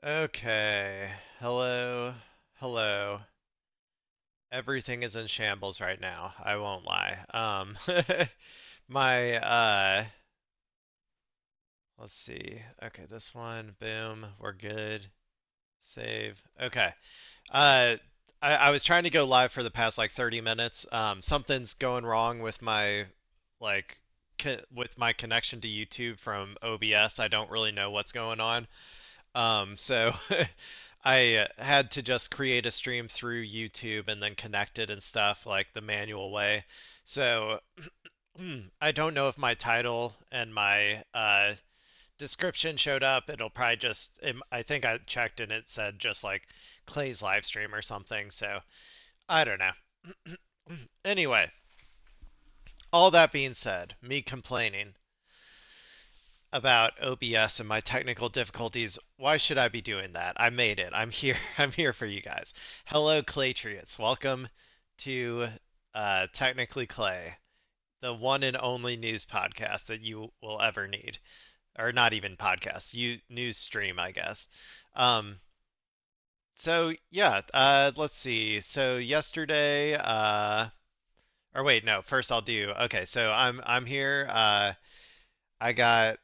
Okay. Hello. Hello. Everything is in shambles right now. I won't lie. My let's see. Okay, this one, boom, we're good. Save. Okay. Uh I was trying to go live for the past like 30 minutes. Something's going wrong with my like with my connection to YouTube from OBS. I don't really know what's going on. So I had to just create a stream through YouTube and then connect it and stuff like the manual way. So I don't know if my title and my description showed up. It'll probably I think I checked and it said just like Clay's live stream or something. So I don't know. Anyway, all that being said, me complaining about OBS and my technical difficulties. Why should I be doing that? I made it. I'm here. I'm here for you guys. Hello, Claytriots. Welcome to Technically Clay, the one and only news podcast that you will ever need. Or not even podcast, news stream, I guess. Um, so yeah, let's see. So yesterday, or wait, no, first I'll do. Okay, so I'm here. I got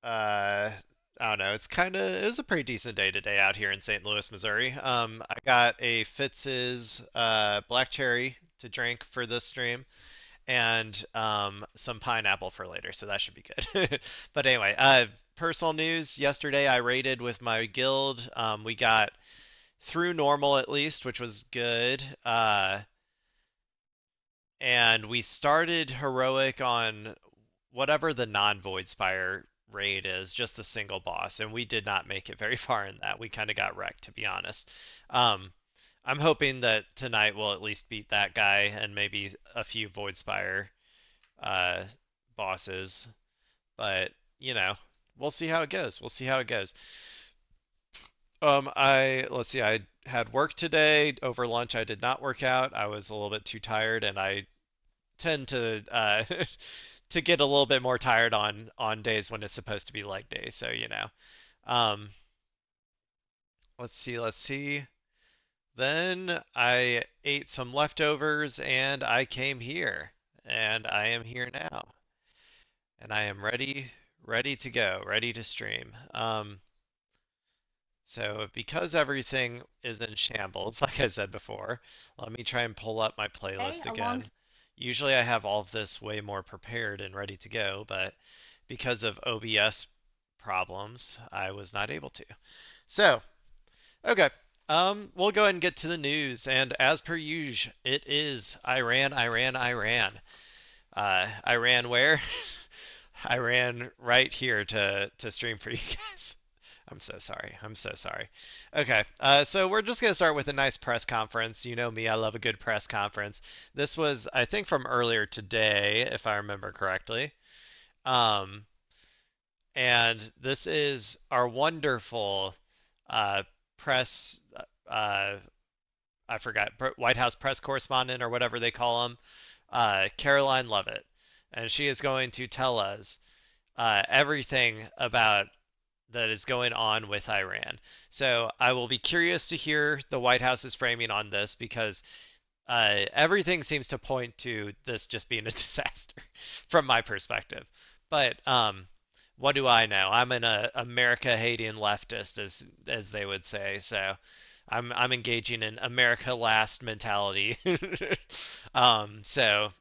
uh I don't know. It was a pretty decent day today out here in St. Louis, Missouri. I got a Fitz's black cherry to drink for this stream and some pineapple for later, so that should be good. But anyway, personal news. Yesterday I raided with my guild. We got through normal at least, which was good. And we started heroic on whatever the non-Void Spire raid is, just the single boss, and we did not make it very far in that. We kind of got wrecked, to be honest. Um, I'm hoping that tonight we'll at least beat that guy and maybe a few Void Spire uh, bosses, but you know, we'll see how it goes. We'll see how it goes. Let's see. I had work today. Over lunch, I did not work out. I was a little bit too tired, and I tend to to get a little bit more tired on days when it's supposed to be leg day. So um, let's see, let's see. Then I ate some leftovers and I came here, and I am here now, and I am ready to go, ready to stream. So because everything is in shambles, like I said before, let me try and pull up my Okay, playlist along again. Usually I have all of this way more prepared and ready to go, but because of OBS problems, I was not able to. So, okay. We'll go ahead and get to the news, and as per usual, it is Iran, Iran, Iran. I ran where? I ran right here to stream for you guys. I'm so sorry. I'm so sorry. Okay, so we're just gonna start with a nice press conference. You know me, I love a good press conference. This was, I think, from earlier today, if I remember correctly. Um, and this is our wonderful uh, press, uh, I forgot, White House press correspondent or whatever they call him, Caroline Lovett, and she is going to tell us everything about that is going on with Iran. So I will be curious to hear the White House's framing on this because everything seems to point to this just being a disaster from my perspective. But what do I know? I'm an America hating leftist, as they would say. So I'm engaging in America last mentality. So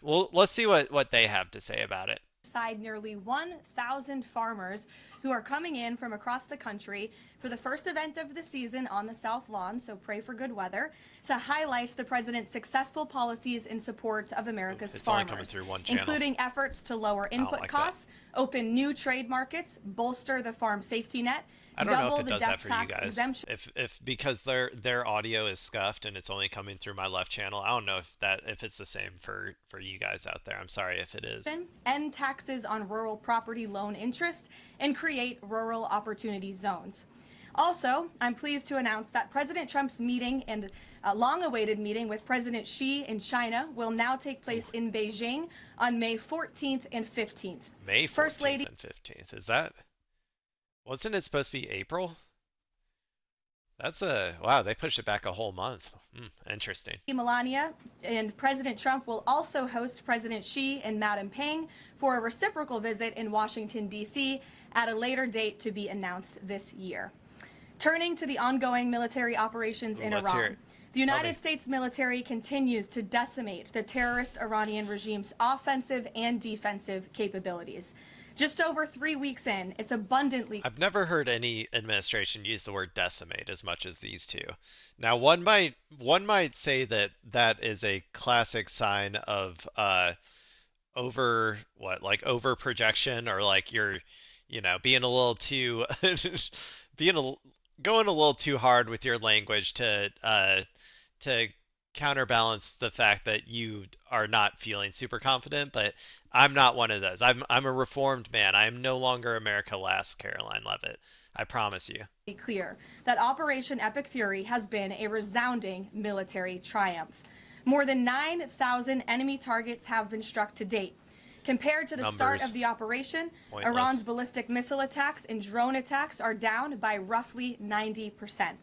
let's see what they have to say about it. side nearly 1,000 farmers who are coming in from across the country for the first event of the season on the South Lawn, so pray for good weather, to highlight the president's successful policies in support of America's It's only coming farmers, through one channel. including efforts to lower I don't input like that. costs, open new trade markets, bolster the farm safety net, I don't know if double it the does that death for you tax guys. exemption. If because their audio is scuffed and it's only coming through my left channel. I don't know if it's the same for you guys out there. I'm sorry if it is. End taxes on rural property loan interest, and create rural opportunity zones. Also, I'm pleased to announce that President Trump's meeting and long-awaited meeting with President Xi in China will now take place in Beijing on May 14th and 15th. May First 14th Lady and 15th. Is that? Wasn't it supposed to be April? That's a wow. They pushed it back a whole month. Interesting. Melania and President Trump will also host President Xi and Madam Peng for a reciprocal visit in Washington, D.C. at a later date to be announced this year. Turning to the ongoing military operations in Let's hear Iran, it. the Tell me. United States military continues to decimate the terrorist Iranian regime's offensive and defensive capabilities. Just over 3 weeks in, it's abundantly I've never heard any administration use the word decimate as much as these two. Now, one might say that that is a classic sign of over what like over projection or like you're being a little too being a going a little too hard with your language to counterbalance the fact that you are not feeling super confident, but I'm not one of those. I'm a reformed man. I am no longer America Last, Caroline Levitt. I promise you. clear that Operation Epic Fury has been a resounding military triumph. More than 9,000 enemy targets have been struck to date. Compared to the start Numbers of the operation, Iran's pointless. ballistic missile attacks and drone attacks are down by roughly 90%.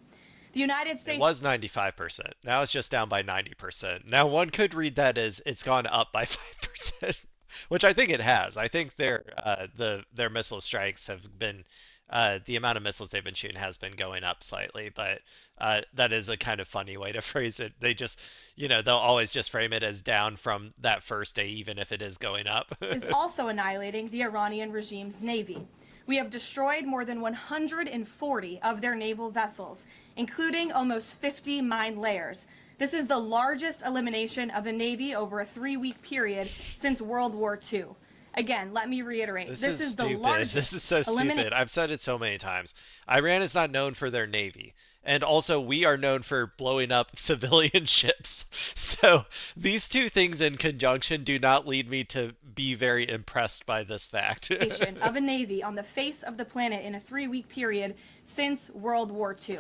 The United It States was 95%. Now it's just down by 90%. Now one could read that as it's gone up by 5%, which I think it has. I think their missile strikes have been the amount of missiles they've been shooting has been going up slightly, but that is a kind of funny way to phrase it. They just, they'll always just frame it as down from that firt day, even if it is going up. is also annihilating the Iranian regime's navy. We have destroyed more than 140 of their naval vessels, including almost 50 mine layers. This is the largest elimination of a navy over a 3-week period since World War II. Again, let me reiterate, This is is the stupid. largest This is so stupid. I've said it so many times. Iran is not known for their navy. And also, we are known for blowing up civilian ships. So, these two things in conjunction do not lead me to be very impressed by this fact. of a navy on the face of the planet in a 3-week period since World War II.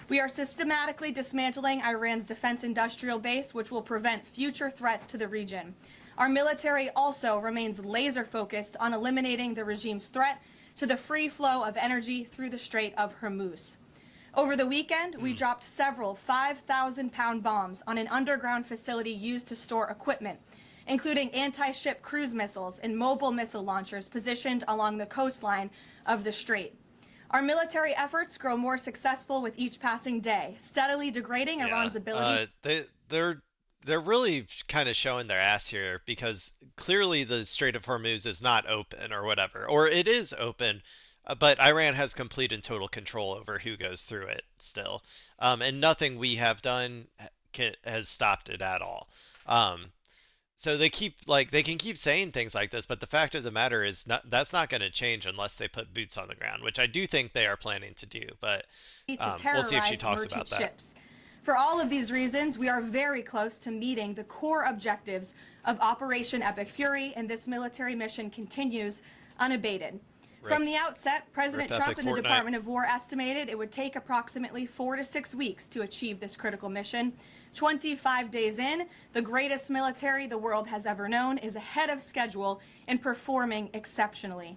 We are systematically dismantling Iran's defense industrial base, which will prevent future threats to the region. Our military also remains laser focused on eliminating the regime's threat to the free flow of energy through the Strait of Hormuz. Over the weekend, we dropped several 5,000-pound bombs on an underground facility used to store equipment, including anti-ship cruise missiles and mobile missile launchers positioned along the coastline of the strait. Our military efforts grow more successful with each passing day, steadily degrading Yeah, Iran's ability. they're really kind of showing their ass here because clearly the Strait of Hormuz is not open or whatever, or it is open, but Iran has complete and total control over who goes through it still, and nothing we have done has stopped it at all. Um, so they can keep saying things like this, but the fact of the matter is that's not going to change unless they put boots on the ground, which I do think they are planning to do. But To we'll see if she terrorize talks merchant about that. ships. For all of these reasons, we are very close to meeting the core objectives of Operation Epic Fury, and this military mission continues unabated. Rip, From the outset, President rip Trump Epic and the Fortnite. Department of War estimated it would take approximately 4 to 6 weeks to achieve this critical mission. 25 days in, the greatest military the world has ever known is ahead of schedule and performing exceptionally.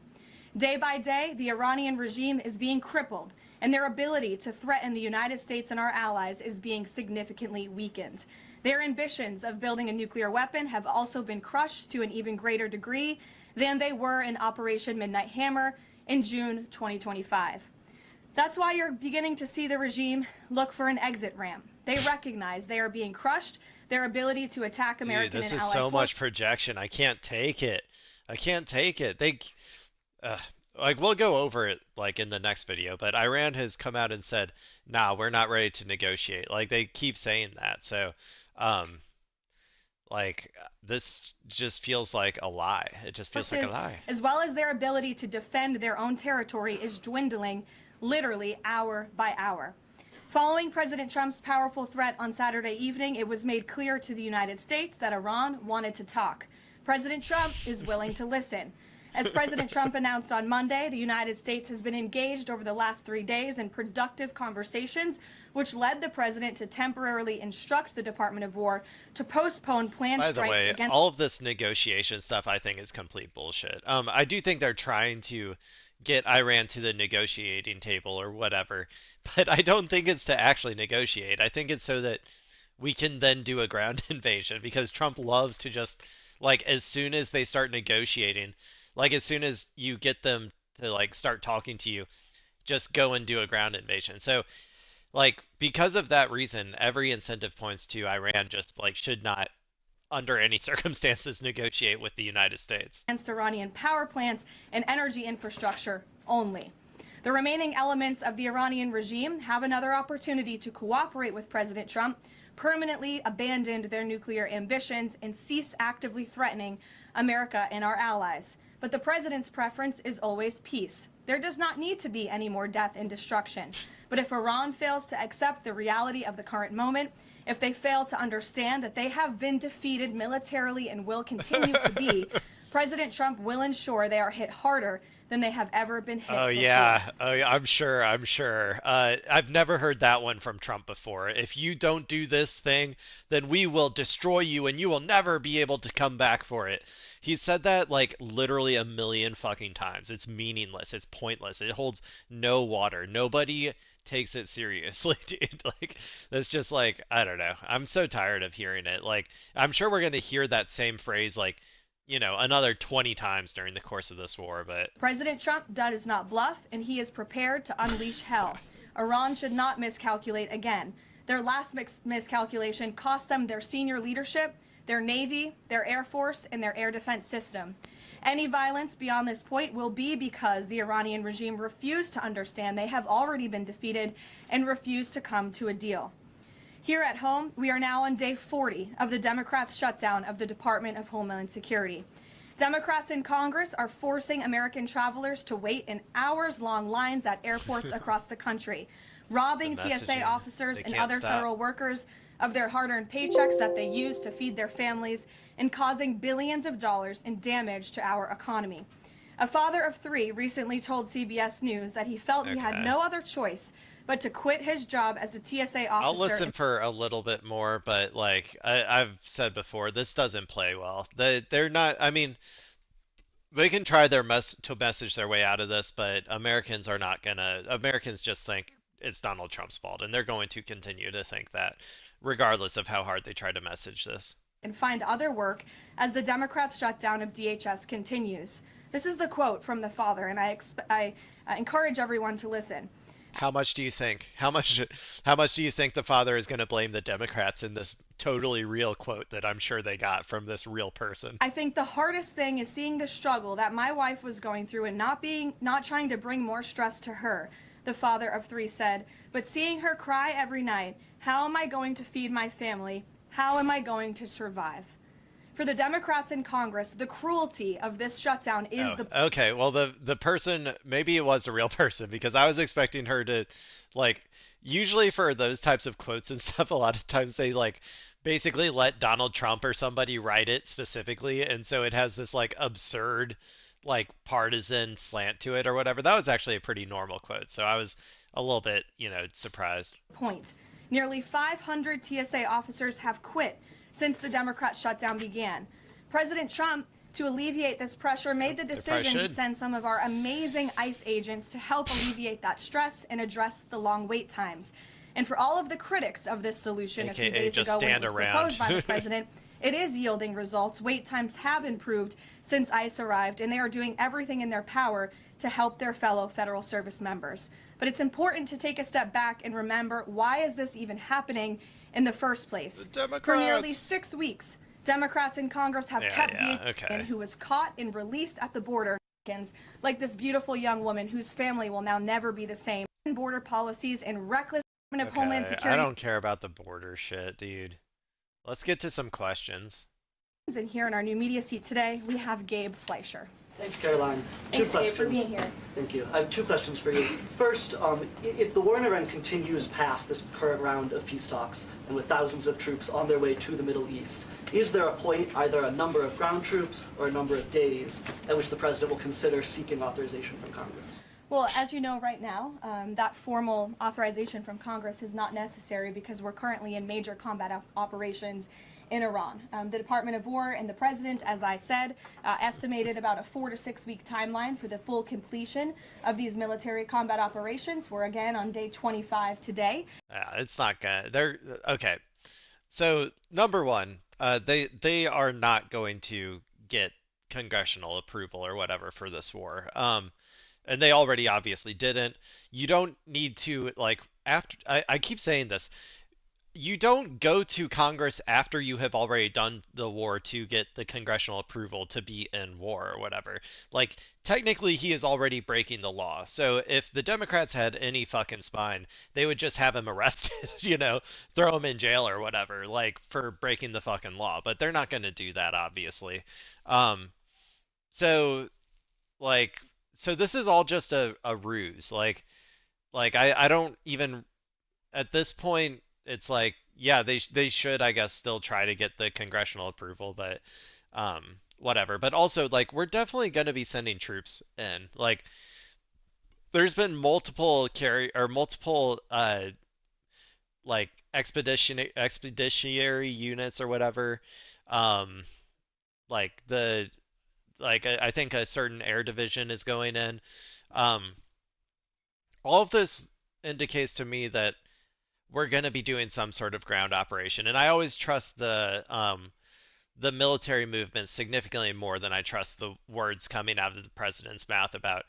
Day by day, the Iranian regime is being crippled, and their ability to threaten the United States and our allies is being significantly weakened. Their ambitions of building a nuclear weapon have also been crushed to an even greater degree than they were in Operation Midnight Hammer in June 2025. That's why you're beginning to see the regime look for an exit ramp. They recognize they are being crushed, their ability to attack Dude, American this and is allied so forces. much projection. I can't take it. I can't take it. Uh, like we'll go over it like in the next video, but Iran has come out and said, "Nah, we're not ready to negotiate." Like they keep saying that. So, um, like this just feels like a lie. It just feels like a lie. As well as their ability to defend their own territory, is dwindling literally hour by hour. Following President Trump's powerful threat on Saturday evening, it was made clear to the United States that Iran wanted to talk. President Trump is willing to listen. As President Trump announced on Monday, the United States has been engaged over the last 3 days in productive conversations, which led the president to temporarily instruct the Department of War to postpone planned By the strikes way, against. all of this negotiation stuff I think is complete bullshit. I do think they're trying to get Iran to the negotiating table or whatever. But I don't think it's to actually negotiate. I think it's so that we can then do a ground invasion because Trump loves to just like as soon as they start negotiating, like as soon as you get them to like start talking to you, just go and do a ground invasion. So like because of that reason, every incentive points to Iran just like should not under any circumstances negotiate with the United States. Against Iranian power plants and energy infrastructure only. The remaining elements of the Iranian regime have another opportunity to cooperate with President Trump, permanently abandon their nuclear ambitions, and cease actively threatening America and our allies. But the president's preference is always peace. There does not need to be any more death and destruction. But if Iran fails to accept the reality of the current moment, if they fail to understand that they have been defeated militarily and will continue to be, President Trump will ensure they are hit harder than they have ever been hit Oh before. yeah, oh yeah, I'm sure, I'm sure. I've never heard that one from Trump before. If you don't do this thing, then we will destroy you and you will never be able to come back for it. He said that like literally a million fucking times. It's meaningless. It's pointless. It holds no water. Nobody takes it seriously, dude. Like that's just like I don't know. I'm so tired of hearing it. Like I'm sure we're gonna hear that same phrase like another 20 times during the course of this war, but President Trump does not bluff, and he is prepared to unleash hell. Iran should not miscalculate again. Their last miscalculation cost them their senior leadership, their Navy, their Air Force, and their air defense system. Any violence beyond this point will be because the Iranian regime refused to understand they have already been defeated and refused to come to a deal. Here at home, we are now on day 40 of the Democrats' shutdown of the Department of Homeland Security. Democrats in Congress are forcing American travelers to wait in hours-long lines at airports across the country, robbing TSA officers and other federal workers of their hard-earned paychecks that they use to feed their families, and causing billions of dollars in damage to our economy. A father of 3 recently told CBS News that he felt he had no other choice but to quit his job as a TSA officer. I'll listen for a little bit more, but like I've said before, this doesn't play well. They're not. I mean, they can try their to message their way out of this, but Americans are not gonna. Americans just think it's Donald Trump's fault, and they're going to continue to think that, regardless of how hard they try to message this. And find other work as the Democrats' shutdown of DHS continues. This is the quote from the father, and I encourage everyone to listen. How much do you think? How much do you think the father is going to blame the Democrats in this totally real quote that I'm sure they got from this real person? I think the hardest thing is seeing the struggle that my wife was going through and not trying to bring more stress to her, the father of 3 said, but seeing her cry every night. How am I going to feed my family? How am I going to survive? For the Democrats in Congress, the cruelty of this shutdown is Okay, well the person, maybe it was a real person because I was expecting her to like usually for those types of quotes and stuff a lot of times they like basically let Donald Trump or somebody write it specifically and so it has this like absurd like partisan slant to it or whatever. That was actually a pretty normal quote. So I was a little bit, surprised. Point. Nearly 500 TSA officers have quit since the Democrat shutdown began. President Trump, to alleviate this pressure, made the decision to send some of our amazing ICE agents to help alleviate that stress and address the long wait times. And for all of the critics of this solution a few days ago when it was proposed by the president, it is yielding results. Wait times have improved since ICE arrived, and they are doing everything in their power to help their fellow federal service members. But it's important to take a step back and remember, why is this even happening in the first place? For nearly 6 weeks, Democrats in Congress have kept DHS who was caught and released at the border, like this beautiful young woman whose family will now never be the same. Border policies and reckless of Homeland Security. I don't care about the border shit, dude. Let's get to some questions. And here in our new media seat today, we have Gabe Fleischer. Thanks, Caroline. Thanks, Gabe, for being here. Thank you. I have 2 questions for you. First, if the war in Iran continues past this current round of peace talks, and with thousands of troops on their way to the Middle East, is there a point, either a number of ground troops or a number of days, at which the president will consider seeking authorization from Congress? Well, as you know right now, that formal authorization from Congress is not necessary because we're currently in major combat operations in Iran. The Department of War and the President, as I said, estimated about a 4 to 6 week timeline for the full completion of these military combat operations. We're again on day 25 today. Yeah, it's not gonna. They're okay. So number one, they are not going to get congressional approval or whatever for this war. And they already obviously didn't. You don't need to like after. I keep saying this. You don't go to Congress after you have already done the war to get the congressional approval to be in war or whatever. Like, technically, he is already breaking the law. So if the Democrats had any fucking spine, they would just have him arrested, throw him in jail or whatever, like, for breaking the fucking law. But they're not going to do that, obviously. Um, so, like, so this is all just a ruse. I don't even at this point, it's like, yeah, they should, I guess, still try to get the congressional approval, but whatever. But also, like, we're definitely going to be sending troops in. Like, there's been multiple like expeditionary units or whatever. Um, like the I think a certain air division is going in. Um, all of this indicates to me that we're going to be doing some sort of ground operation. And I always trust the military movement significantly more than I trust the words coming out of the president's mouth about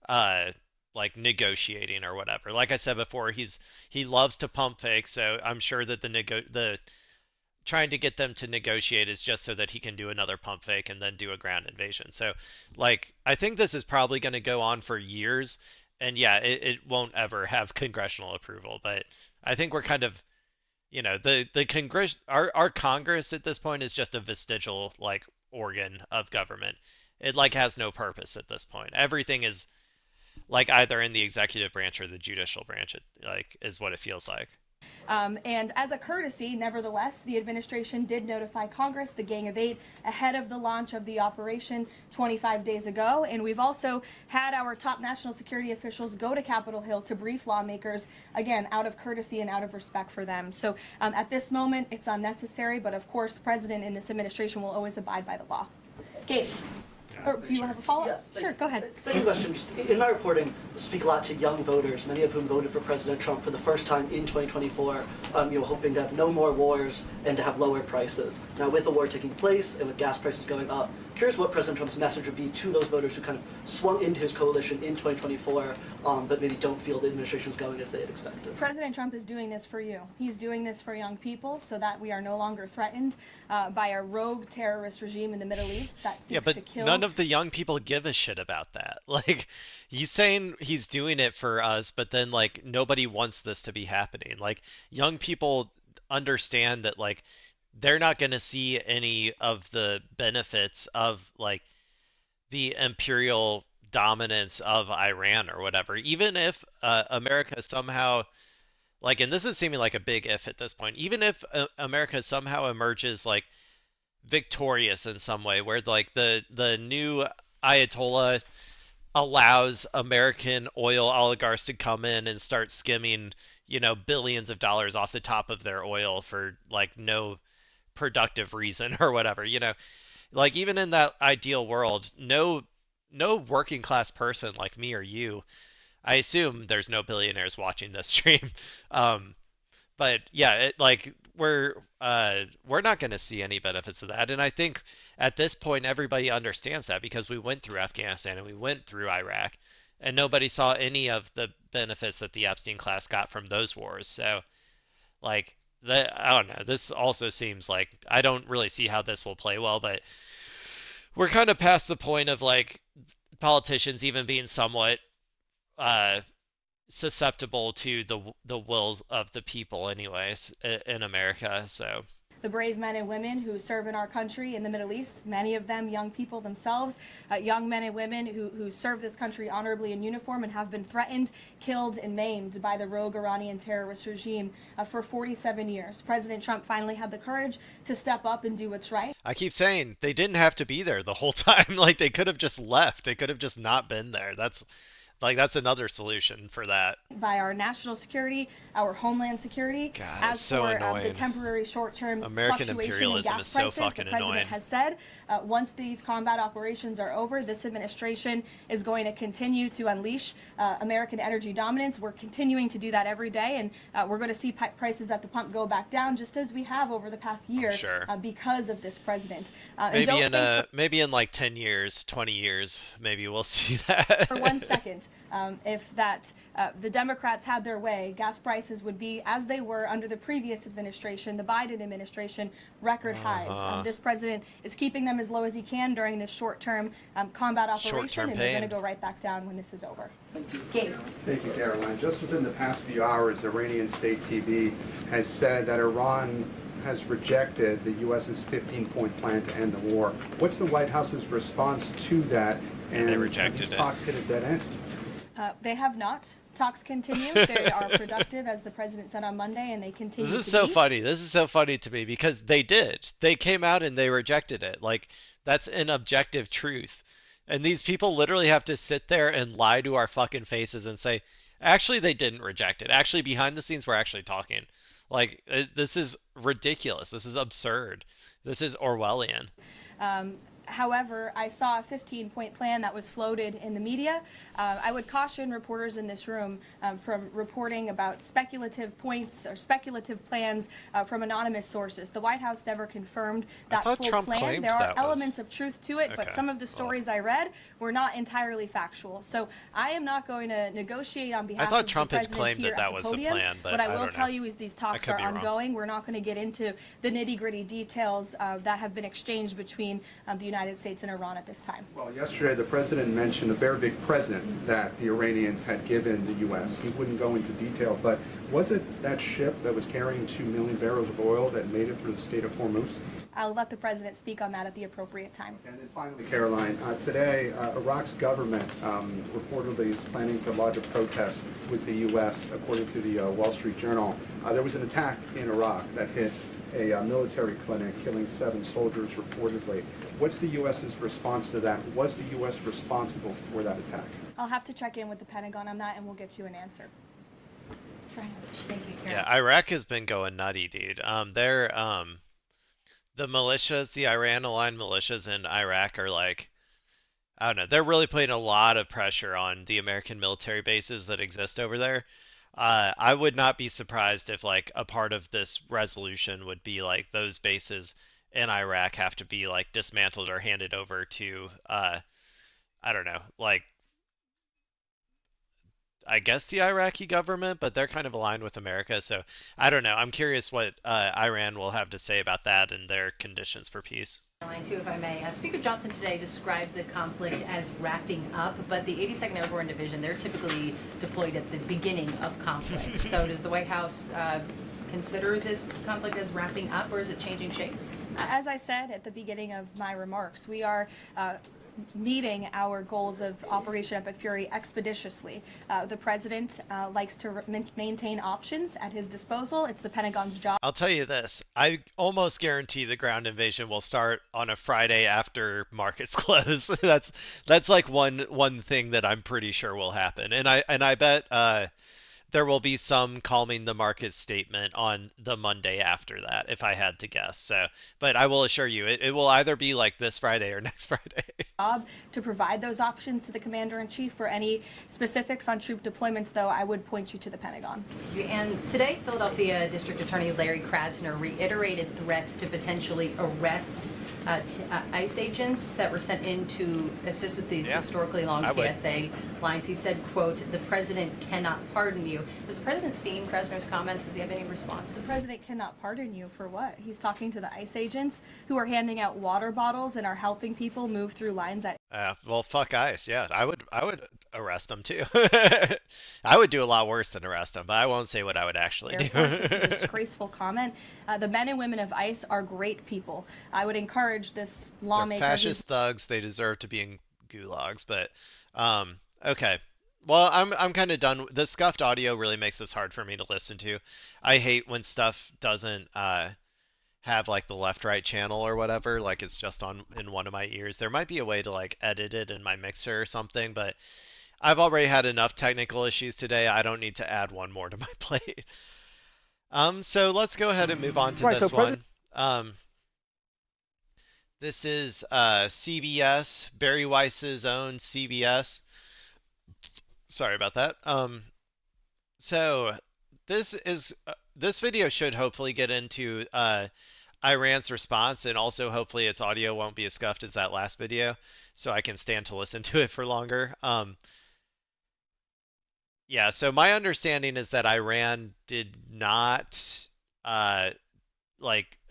uh like negotiating or whatever. Like I said before, he loves to pump fake, so I'm sure that the trying to get them to negotiate is just so that he can do another pump fake and then do a ground invasion. So, like, I think this is probably going to go on for years, and yeah, it won't ever have congressional approval. But I think we're kind of, the Congress, our Congress at this point is just a vestigial like organ of government. It like has no purpose at this point. Everything is like either in the executive branch or the judicial branch. It like is what it feels like. And as a courtesy, nevertheless, the administration did notify Congress, the Gang of Eight, ahead of the launch of the operation 25 days ago. And we've also had our top national security officials go to Capitol Hill to brief lawmakers, again, out of courtesy and out of respect for them. So at this moment, it's unnecessary, but of course, the president and this administration will always abide by the law. Gabe. Or do you have a follow-up? Yes, sure, go ahead. Second question. In my reporting, I speak a lot to young voters, many of whom voted for President Trump for the first time in 2024, hoping to have no more wars and to have lower prices. Now, with the war taking place and with gas prices going up, curious what President Trump's message would be to those voters who kind of swung into his coalition in 2024, but maybe don't feel the administration is going as they had expected. President Trump is doing this for you. He's doing this for young people so that we are no longer threatened by a rogue terrorist regime in the Middle East that Yeah, seeks but to kill. none of the young people give a shit about that. Like, he's saying he's doing it for us, but then, like, nobody wants this to be happening. Like, young people understand that, like, they're not going to see any of the benefits of, like, the imperial dominance of Iran or whatever. Even if America somehow, like, and this is seeming like a big if at this point, even if America somehow emerges, like, victorious in some way where like the new Ayatollah allows American oil oligarchs to come in and start skimming, billions of dollars off the top of their oil for like no productive reason or whatever, like even in that ideal world, no working class person like me or you, I assume there's no billionaires watching this stream, um, but yeah, like we're not going to see any benefits of that, and I think at this point everybody understands that because we went through Afghanistan and we went through Iraq, and nobody saw any of the benefits that the Epstein class got from those wars. So like I don't know. This also seems like I don't really see how this will play well, but we're kind of past the point of like politicians even being somewhat uh, susceptible to the wills of the people anyways in America. So The brave men and women who serve in our country in the Middle East, many of them young people themselves, young men and women who serve this country honorably in uniform and have been threatened, killed, and maimed by the rogue Iranian terrorist regime for 47 years. President Trump finally had the courage to step up and do what's right. I keep saying they didn't have to be there the whole time. Like they could have just left. They could have just not been there. Like that's another solution for that. by our national security, our homeland security. God, it's As so for the annoying. temporary short-term American fluctuation in imperialism is gas so prices, the fucking president annoying. has said once these combat operations are over, this administration is going to continue to unleash American energy dominance. We're continuing to do that every day, and we're going to see prices at the pump go back down, just as we have over the past I'm year sure. because of this president. And Maybe don't in think maybe in like 10 years, 20 years, maybe we'll see for one that. second, if that the Democrats had their way, gas prices would be as they were under the previous administration, the Biden administration, record highs. Uh-huh. This president is keeping them as low as he can during this short-term combat operation, Short-term and they're going to pain. go right back down when this is over. Gabe. Thank you, Caroline. Just within the past few hours, Iranian state TV has said that Iran has rejected the U.S.'s 15-point plan to end the war. What's the White House's response to that? And They have rejected these it. talks hit a dead end? They have not. Talks continue. They are productive, as the president said on Monday, and they continue This is to so be. funny. This is so funny to me because they did. They came out and they rejected it. Like that's an objective truth. And these people literally have to sit there and lie to our fucking faces and say, actually, they didn't reject it. Actually, behind the scenes, we're actually talking. Like, this is ridiculous. This is absurd. This is Orwellian. Um, However, I saw a 15-point plan that was floated in the media. I would caution reporters in this room from reporting about speculative points or speculative plans from anonymous sources. The White House never confirmed I that thought full Trump plan. claimed There are that was. elements of truth to it, but Okay. some of the Well, stories I read were not entirely factual. So I am not going to negotiate on behalf thought of Trump the had president claimed here that at that the was the podium. plan, but What I I will don't tell know. you is these I talks could are be wrong. ongoing. We're not going to get into the nitty-gritty details that have been exchanged between the United States and Iran at this time. Well, yesterday the president mentioned a very big present that the Iranians had given the U.S. He wouldn't go into detail, but was it that ship that was carrying 2 million barrels of oil that made it through the state of Hormuz? I'll let the president speak on that at the appropriate time. And then finally, Caroline, today Iraq's government reportedly is planning to lodge a protest with the U.S. According to the Wall Street Journal. There was an attack in Iraq that hit a military clinic, killing 7 soldiers reportedly. What's the U.S.'s response to that? Was the U.S. responsible for that attack? I'll have to check in with the Pentagon on that, and we'll get you an answer. Thank you, Yeah, Karen. Iraq has been going nutty, dude. The militias, the Iran-aligned militias in Iraq are like, I don't know, they're really putting a lot of pressure on the American military bases that exist over there. I would not be surprised if like a part of this resolution would be like those bases in Iraq have to be like dismantled or handed over to I don't know, like I guess the Iraqi government, but they're kind of aligned with America, so I don't know. I'm curious what Iran will have to say about that and their conditions for peace. Line too, if I may. Speaker Johnson today described the conflict as wrapping up, but the 82nd Airborne Division, they're typically deployed at the beginning of conflict. So does the White House consider this conflict as wrapping up, or is it changing shape? As I said at the beginning of my remarks, we are meeting our goals of Operation Epic Fury expeditiously. The president likes to maintain options at his disposal. It's the Pentagon's job. I'll tell you this, I almost guarantee the ground invasion will start on a Friday after markets close. That's like one thing that I'm pretty sure will happen. And I bet there will be some calming the market statement on the Monday after that, if I had to guess. So, but I will assure you, it will either be like this Friday or next Friday. To provide those options to the commander-in-chief. For any specifics on troop deployments, though, I would point you to the Pentagon. And today, Philadelphia District Attorney Larry Krasner reiterated threats to potentially arrest ICE agents that were sent in to assist with these Yeah, historically long I would. TSA lines. He said, quote, "The president cannot pardon you." Has the president seen Krasner's comments? Does he have any response? The president cannot pardon you for what? He's talking to the ICE agents who are handing out water bottles and are helping people move through lines at Well, fuck ICE. Yeah, I would arrest them too. I would do a lot worse than arrest them, but I won't say what I would actually do. airports. It's a disgraceful comment. The men and women of ICE are great people. I would encourage this They're lawmaker. fascist thugs. They deserve to be in gulags. But okay. Well, I'm kind of done. The scuffed audio really makes this hard for me to listen to. I hate when stuff doesn't have like the left right channel or whatever. Like it's just on in one of my ears. There might be a way to like edit it in my mixer or something, but I've already had enough technical issues today. I don't need to add one more to my plate. So let's go ahead and move on to Right. So this President one. This is CBS, Barry Weiss's own CBS. Sorry about that. So this video should hopefully get into Iran's response, and also hopefully its audio won't be as scuffed as that last video, so I can stand to listen to it for longer. Yeah, so my understanding is that Iran did not, uh,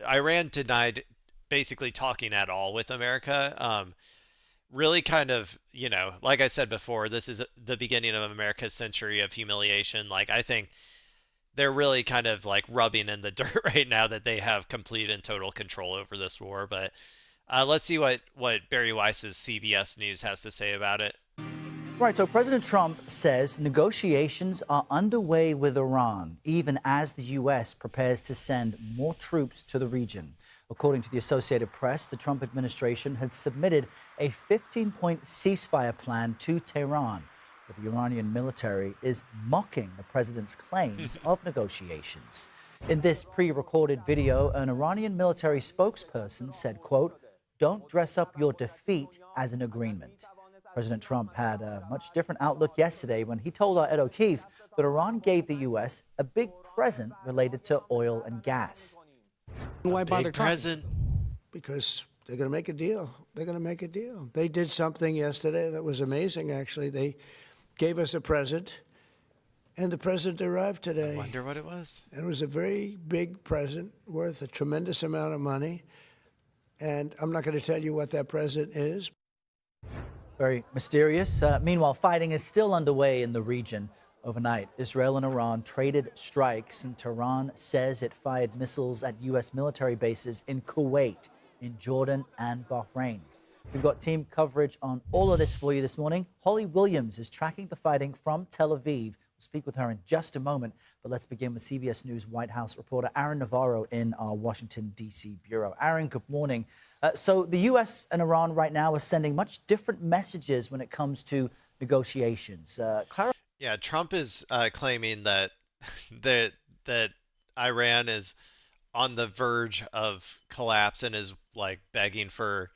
Iran denied basically talking at all with America. Really kind of, like I said before, this is the beginning of America's century of humiliation. Like, I think they're really kind of like rubbing in the dirt right now that they have complete and total control over this war. But let's see what Barry Weiss's CBS News has to say about it. Right, so President Trump says negotiations are underway with Iran, even as the U.S. prepares to send more troops to the region. According to the Associated Press, the Trump administration had submitted a 15-point ceasefire plan to Tehran, but the Iranian military is mocking the president's claims of negotiations. In this pre-recorded video, an Iranian military spokesperson said, quote, "Don't dress up your defeat as an agreement." President Trump had a much different outlook yesterday when he told our Ed O'Keefe that Iran gave the U.S. a big present related to oil and gas. Why bother Big talking? present. Because they're going to make a deal. They're going to make a deal. They did something yesterday that was amazing, actually. They gave us a present, and the present arrived today. I wonder what it was. And it was a very big present worth a tremendous amount of money. And I'm not going to tell you what that present is. Very mysterious. Meanwhile, fighting is still underway in the region. Overnight, Israel and Iran traded strikes, and Tehran says it fired missiles at U.S. military bases in Kuwait, in Jordan, and Bahrain. We've got team coverage on all of this for you this morning. Holly Williams is tracking the fighting from Tel Aviv. We'll speak with her in just a moment, but let's begin with CBS News White House reporter Aaron Navarro in our Washington, D.C. bureau. Aaron, good morning. So the U.S. and Iran right now are sending much different messages when it comes to negotiations. Yeah, Trump is claiming that that Iran is on the verge of collapse and is like begging for,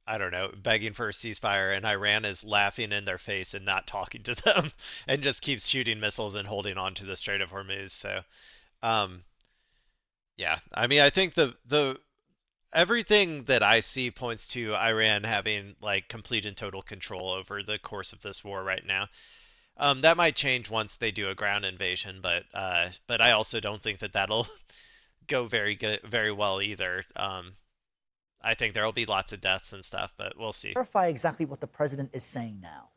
I don't know, begging for a ceasefire, and Iran is laughing in their face and not talking to them and just keeps shooting missiles and holding on to the Strait of Hormuz. So, yeah, I mean, I think the everything that I see points to Iran having like complete and total control over the course of this war right now. That might change once they do a ground invasion, but I also don't think that that'll go very well either. I think there'll be lots of deaths and stuff, but we'll see. Clarify exactly what the president is saying now.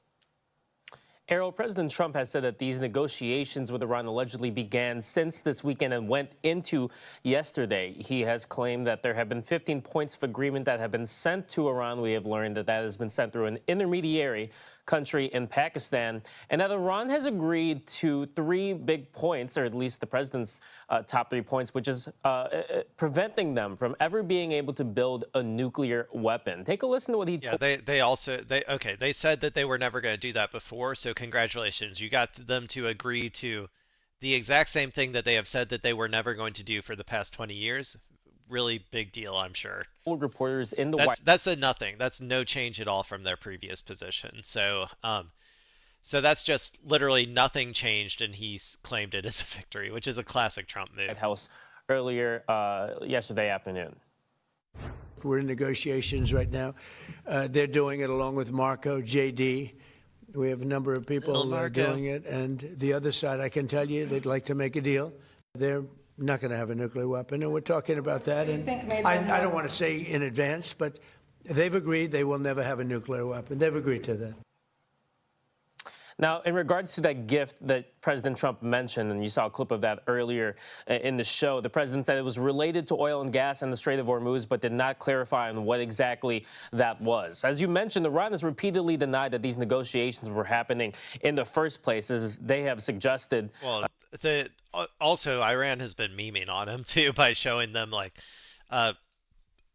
Errol, President Trump has said that these negotiations with Iran allegedly began since this weekend and went into yesterday. He has claimed that there have been 15 points of agreement that have been sent to Iran. We have learned that has been sent through an intermediary country in Pakistan, and that Iran has agreed to 3 big points, or at least the president's top 3 points, which is preventing them from ever being able to build a nuclear weapon. Take a listen to what he told. Yeah, they said that they were never going to do that before, so congratulations. You got them to agree to the exact same thing that they have said that they were never going to do for the past 20 years. Really big deal, I'm sure. Reporters in the that's a nothing. That's no change at all from their previous position. So so that's just literally nothing changed, and he's claimed it as a victory, which is a classic Trump move. White House earlier yesterday afternoon. We're in negotiations right now. They're doing it along with Marco, JD. We have a number of people doing it, and the other side, I can tell you, they'd like to make a deal. They're not going to have a nuclear weapon, and we're talking about that. And I don't want to say in advance, but they've agreed they will never have a nuclear weapon. They've agreed to that. Now, in regards to that gift that President Trump mentioned, and you saw a clip of that earlier in the show, the president said it was related to oil and gas and the Strait of Hormuz, but did not clarify on what exactly that was. As you mentioned, Iran has repeatedly denied that these negotiations were happening in the first place, as they have suggested. Well, also Iran has been memeing on him too by showing them like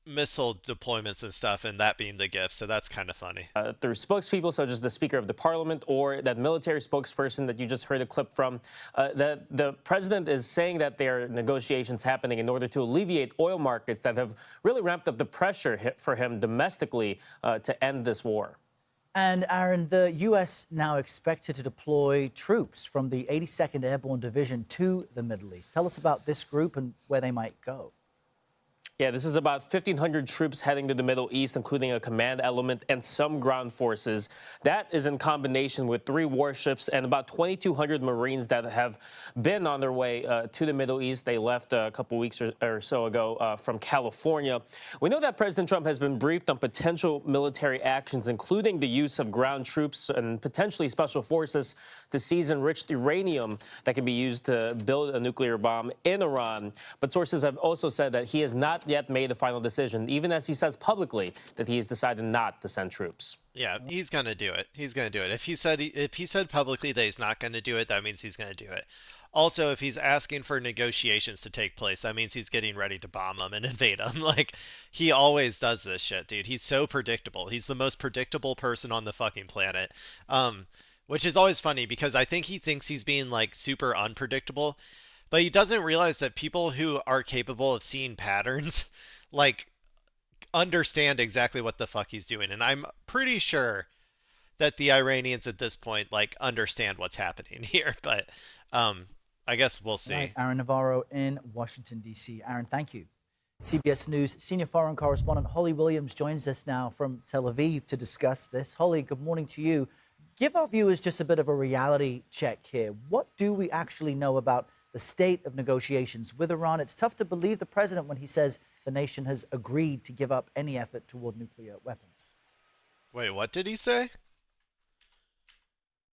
missile deployments and stuff, and that being the gift. So that's kind of funny. Through spokespeople such as the Speaker of the Parliament or that military spokesperson that you just heard a clip from, that the president is saying that there are negotiations happening in order to alleviate oil markets that have really ramped up the pressure for him domestically to end this war. And Aaron, the U.S. now expected to deploy troops from the 82nd Airborne Division to the Middle East. Tell us about this group and where they might go. Yeah, this is about 1,500 troops heading to the Middle East, including a command element and some ground forces. That is in combination with 3 warships and about 2,200 Marines that have been on their way to the Middle East. They left a couple weeks or so ago from California. We know that President Trump has been briefed on potential military actions, including the use of ground troops and potentially special forces to seize enriched uranium that can be used to build a nuclear bomb in Iran. But sources have also said that he has not yet made a final decision, even as he says publicly that he has decided not to send troops. Yeah, he's gonna do it. He's gonna do it. If he said publicly that he's not gonna do it, that means he's gonna do it. Also, if he's asking for negotiations to take place, that means he's getting ready to bomb them and invade them. Like, he always does this shit, dude. He's so predictable. He's the most predictable person on the fucking planet. Which is always funny because I think he thinks he's being like super unpredictable, but he doesn't realize that people who are capable of seeing patterns, like, understand exactly what the fuck he's doing. And I'm pretty sure that the Iranians at this point, like, understand what's happening here. But I guess we'll see. Right, Aaron Navarro in Washington, D.C. Aaron, thank you. CBS News senior foreign correspondent Holly Williams joins us now from Tel Aviv to discuss this. Holly, good morning to you. Give our viewers just a bit of a reality check here. What do we actually know about the state of negotiations with Iran? It's tough to believe the president when he says the nation has agreed to give up any effort toward nuclear weapons. Wait, what did he say?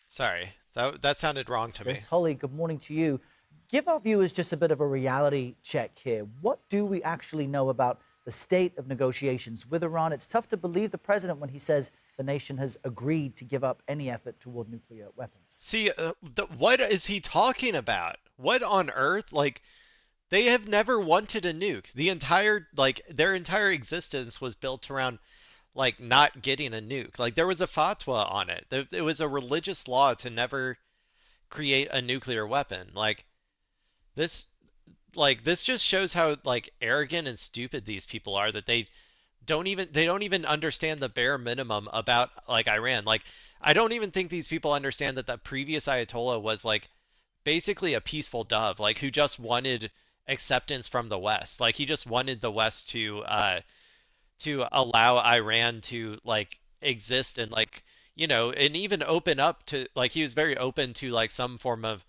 Sorry, that sounded wrong to me. Holly, good morning to you. Give our viewers just a bit of a reality check here. What do we actually know about the state of negotiations with Iran? It's tough to believe the president when he says the nation has agreed to give up any effort toward nuclear weapons. See, what is he talking about? What on earth? Like, they have never wanted a nuke. Their entire existence was built around, like, not getting a nuke. Like, there was a fatwa on it. It was a religious law to never create a nuclear weapon. This just shows how, like, arrogant and stupid these people are, that they don't even understand the bare minimum about, like, Iran. Like, I don't even think these people understand that the previous Ayatollah was, like, basically a peaceful dove, like, who just wanted acceptance from the West. Like, he just wanted the West to allow Iran to, like, exist and, like, and even open up to, like, he was very open to, like, some form of,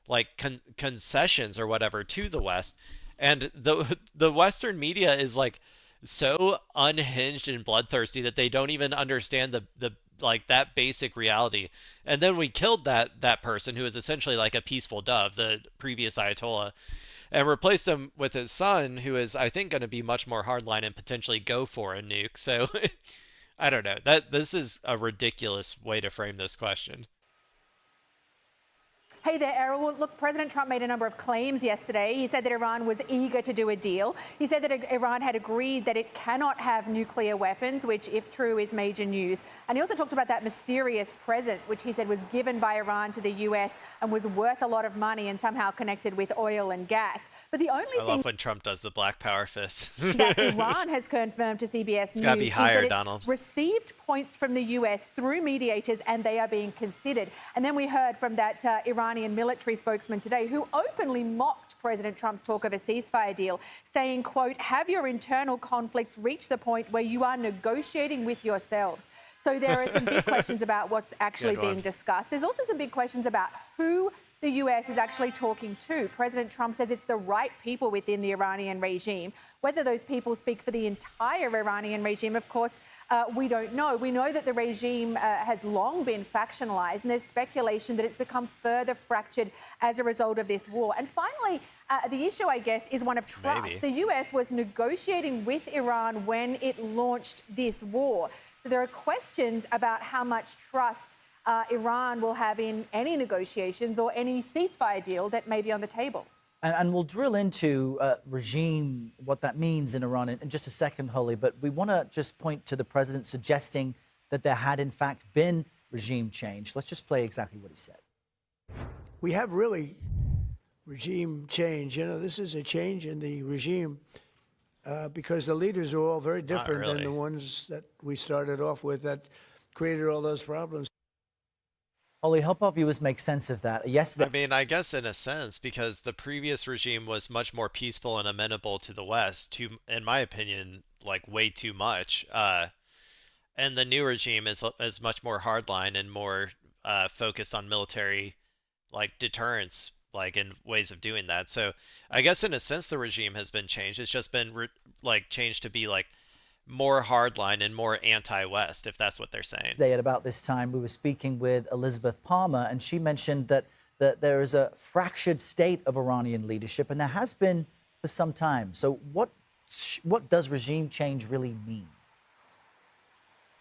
like, concessions or whatever to the West. And the Western media is, like, so unhinged and bloodthirsty that they don't even understand the like, that basic reality. And then we killed that person who was essentially like a peaceful dove, the previous Ayatollah, and replaced him with his son, who is, I think, going to be much more hardline and potentially go for a nuke. So I don't know. This is a ridiculous way to frame this question. Hey there, Errol. Well, look, President Trump made a number of claims yesterday. He said that Iran was eager to do a deal. He said that Iran had agreed that it cannot have nuclear weapons, which, if true, is major news. And he also talked about that mysterious present, which he said was given by Iran to the US and was worth a lot of money and somehow connected with oil and gas. But the only I love when Trump does the black power fist. that Iran has confirmed to CBS News be higher, is that Donald. it's received points from the US through mediators and they are being considered. And then we heard from that Iranian military spokesman today who openly mocked President Trump's talk of a ceasefire deal, saying, quote, have your internal conflicts reach the point where you are negotiating with yourselves. So there are some big questions about what's actually being discussed. There's also some big questions about who the US is actually talking to. President Trump says it's the right people within the Iranian regime. Whether those people speak for the entire Iranian regime, of course, we don't know. We know that the regime has long been factionalized, and there's speculation that it's become further fractured as a result of this war. And finally, the issue, I guess, is one of trust. Maybe. The US was negotiating with Iran when it launched this war. So there are questions about how much trust Iran will have in any negotiations or any ceasefire deal that may be on the table. And we'll drill into regime, what that means in Iran in just a second, Holly. But we want to just point to the president suggesting that there had, in fact, been regime change. Let's just play exactly what he said. We have really regime change. You know, this is a change in the regime because the leaders are all very different than the ones that we started off with that created all those problems. Holly, help our viewers make sense of that. Yesterday, I mean, I guess in a sense, because the previous regime was much more peaceful and amenable to the West, in my opinion, like way too much. And the new regime is much more hardline and more focused on military, like deterrence, like in ways of doing that. So I guess in a sense, the regime has been changed. It's just been like changed to be like more hardline and more anti-West, if that's what they're saying. At about this time, we were speaking with Elizabeth Palmer, and she mentioned that there is a fractured state of Iranian leadership, and there has been for some time. So what does regime change really mean?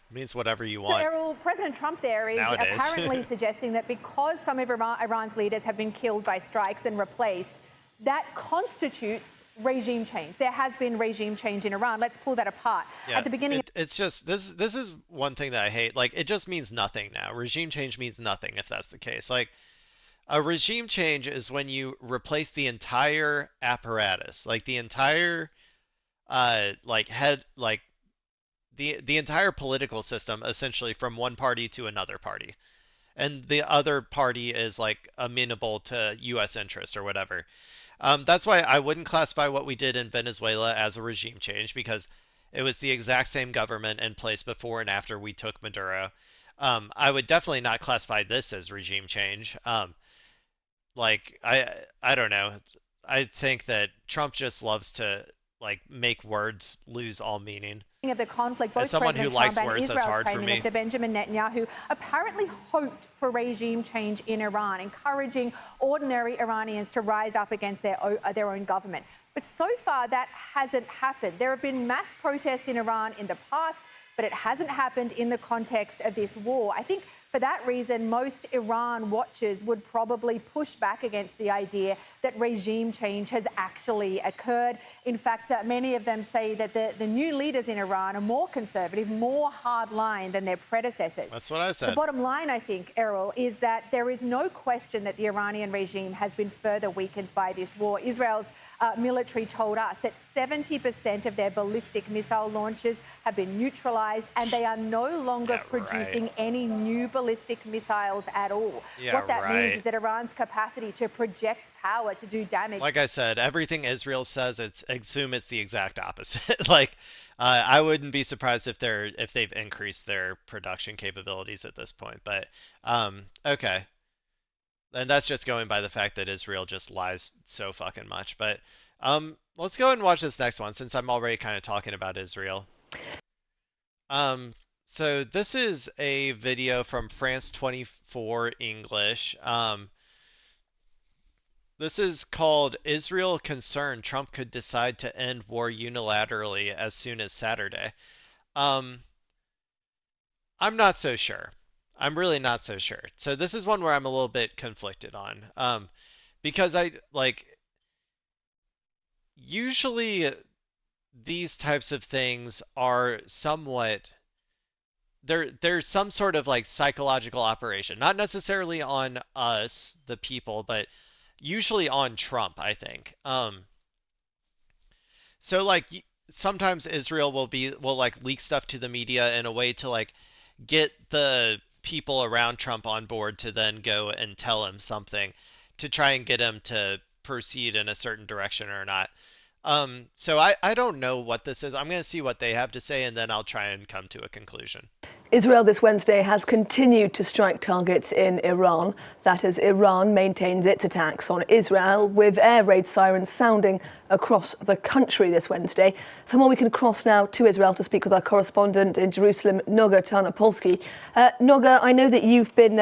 It means whatever you So, want. Errol, President Trump there is Nowadays. apparently suggesting that because some of Iran's leaders have been killed by strikes and replaced, that constitutes regime change. There has been regime change in Iran. Let's pull that apart. Yeah, At the beginning, it's just this is one thing that I hate. Like, it just means nothing now. Regime change means nothing if that's the case. Like, a regime change is when you replace the entire apparatus, like the entire like head like the entire political system essentially from one party to another party. And the other party is like amenable to US interest or whatever. That's why I wouldn't classify what we did in Venezuela as a regime change, because it was the exact same government in place before and after we took Maduro. I would definitely not classify this as regime change. Like, I don't know. I think that Trump just loves to like make words lose all meaning. of the conflict, both As someone who President likes Trump and words, that's Israel's hard Prime for me. Minister Benjamin Netanyahu apparently hoped for regime change in Iran, encouraging ordinary Iranians to rise up against their own government. But so far, that hasn't happened. There have been mass protests in Iran in the past, but it hasn't happened in the context of this war. I think for that reason, most Iran watchers would probably push back against the idea that regime change has actually occurred. In fact, many of them say that the new leaders in Iran are more conservative, more hardline than their predecessors. That's what I said. The bottom line, I think, Errol, is that there is no question that the Iranian regime has been further weakened by this war. Israel's military told us that 70% of their ballistic missile launches have been neutralized, and they are no longer producing any new ballistic missiles at all. What that means is that Iran's capacity to project power, to do damage. Like I said, everything Israel says, assume it's the exact opposite. Like, I wouldn't be surprised if they've increased their production capabilities at this point. But okay. And that's just going by the fact that Israel just lies so fucking much. But let's go ahead and watch this next one, since I'm already kind of talking about Israel. So this is a video from France 24 English. This is called "Israel Concerned Trump Could Decide to End War Unilaterally as Soon as Saturday." I'm not so sure. I'm really not so sure. So this is one where I'm a little bit conflicted on. Because usually these types of things are somewhat, there's some sort of like psychological operation, not necessarily on us, the people, but usually on Trump, I think. So like sometimes Israel will like leak stuff to the media in a way to like get the people around Trump on board to then go and tell him something to try and get him to proceed in a certain direction or not. So I don't know what this is. I'm going to see what they have to say, and then I'll try and come to a conclusion. Israel this Wednesday has continued to strike targets in Iran. That as Iran maintains its attacks on Israel, with air raid sirens sounding across the country this Wednesday. For more, we can cross now to Israel to speak with our correspondent in Jerusalem, Noga Tarnopolsky. Noga, I know that you've been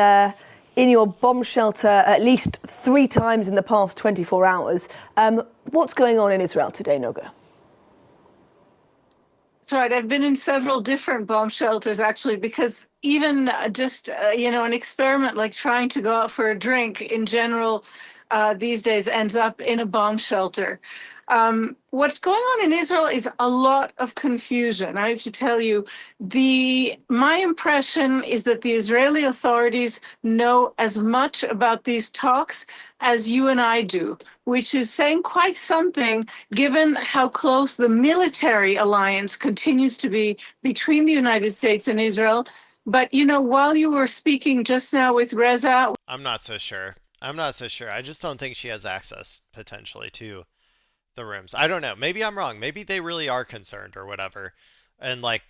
in your bomb shelter at least 3 times in the past 24 hours. What's going on in Israel today, Noga? That's right. I've been in several different bomb shelters, actually, because even just, an experiment like trying to go out for a drink in general these days ends up in a bomb shelter. What's going on in Israel is a lot of confusion. I have to tell you, my impression is that the Israeli authorities know as much about these talks as you and I do, which is saying quite something given how close the military alliance continues to be between the United States and Israel. But while you were speaking just now with Reza, I'm not so sure. I'm not so sure. I just don't think she has access potentially to the rooms. I don't know. Maybe I'm wrong. Maybe they really are concerned or whatever, and like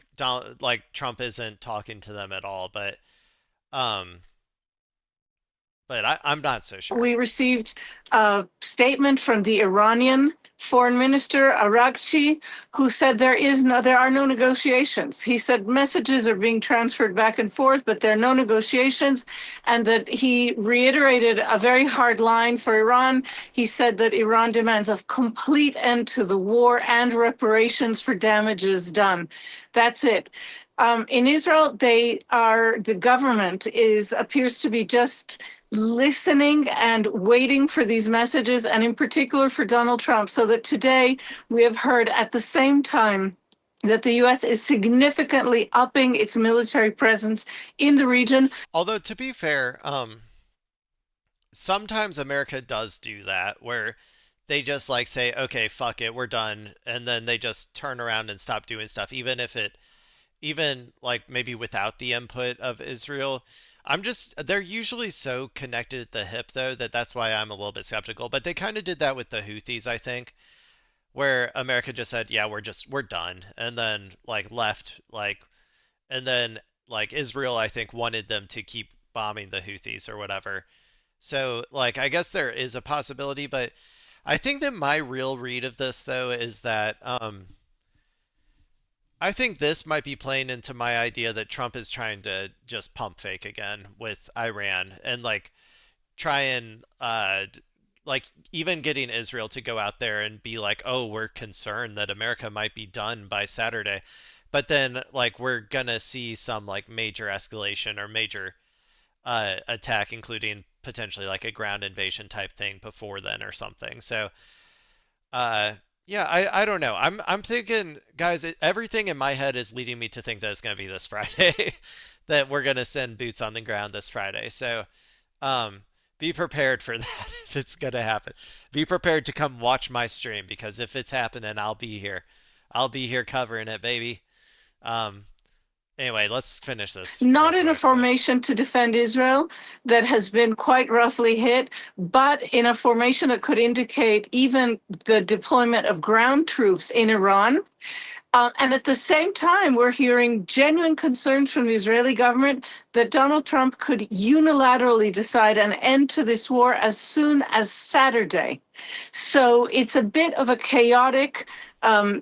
Trump isn't talking to them at all. Um, I'm not so sure. we received a statement from the Iranian foreign minister Arakchi, who said there are no negotiations. He said messages are being transferred back and forth, but there are no negotiations, and that he reiterated a very hard line for Iran. He said that Iran demands a complete end to the war and reparations for damages done. That's it. In Israel, the government appears to be just listening and waiting for these messages, and in particular for Donald Trump, so that today we have heard at the same time that the U.S. is significantly upping its military presence in the region. Although to be fair, sometimes America does do that where they just like say, okay, fuck it, we're done, and then they just turn around and stop doing stuff, even like maybe without the input of Israel. They're usually so connected at the hip though that that's why I'm a little bit skeptical. But they kind of did that with the Houthis, I think, where America just said, yeah, we're done, and then like left, and then like Israel, I think, wanted them to keep bombing the Houthis or whatever. So like I guess there is a possibility, but I think that my real read of this though is that I think this might be playing into my idea that Trump is trying to just pump fake again with Iran and like try and like even getting Israel to go out there and be like, "Oh, we're concerned that America might be done by Saturday." But then like we're gonna see some like major escalation or major attack, including potentially like a ground invasion type thing before then or something. So uh, yeah, I don't know. I'm thinking, guys, everything in my head is leading me to think that it's gonna be this Friday, that we're gonna send boots on the ground this Friday. So, um, be prepared for that if it's gonna happen. Be prepared to come watch my stream because if it's happening, I'll be here. I'll be here covering it, baby. Um, anyway, let's finish this real Not in a quick. formation to defend Israel that has been quite roughly hit, but in a formation that could indicate even the deployment of ground troops in Iran. And at the same time, we're hearing genuine concerns from the Israeli government that Donald Trump could unilaterally decide an end to this war as soon as Saturday. So it's a bit of a chaotic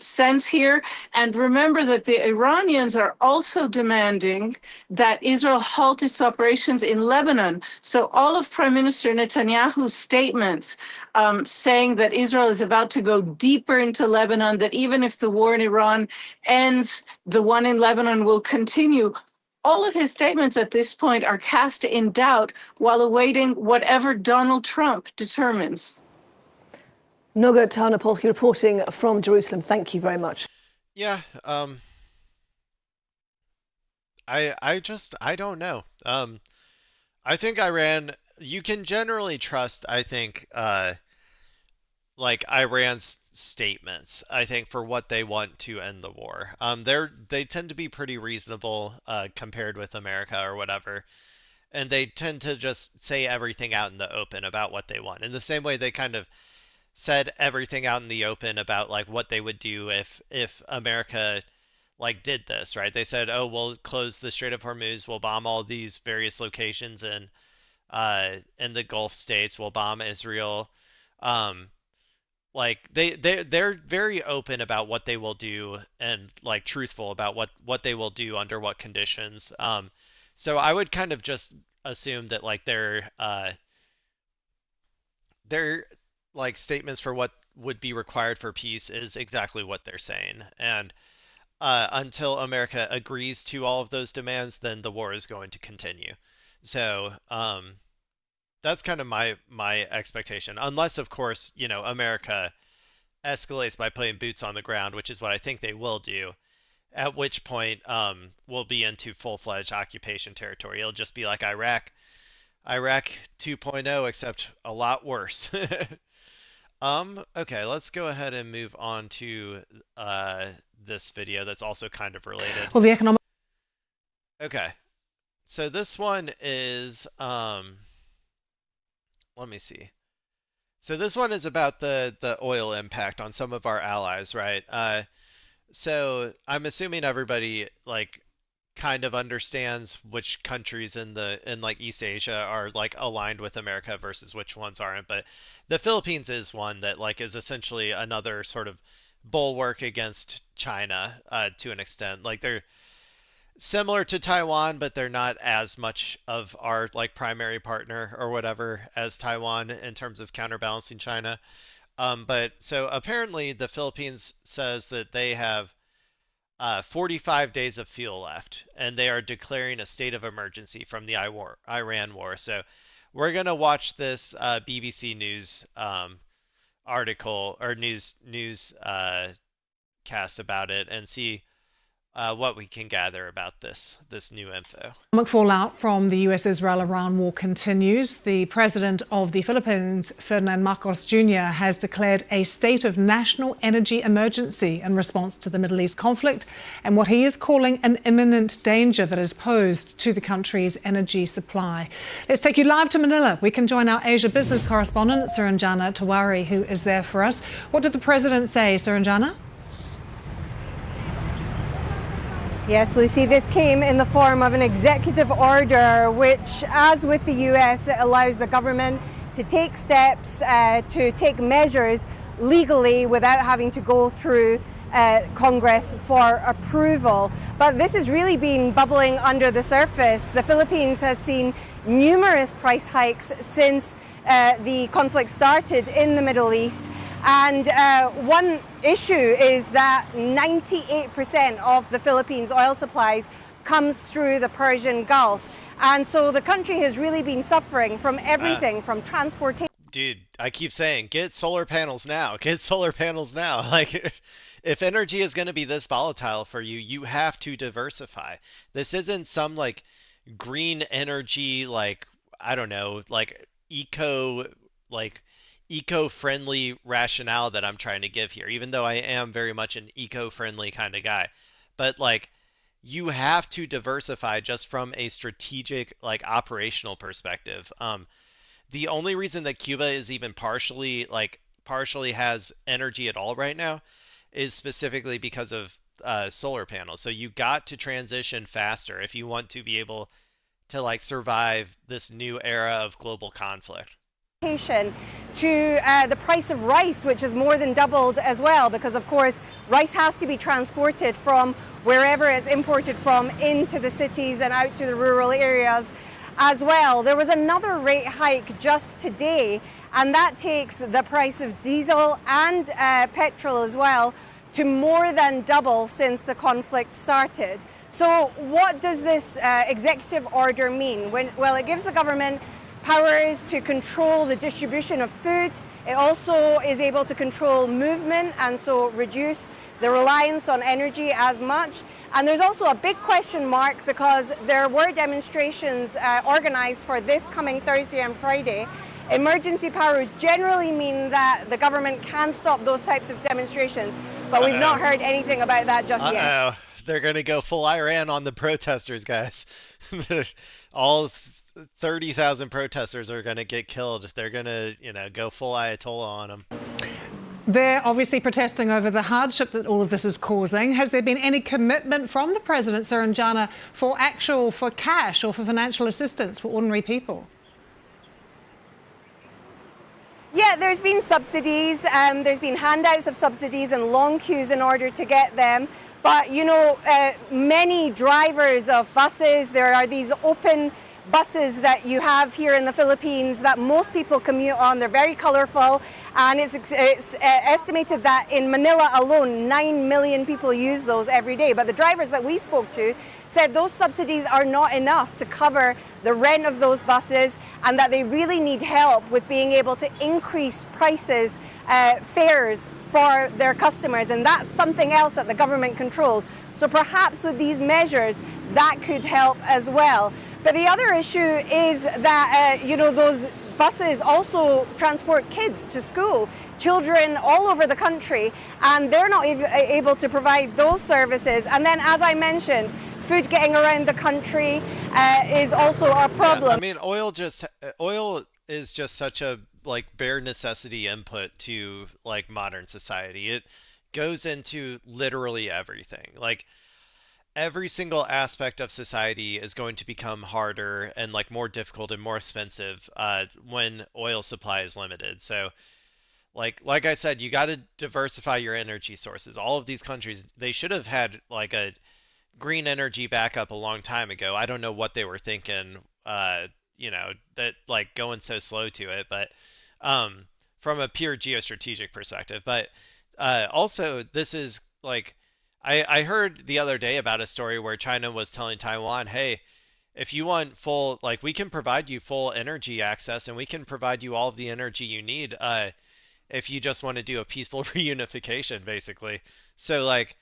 sense here. And remember that the Iranians are also demanding that Israel halt its operations in Lebanon. So all of Prime Minister Netanyahu's statements saying that Israel is about to go deeper into Lebanon, that even if the war in Iran ends, the one in Lebanon will continue. All of his statements at this point are cast in doubt while awaiting whatever Donald Trump determines. Noga Tarnopolsky reporting from Jerusalem. Thank you very much. Yeah, I don't know. I think Iran, you can generally trust, I think, like Iran's statements, I think, for what they want to end the war. They tend to be pretty reasonable, compared with America or whatever. And they tend to just say everything out in the open about what they want. In the same way they kind of said everything out in the open about like what they would do if America like did this, right? They said, "Oh, we'll close the Strait of Hormuz, we'll bomb all these various locations in the Gulf states, we'll bomb Israel." Um, like they're very open about what they will do and like truthful about what they will do under what conditions. So I would kind of just assume that like their like statements for what would be required for peace is exactly what they're saying. And until America agrees to all of those demands, then the war is going to continue. So that's kind of my expectation, unless of course, America escalates by putting boots on the ground, which is what I think they will do. At which point, we'll be into full-fledged occupation territory. It'll just be like Iraq 2.0, except a lot worse. Okay, let's go ahead and move on to this video that's also kind of related. Well, the economic. Okay, so this one is, let me see. So this one is about the oil impact on some of our allies, right? So I'm assuming everybody like kind of understands which countries in like East Asia are like aligned with America versus which ones aren't. But the Philippines is one that like is essentially another sort of bulwark against China to an extent. Like they're similar to Taiwan, but they're not as much of our like primary partner or whatever as Taiwan in terms of counterbalancing China. But so apparently the Philippines says that they have 45 days of fuel left, and they are declaring a state of emergency from the Iran war. So we're gonna watch this BBC News article or news cast about it and see what we can gather about this new info. Economic fallout from the US-Israel-Iran war continues. The president of the Philippines, Ferdinand Marcos Jr., has declared a state of national energy emergency in response to the Middle East conflict and what he is calling an imminent danger that is posed to the country's energy supply. Let's take you live to Manila. We can join our Asia business correspondent, Suranjana Tawari, who is there for us. What did the president say, Suranjana? Yes, Lucy, this came in the form of an executive order which, as with the US, allows the government to take steps, to take measures legally without having to go through Congress for approval. But this has really been bubbling under the surface. The Philippines has seen numerous price hikes since the conflict started in the Middle East. And one issue is that 98% of the Philippines' oil supplies comes through the Persian Gulf. And so the country has really been suffering from everything from transportation. Dude, I keep saying, get solar panels now. Get solar panels now. Like, if energy is going to be this volatile for you, you have to diversify. This isn't some, like, green energy, like, I don't know, like, eco-friendly rationale that I'm trying to give here, even though I am very much an eco-friendly kind of guy. But like, you have to diversify just from a strategic, like, operational perspective. The only reason that Cuba is even partially has energy at all right now is specifically because of solar panels. So you got to transition faster if you want to be able to like survive this new era of global conflict. To the price of rice, which has more than doubled as well, because of course rice has to be transported from wherever it's imported from into the cities and out to the rural areas as well. There was another rate hike just today, and that takes the price of diesel and petrol as well to more than double since the conflict started. So what does this executive order mean? Well, it gives the government powers to control the distribution of food. It also is able to control movement and so reduce the reliance on energy as much. And there's also a big question mark because there were demonstrations organized for this coming Thursday and Friday. Emergency powers generally mean that the government can stop those types of demonstrations, but we've not heard anything about that just yet. They're going to go full Iran on the protesters, guys. All 30,000 protesters are going to get killed. They're going to, go full Ayatollah on them. They're obviously protesting over the hardship that all of this is causing. Has there been any commitment from the president, Suranjana, for cash or for financial assistance for ordinary people? Yeah, there's been subsidies. There's been handouts of subsidies and long queues in order to get them. But, many drivers of buses, there are these open buses that you have here in the Philippines that most people commute on. They're very colorful, and it's estimated that in Manila alone, 9 million people use those every day. But the drivers that we spoke to said those subsidies are not enough to cover the rent of those buses, and that they really need help with being able to increase prices, fares for their customers, and that's something else that the government controls. So perhaps with these measures, that could help as well. But the other issue is that, those buses also transport kids to school, children all over the country, and they're not able to provide those services. And then, as I mentioned, food getting around the country is also a problem. Yeah, I mean, oil is just such a like bare necessity input to like modern society. It goes into literally everything. Like every single aspect of society is going to become harder and like more difficult and more expensive when oil supply is limited. So like I said, you got to diversify your energy sources. All of these countries, they should have had like a green energy backup a long time ago. I don't know what they were thinking, that like going so slow to it, but from a pure geostrategic perspective. But also, this is like, I heard the other day about a story where China was telling Taiwan, hey, if you want full, like, we can provide you full energy access and we can provide you all of the energy you need if you just want to do a peaceful reunification, basically. So, like,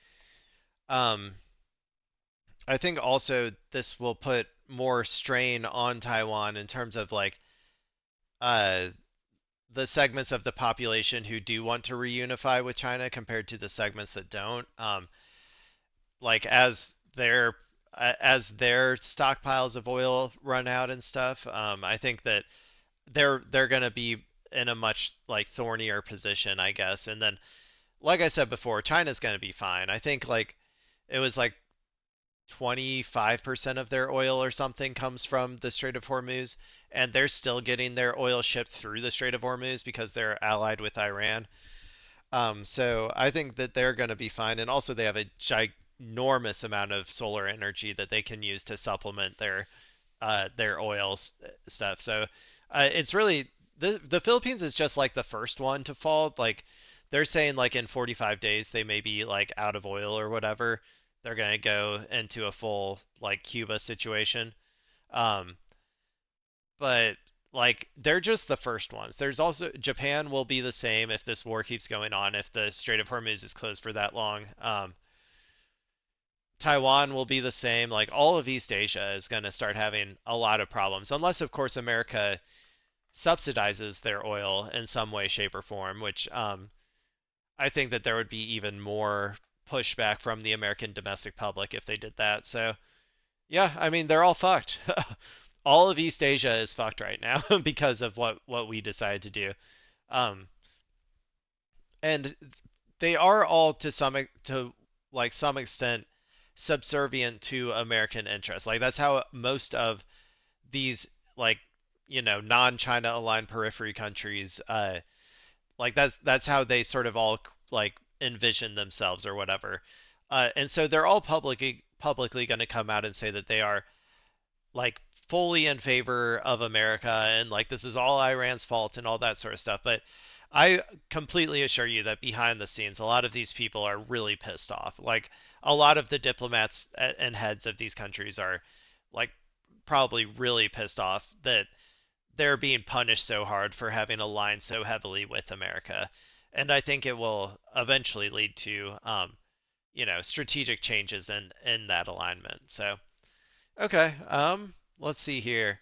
um, I think also this will put more strain on Taiwan in terms of like uh, the segments of the population who do want to reunify with China compared to the segments that don't. Like as their stockpiles of oil run out and stuff, I think that they're gonna be in a much like thornier position, I guess. And then, like I said before, China's gonna be fine. I think like it was like 25% of their oil or something comes from the Strait of Hormuz, and they're still getting their oil shipped through the Strait of Hormuz because they're allied with Iran. So I think that they're going to be fine, and also they have a ginormous amount of solar energy that they can use to supplement their oil stuff. So it's really the Philippines is just like the first one to fall. Like they're saying like in 45 days they may be like out of oil or whatever. They're going to go into a full like Cuba situation. Um, but like they're just the first ones. There's also Japan will be the same if this war keeps going on, if the Strait of Hormuz is closed for that long. Taiwan will be the same. Like all of East Asia is going to start having a lot of problems, unless of course America subsidizes their oil in some way, shape, or form, which I think that there would be even more pushback from the American domestic public if they did that. So yeah, I mean they're all fucked. All of East Asia is fucked right now because of what we decided to do. Um, and they are all to like some extent subservient to American interests. Like that's how most of these like non-China aligned periphery countries like that's how they sort of all like envision themselves or whatever. And so they're all publicly going to come out and say that they are like fully in favor of America and like this is all Iran's fault and all that sort of stuff. But I completely assure you that behind the scenes, a lot of these people are really pissed off. Like a lot of the diplomats and heads of these countries are like probably really pissed off that they're being punished so hard for having aligned so heavily with America. And I think it will eventually lead to, strategic changes in that alignment. So, okay, let's see here.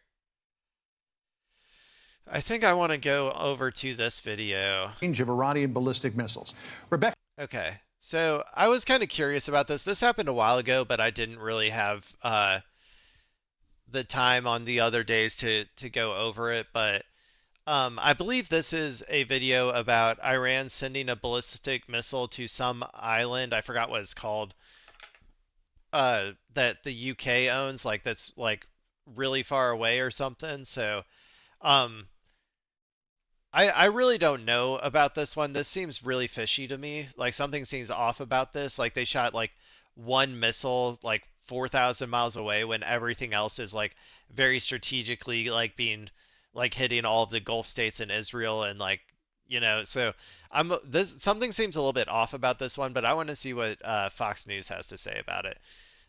I think I want to go over to this video. Range of Iranian ballistic missiles. Rebecca. Okay, so I was kind of curious about this. This happened a while ago, but I didn't really have the time on the other days to go over it. But I believe this is a video about Iran sending a ballistic missile to some island. I forgot what it's called. That the UK owns, like that's like really far away or something. So, I really don't know about this one. This seems really fishy to me. Like something seems off about this. Like they shot like one missile like 4,000 miles away when everything else is like very strategically like being like hitting all of the Gulf states and Israel and like so this something seems a little bit off about this one, but I want to see what Fox News has to say about it.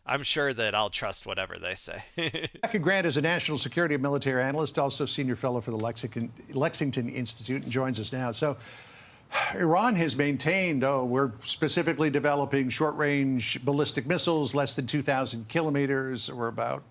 I'm sure that I'll trust whatever they say. Rebecca Grant is a national security and military analyst, also senior fellow for the Lexington Institute, and joins us now. So Iran has maintained, we're specifically developing short-range ballistic missiles, less than 2,000 kilometers, or about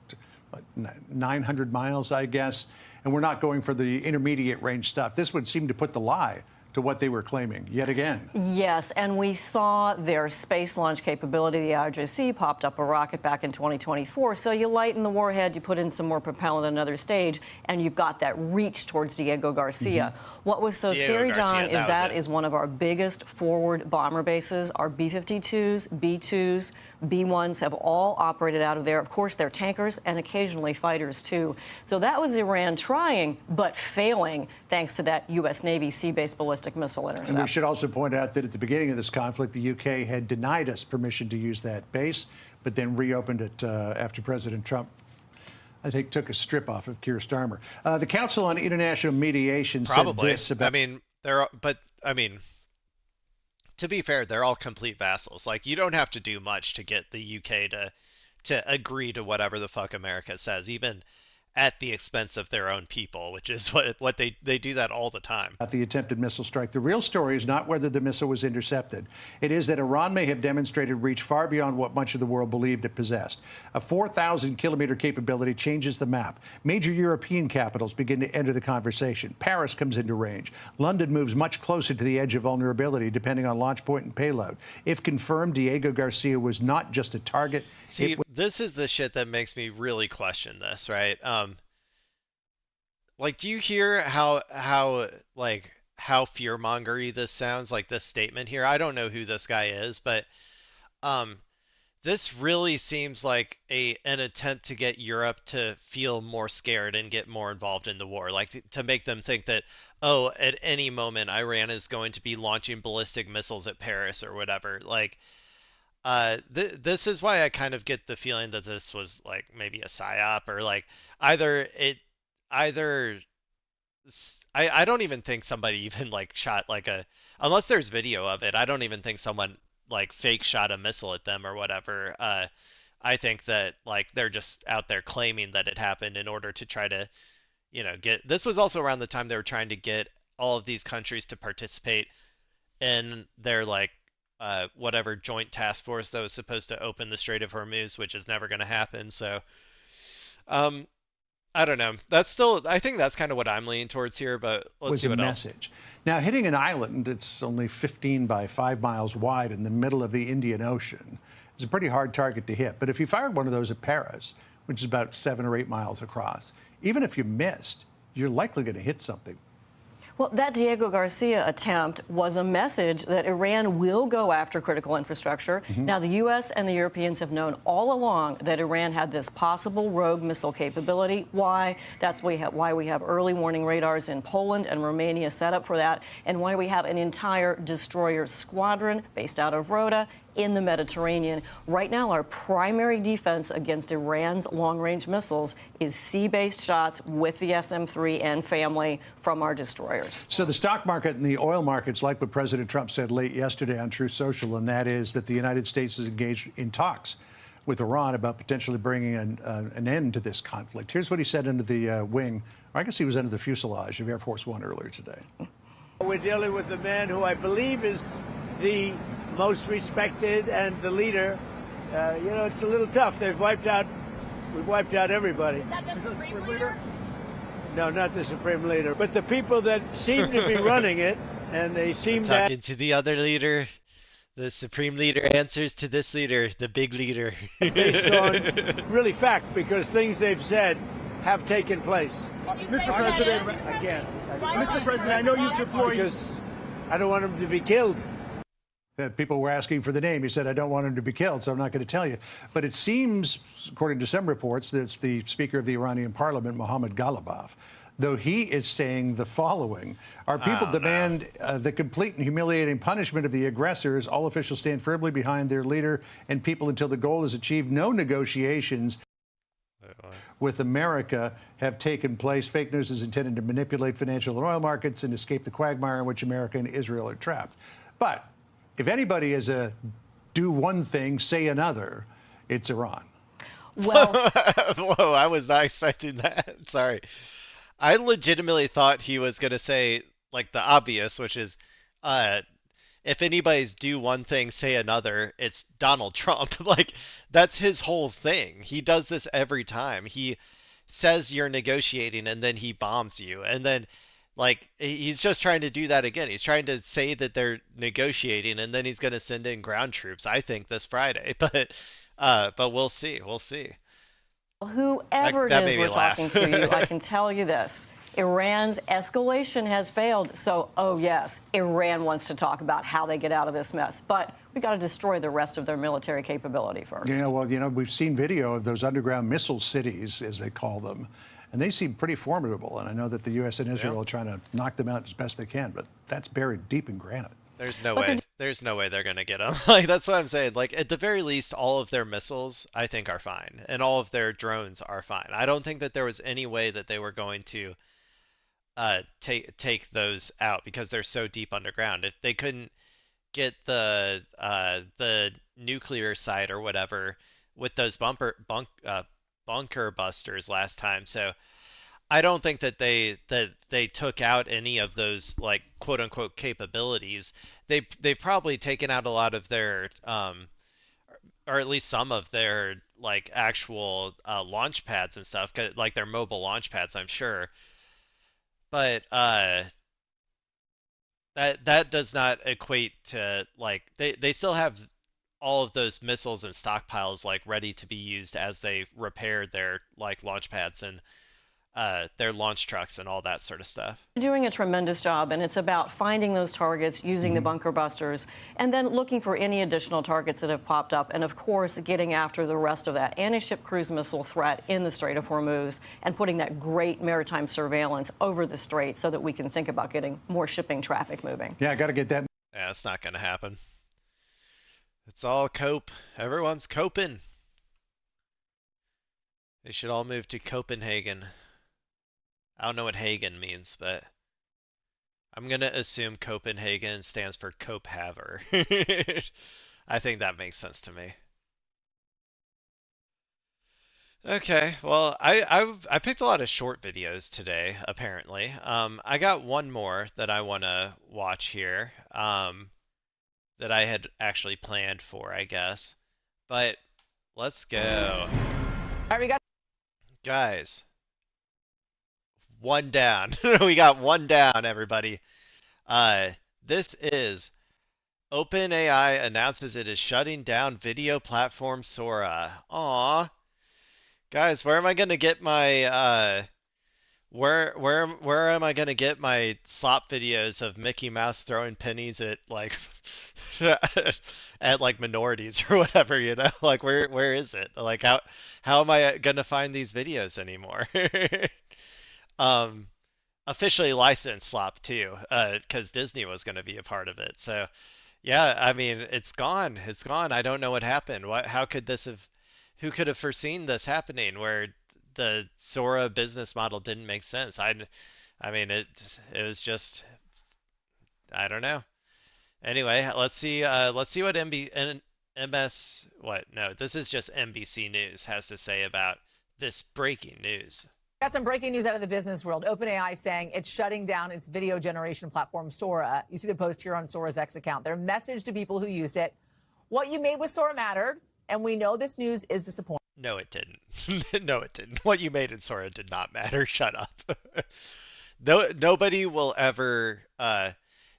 900 miles, I guess, and we're not going for the intermediate range stuff. This would seem to put the lie to what they were claiming yet again. Yes, and we saw their space launch capability. The IRGC popped up a rocket back in 2024. So you lighten the warhead, you put in some more propellant at another stage, and you've got that reach towards Diego Garcia. What was so scary, John, is that is one of our biggest forward bomber bases. Our B-52s, B-2s, B-1s have all operated out of there. Of course, they're tankers and occasionally fighters, too. So that was Iran trying, but failing, thanks to that U.S. Navy sea-based ballistic missile intercept. And we should also point out that at the beginning of this conflict, the UK had denied us permission to use that base, but then reopened it after President Trump, I think, took a strip off of Keir Starmer. The Council on International Mediation said this about... To be fair, they're all complete vassals. Like, you don't have to do much to get the UK to agree to whatever the fuck America says, even at the expense of their own people, which is what they do that all the time. At the attempted missile strike, the real story is not whether the missile was intercepted. It is that Iran may have demonstrated reach far beyond what much of the world believed it possessed. A 4,000-kilometer capability changes the map. Major European capitals begin to enter the conversation. Paris comes into range. London moves much closer to the edge of vulnerability, depending on launch point and payload. If confirmed, Diego Garcia was not just a target. See, this is the shit that makes me really question this, right? Like, do you hear how fear-mongery this sounds, like this statement here? I don't know who this guy is, but this really seems like an attempt to get Europe to feel more scared and get more involved in the war, like to make them think that, oh, at any moment Iran is going to be launching ballistic missiles at Paris or whatever. Like, this is why I kind of get the feeling that this was like maybe a psyop, or like I don't even think somebody even like shot like unless there's video of it, I don't even think someone like fake shot a missile at them or whatever. I think that like they're just out there claiming that it happened in order to try to, get. This was also around the time they were trying to get all of these countries to participate in their like whatever joint task force that was supposed to open the Strait of Hormuz, which is never going to happen. So, I don't know. I think that's kind of what I'm leaning towards here, but let's see what else. Now, hitting an island that's only 15 by 5 miles wide in the middle of the Indian Ocean is a pretty hard target to hit. But if you fired one of those at Paris, which is about 7 or 8 miles across, even if you missed, you're likely going to hit something. Well, that Diego Garcia attempt was a message that Iran will go after critical infrastructure. Now, the U.S. and the Europeans have known all along that Iran had this possible rogue missile capability. Why? That's why we have early warning radars in Poland and Romania set up for that, and why we have an entire destroyer squadron based out of Rota in the Mediterranean. Right now, our primary defense against Iran's long-range missiles is sea-based shots with the SM-3 and family from our destroyers. So the stock market and the oil markets like what President Trump said late yesterday on Truth Social, and that is that the United States is engaged in talks with Iran about potentially bringing an end to this conflict. Here's what he said under the wing, or I guess he was under the fuselage of Air Force One earlier today. We're dealing with the man who I believe is the most respected and the leader. It's a little tough. We've wiped out everybody. Is that the Supreme Leader? No, not the Supreme Leader, but the people that seem to be running it, and they seem talking to the other leader. The Supreme Leader answers to this leader, the big leader. Based on really fact, because things they've said have taken place. Mr. President, I can't. Mr. President, I know you've deployed. Because I don't want them to be killed. People were asking for the name. He said, I don't want him to be killed, so I'm not going to tell you. But it seems, according to some reports, that it's the Speaker of the Iranian Parliament, Mohammad Ghalibaf, though he is saying the following. Our people demand the complete and humiliating punishment of the aggressors. All officials stand firmly behind their leader and people until the goal is achieved. No negotiations with America have taken place. Fake news is intended to manipulate financial and oil markets and escape the quagmire in which America and Israel are trapped. But if anybody is a do one thing, say another, it's Iran. Well, whoa, I was not expecting that. Sorry. I legitimately thought he was going to say like the obvious, which is if anybody's do one thing, say another, it's Donald Trump. Like, that's his whole thing. He does this every time. He says you're negotiating and then he bombs you. And then, like, he's just trying to do that again. He's trying to say that they're negotiating and then he's going to send in ground troops, I think, this Friday. But we'll see. We'll see. Whoever That it is made me we're laugh. talking to you, I can tell you this. Iran's escalation has failed. So, oh, yes, Iran wants to talk about how they get out of this mess. But we got to destroy the rest of their military capability first. Yeah, well, we've seen video of those underground missile cities, as they call them, and they seem pretty formidable. And I know that the U.S. and Israel are trying to knock them out as best they can, but that's buried deep in granite. There's no way. There's no way they're going to get them. Like, that's what I'm saying. Like, at the very least, all of their missiles, I think, are fine. And all of their drones are fine. I don't think that there was any way that they were going to take those out because they're so deep underground. If they couldn't get the nuclear site or whatever with those bunker busters last time. So I don't think that they took out any of those, like, quote unquote capabilities. They've probably taken out a lot of their or at least some of their, like, actual launch pads and stuff, like their mobile launch pads, I'm sure. But that does not equate to, like, they still have all of those missiles and stockpiles, like, ready to be used as they repair their, like, launch pads and their launch trucks and all that sort of stuff. Doing a tremendous job, and it's about finding those targets, using the bunker busters, and then looking for any additional targets that have popped up, and of course getting after the rest of that anti-ship cruise missile threat in the Strait of Hormuz and putting that great maritime surveillance over the strait so that we can think about getting more shipping traffic moving. Yeah, I got to get that. Yeah, it's not going to happen. It's all cope. Everyone's coping. They should all move to Copenhagen. I don't know what Hagen means, but I'm going to assume Copenhagen stands for Cope Haver. I think that makes sense to me. Okay, well, I picked a lot of short videos today, apparently. I got one more that I want to watch here, that I had actually planned for, I guess. But let's go. All right, we got guys. One down. We got one down, everybody. This is OpenAI announces it is shutting down video platform Sora. Aw. Guys, where am I gonna get my where am I gonna get my slop videos of Mickey Mouse throwing pennies at, like, at, like, minorities or whatever, you know? Like, where is it? Like, how am I gonna find these videos anymore? Officially licensed slop too, because Disney was going to be a part of it. So, yeah, I mean, it's gone. It's gone. I don't know what happened. How could this have? Who could have foreseen this happening? Where the Sora business model didn't make sense. I mean, it was just, I don't know. Anyway, let's see what MS what? No, this is just NBC News has to say about this breaking news. Got some breaking news out of the business world. OpenAI saying it's shutting down its video generation platform, Sora. You see the post here on Sora's X account. Their message to people who used it: what you made with Sora mattered, and we know this news is disappointing. No, it didn't. No, it didn't. What you made in Sora did not matter. Shut up. No, nobody will ever.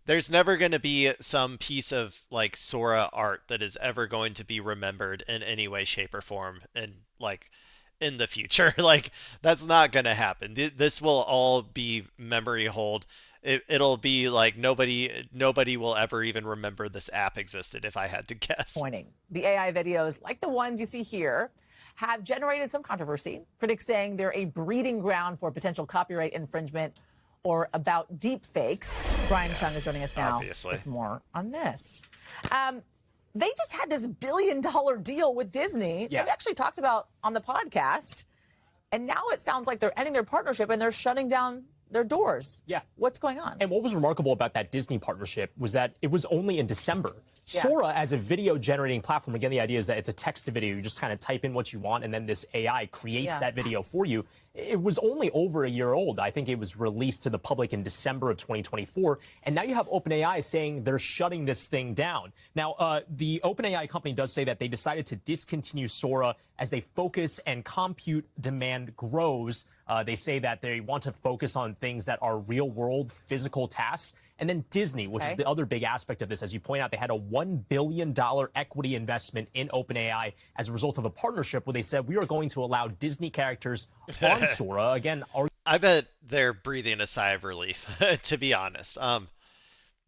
There's never going to be some piece of, like, Sora art that is ever going to be remembered in any way, shape, or form, and, like, in the future. Like, that's not going to happen. This will all be memory hold. It'll be like nobody will ever even remember this app existed, if I had to guess. The AI videos, like the ones you see here, have generated some controversy. Critics saying they're a breeding ground for potential copyright infringement or about deep fakes. Brian Chung is joining us now with more on this. They just had this $1 billion deal with Disney that we actually talked about on the podcast. And now it sounds like they're ending their partnership and they're shutting down their doors. Yeah. What's going on? And what was remarkable about that Disney partnership was that it was only in December. Yeah. Sora, as a video generating platform, again, the idea is that it's a text to video. You just kind of type in what you want, and then this AI creates that video for you. It was only over a year old. I think it was released to the public in December of 2024. And now you have OpenAI saying they're shutting this thing down. Now, the OpenAI company does say that they decided to discontinue Sora as they focus and compute demand grows. They say that they want to focus on things that are real world physical tasks. And then Disney, which is the other big aspect of this. As you point out, they had a $1 billion equity investment in OpenAI as a result of a partnership where they said, we are going to allow Disney characters on Sora. Again, I bet they're breathing a sigh of relief, to be honest.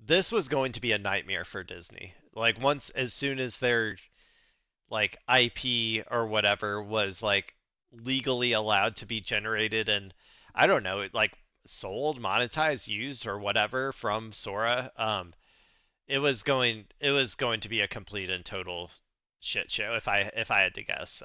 This was going to be a nightmare for Disney. Like, as soon as their, like, IP or whatever was, like, legally allowed to be generated and, I don't know, like, sold, monetized, used, or whatever from Sora, it was going to be a complete and total shit show if I had to guess.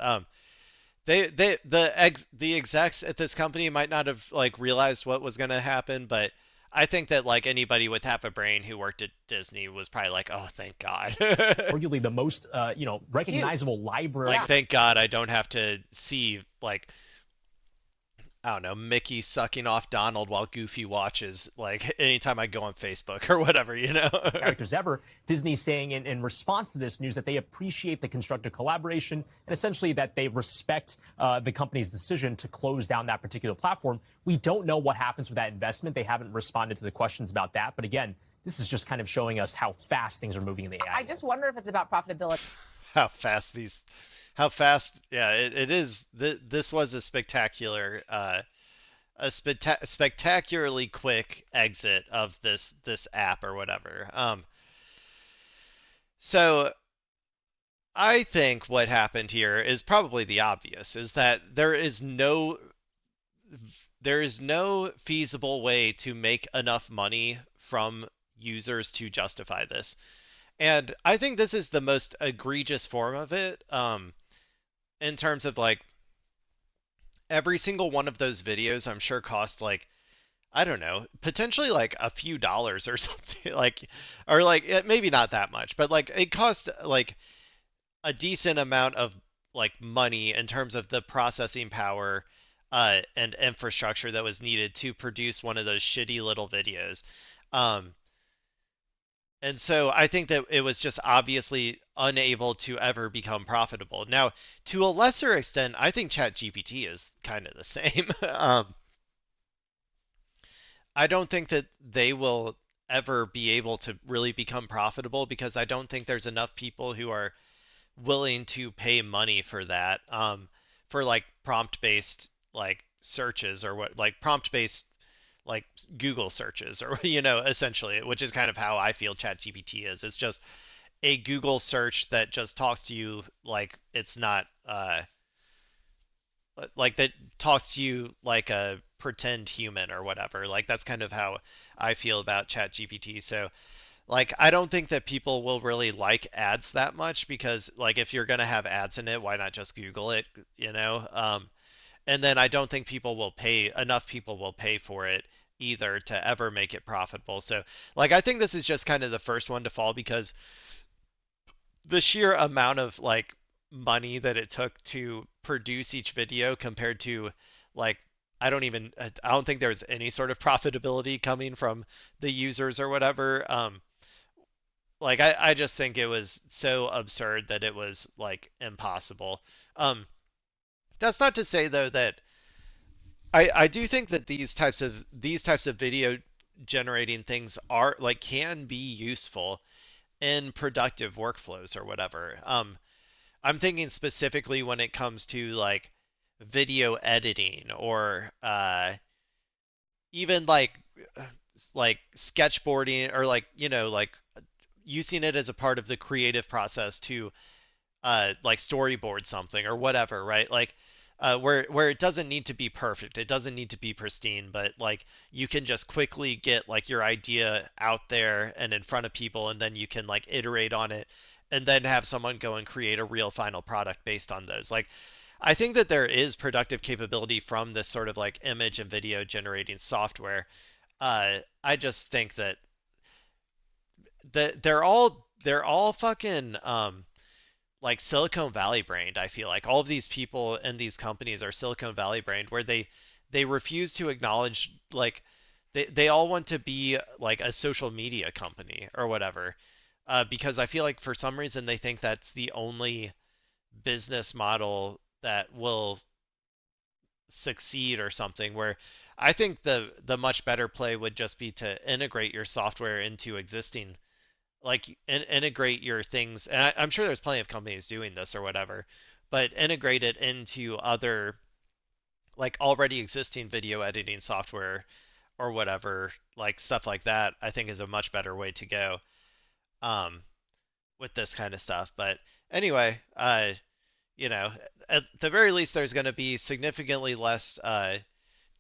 The execs at this company might not have like realized what was going to happen, but I think that like anybody with half a brain who worked at Disney was probably like, oh, thank God. arguably the most, recognizable library. Like, thank God I don't have to see like, I don't know, Mickey sucking off Donald while Goofy watches, like, anytime I go on Facebook or whatever, you know? Characters ever. Disney saying in response to this news that they appreciate the constructive collaboration and essentially that they respect the company's decision to close down that particular platform. We don't know what happens with that investment. They haven't responded to the questions about that. But again, this is just kind of showing us how fast things are moving in the AI. I just wonder if it's about profitability. How fast, yeah, it is. This was a spectacular, spectacularly quick exit of this app or whatever. So I think what happened here is probably the obvious, is that there is no feasible way to make enough money from users to justify this. And I think this is the most egregious form of it. In terms of like every single one of those videos, I'm sure cost like, I don't know, potentially like a few dollars or something, like, or like maybe not that much, but like it cost like a decent amount of like money in terms of the processing power and infrastructure that was needed to produce one of those shitty little videos. And so I think that it was just obviously unable to ever become profitable. Now, to a lesser extent, I think ChatGPT is kind of the same. I don't think that they will ever be able to really become profitable because I don't think there's enough people who are willing to pay money for that, for like prompt-based like searches or what, like prompt-based like Google searches or, you know, essentially, which is kind of how I feel ChatGPT is. It's just a Google search that just talks to you like it's not, like that talks to you like a pretend human or whatever. Like that's kind of how I feel about ChatGPT. So like, I don't think that people will really like ads that much because like if you're going to have ads in it, why not just Google it, you know? And then I don't think enough people will pay for it either to ever make it profitable. So like I think this is just kind of the first one to fall because the sheer amount of like money that it took to produce each video compared to like I don't think there's any sort of profitability coming from the users or whatever. Like I just think it was so absurd that it was like impossible. That's not to say though that I do think that these types of video generating things are like can be useful in productive workflows or whatever. I'm thinking specifically when it comes to like video editing or even like sketchboarding or like, you know, like using it as a part of the creative process to like storyboard something or whatever, right? Like where it doesn't need to be perfect, it doesn't need to be pristine, but like you can just quickly get like your idea out there and in front of people, and then you can like iterate on it, and then have someone go and create a real final product based on those. Like I think that there is productive capability from this sort of like image and video generating software. I just think that they're all fucking like Silicon Valley brained. I feel like all of these people in these companies are Silicon Valley brained, where they refuse to acknowledge like they all want to be like a social media company or whatever, because I feel like for some reason they think that's the only business model that will succeed or something. Where I think the much better play would just be to integrate your software into existing, like integrate your things, and I'm sure there's plenty of companies doing this or whatever, but integrate it into other like already existing video editing software or whatever, like stuff like that. I think is a much better way to go um with this kind of stuff. But anyway, you know, at the very least there's going to be significantly less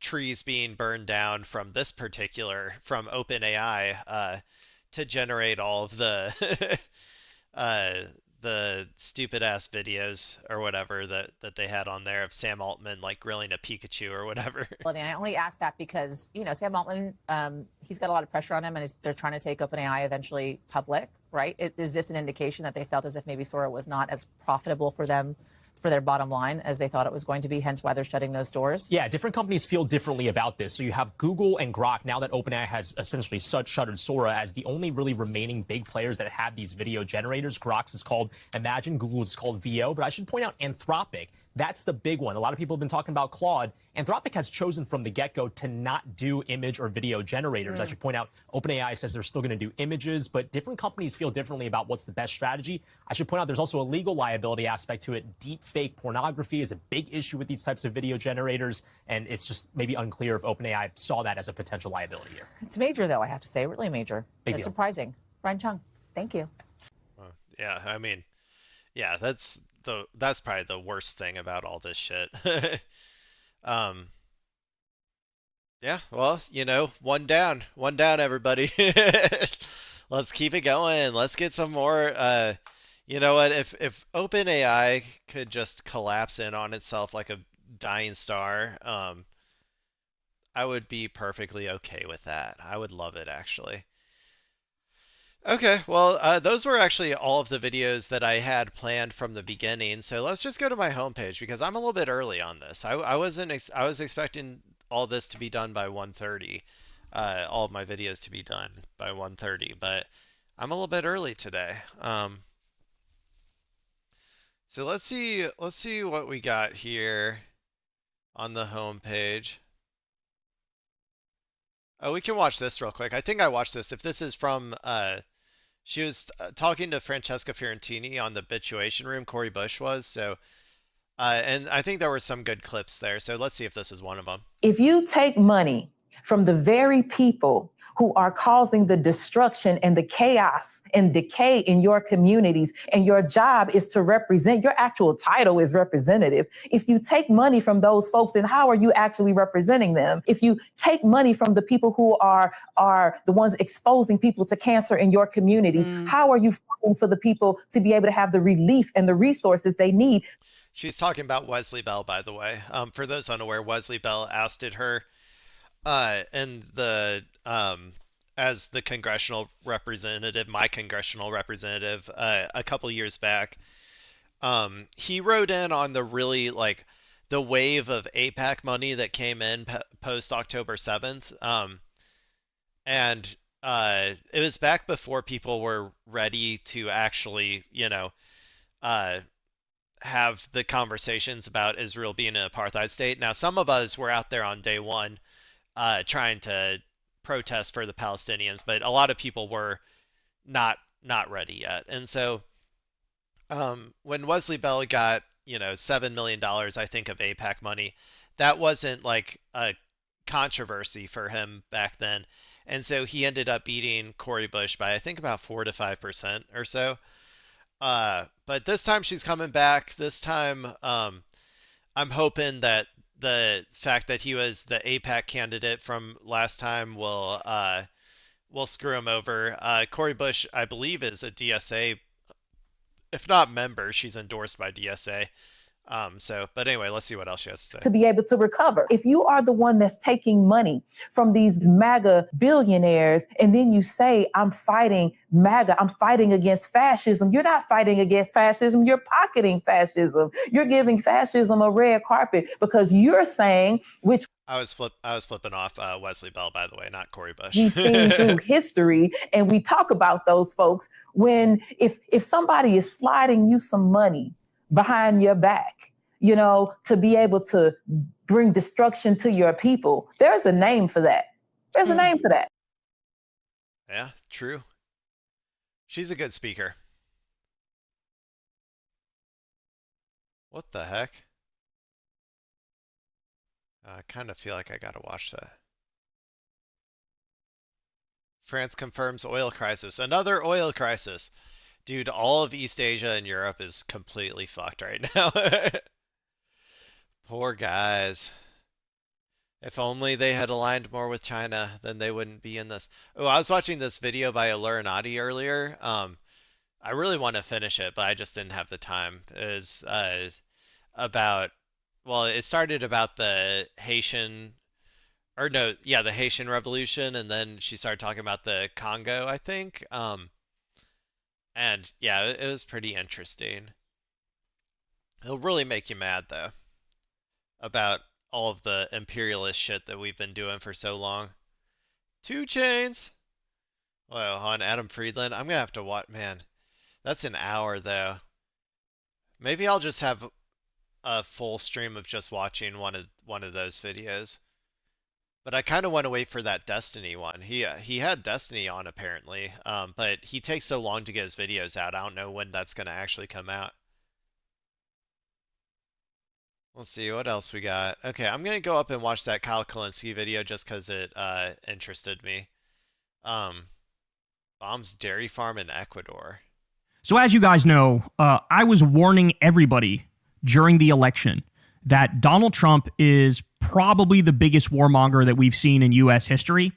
trees being burned down from this particular from OpenAI to generate all of uh, the stupid ass videos or whatever that they had on there of Sam Altman like grilling a Pikachu or whatever. And I only ask that because, Sam Altman, he's got a lot of pressure on him, and they're trying to take OpenAI eventually public, right? Is this an indication that they felt as if maybe Sora was not as profitable for them, for their bottom line, as they thought it was going to be, hence why they're shutting those doors? Yeah, different companies feel differently about this. So you have Google and Grok, now that OpenAI has essentially shuttered Sora, as the only really remaining big players that have these video generators. Grok's is called Imagine, Google's is called VO, but I should point out Anthropic. That's the big one. A lot of people have been talking about Claude. Anthropic has chosen from the get-go to not do image or video generators. I should point out, OpenAI says they're still going to do images, but different companies feel differently about what's the best strategy. I should point out there's also a legal liability aspect to it. Deep fake pornography is a big issue with these types of video generators, and it's just maybe unclear if OpenAI saw that as a potential liability here. It's major, though, I have to say, really major. Big It's deal. surprising. Brian Chung, thank you. Yeah, I mean, yeah, that's probably the worst thing about all this shit. um yeah, well, one down, everybody. Let's keep it going. Let's get some more. You know what, if OpenAI could just collapse in on itself like a dying star, I would be perfectly okay with that. I would love it, actually. Okay, well, those were actually all of the videos that I had planned from the beginning. So let's just go to my homepage because I'm a little bit early on this. I was expecting all this to be done by 1:30, all of my videos to be done by 1:30, but I'm a little bit early today. So let's see what we got here on the homepage. Oh, we can watch this real quick. I think I watched this. If this is from she was talking to Francesca Fiorentini on the Bituation Room. Corey Bush was. So, and I think there were some good clips there. So let's see if this is one of them. If you take money from the very people who are causing the destruction and the chaos and decay in your communities, and your job is to represent, your actual title is representative. If you take money from those folks, then how are you actually representing them? If you take money from the people who are the ones exposing people to cancer in your communities, how are you fighting for the people to be able to have the relief and the resources they need? She's talking about Wesley Bell, by the way. For those unaware, Wesley Bell ousted her and as the congressional representative, my congressional representative, a couple years back. He wrote in on the really like the wave of AIPAC money that came in post October 7th. And it was back before people were ready to actually, have the conversations about Israel being an apartheid state. Now, some of us were out there on day one trying to protest for the Palestinians, but a lot of people were not ready yet. And so when Wesley Bell got, $7 million, I think, of AIPAC money, that wasn't like a controversy for him back then. And so he ended up beating Corey Bush by, I think, about 4 to 5% or so. But this time she's coming back. This time, I'm hoping that the fact that he was the APAC candidate from last time will screw him over. Cori Bush, I believe, is a DSA, if not member. She's endorsed by DSA. But anyway, let's see what else she has to say. To be able to recover. If you are the one that's taking money from these MAGA billionaires, and then you say, I'm fighting MAGA, I'm fighting against fascism, you're not fighting against fascism, you're pocketing fascism. You're giving fascism a red carpet because you're saying, which I was flipping off Wesley Bell, by the way, not Cori Bush. we've seen through history, and we talk about those folks when if somebody is sliding you some money behind your back, to be able to bring destruction to your people, there's a name for that. There's a name for that. Yeah, true. She's a good speaker. What the heck? I kind of feel like I gotta watch that. France confirms oil crisis. Another oil crisis. Dude, all of East Asia and Europe is completely fucked right now. Poor guys. If only they had aligned more with China, then they wouldn't be in this. Oh, I was watching this video by Alurinati earlier. I really want to finish it, but I just didn't have the time. It was about, well, it started about the Haitian, or no, yeah, the Haitian Revolution, and then she started talking about the Congo, I think. And yeah, it was pretty interesting. It'll really make you mad, though, about all of the imperialist shit that we've been doing for so long. 2 Chainz. Well, on Adam Friedland. I'm gonna have to watch. Man, that's an hour though. Maybe I'll just have a full stream of just watching one of those videos. But I kind of want to wait for that Destiny one. He had Destiny on apparently, but he takes so long to get his videos out. I don't know when that's gonna actually come out. Let's see what else we got. Okay, I'm gonna go up and watch that Kyle Kalinske video just because it interested me. Bombs dairy farm in Ecuador. So as you guys know, I was warning everybody during the election that Donald Trump is probably the biggest warmonger that we've seen in U.S. history.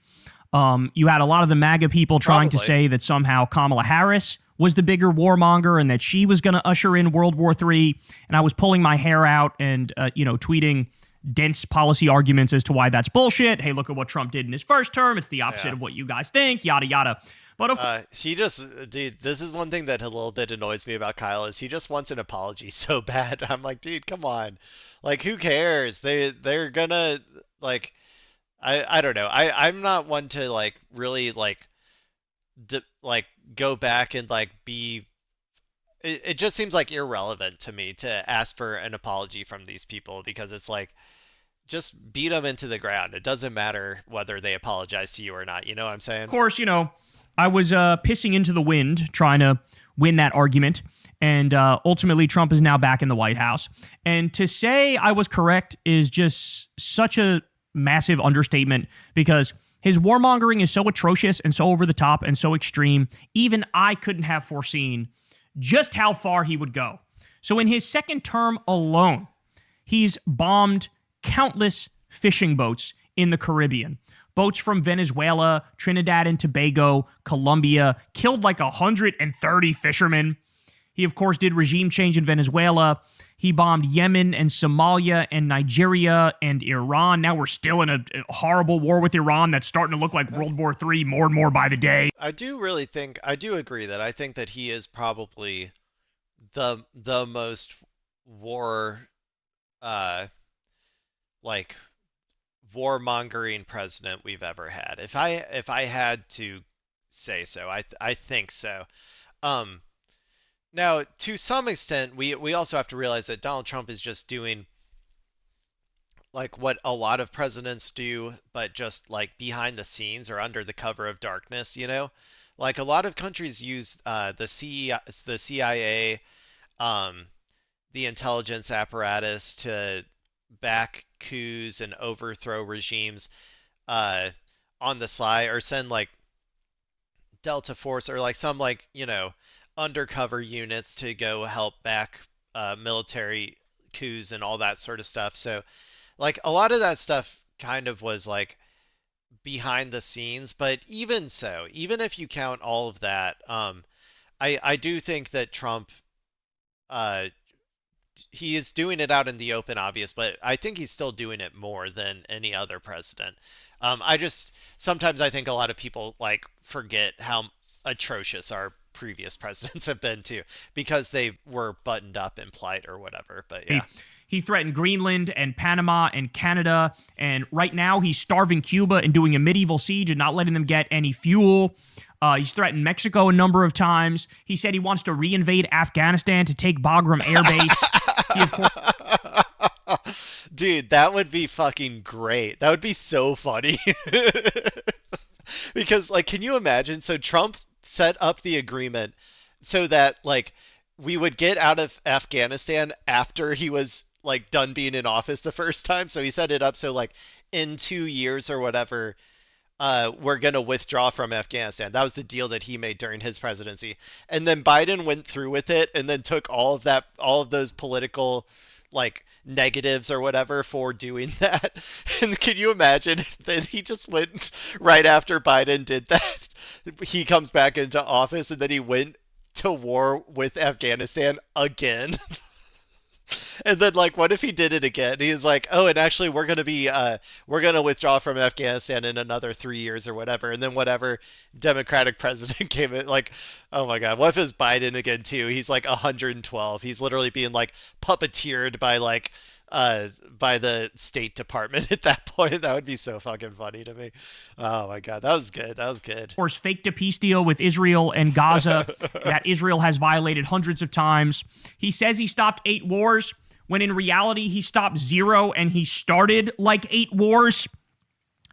You had a lot of the MAGA people trying to say that somehow Kamala Harris was the bigger warmonger and that she was going to usher in World War III. And I was pulling my hair out and, tweeting dense policy arguments as to why that's bullshit. Hey, look at what Trump did in his first term. It's the opposite of what you guys think, yada, yada. But dude, this is one thing that a little bit annoys me about Kyle is he just wants an apology so bad. I'm like, dude, come on. Like, who cares? They're gonna, like, I don't know. I'm not one to, like, really, like, go back and, like, be... It just seems, like, irrelevant to me to ask for an apology from these people because it's like, just beat them into the ground. It doesn't matter whether they apologize to you or not. You know what I'm saying? Of course, I was pissing into the wind trying to win that argument. And ultimately, Trump is now back in the White House. And to say I was correct is just such a massive understatement because his warmongering is so atrocious and so over the top and so extreme. Even I couldn't have foreseen just how far he would go. So in his second term alone, he's bombed countless fishing boats in the Caribbean. Boats from Venezuela, Trinidad and Tobago, Colombia, killed like 130 fishermen. He, of course, did regime change in Venezuela. He bombed Yemen and Somalia and Nigeria and Iran. Now we're still in a horrible war with Iran that's starting to look like World War III more and more by the day. I do agree that I think that he is probably the most warmongering president we've ever had. If I had to say so, I think so. Now, to some extent, we also have to realize that Donald Trump is just doing like what a lot of presidents do, but just like behind the scenes or under the cover of darkness, Like a lot of countries use the CIA, the intelligence apparatus to back coups and overthrow regimes on the sly, or send like Delta Force or like some, like, undercover units to go help back military coups and all that sort of stuff. So like a lot of that stuff kind of was like behind the scenes, but even so, even if you count all of that, I do think that Trump, uh, he is doing it out in the open, obvious, but I think he's still doing it more than any other president. I just sometimes I think a lot of people like forget how atrocious our previous presidents have been too, because they were buttoned up and polite or whatever. But yeah. He threatened Greenland and Panama and Canada, and right now he's starving Cuba and doing a medieval siege and not letting them get any fuel. He's threatened Mexico a number of times. He said he wants to reinvade Afghanistan to take Bagram Air Base. He, of course... Dude, that would be fucking great. That would be so funny. Because, like, can you imagine? So Trump set up the agreement so that, like, we would get out of Afghanistan after he was like done being in office the first time. So he set it up so like in 2 years or whatever, we're going to withdraw from Afghanistan. That was the deal that he made during his presidency. And then Biden went through with it and then took all of those political like negatives or whatever for doing that. And can you imagine if then he just went right after Biden did that, he comes back into office and then he went to war with Afghanistan again. And then like what if he did it again? He's like, oh, and actually we're gonna withdraw from Afghanistan in another 3 years or whatever. And then whatever Democratic president came in, like, oh my God, what if it's Biden again too? He's like 112. He's literally being like puppeteered by like by the State Department at that point. That would be so fucking funny to me. Oh my God, that was good. That was good. Of course, faked a peace deal with Israel and Gaza that Israel has violated hundreds of times. He says he stopped 8 wars, when in reality he stopped 0 and he started like 8 wars.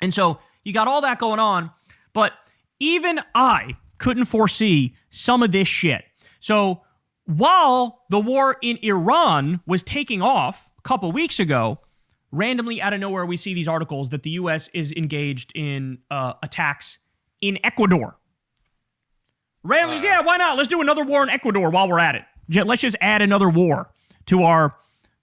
And so you got all that going on, but even I couldn't foresee some of this shit. So while the war in Iran was taking off a couple weeks ago, randomly out of nowhere, we see these articles that the U.S. is engaged in attacks in Ecuador. Randomly, yeah, why not? Let's do another war in Ecuador while we're at it. Let's just add another war to our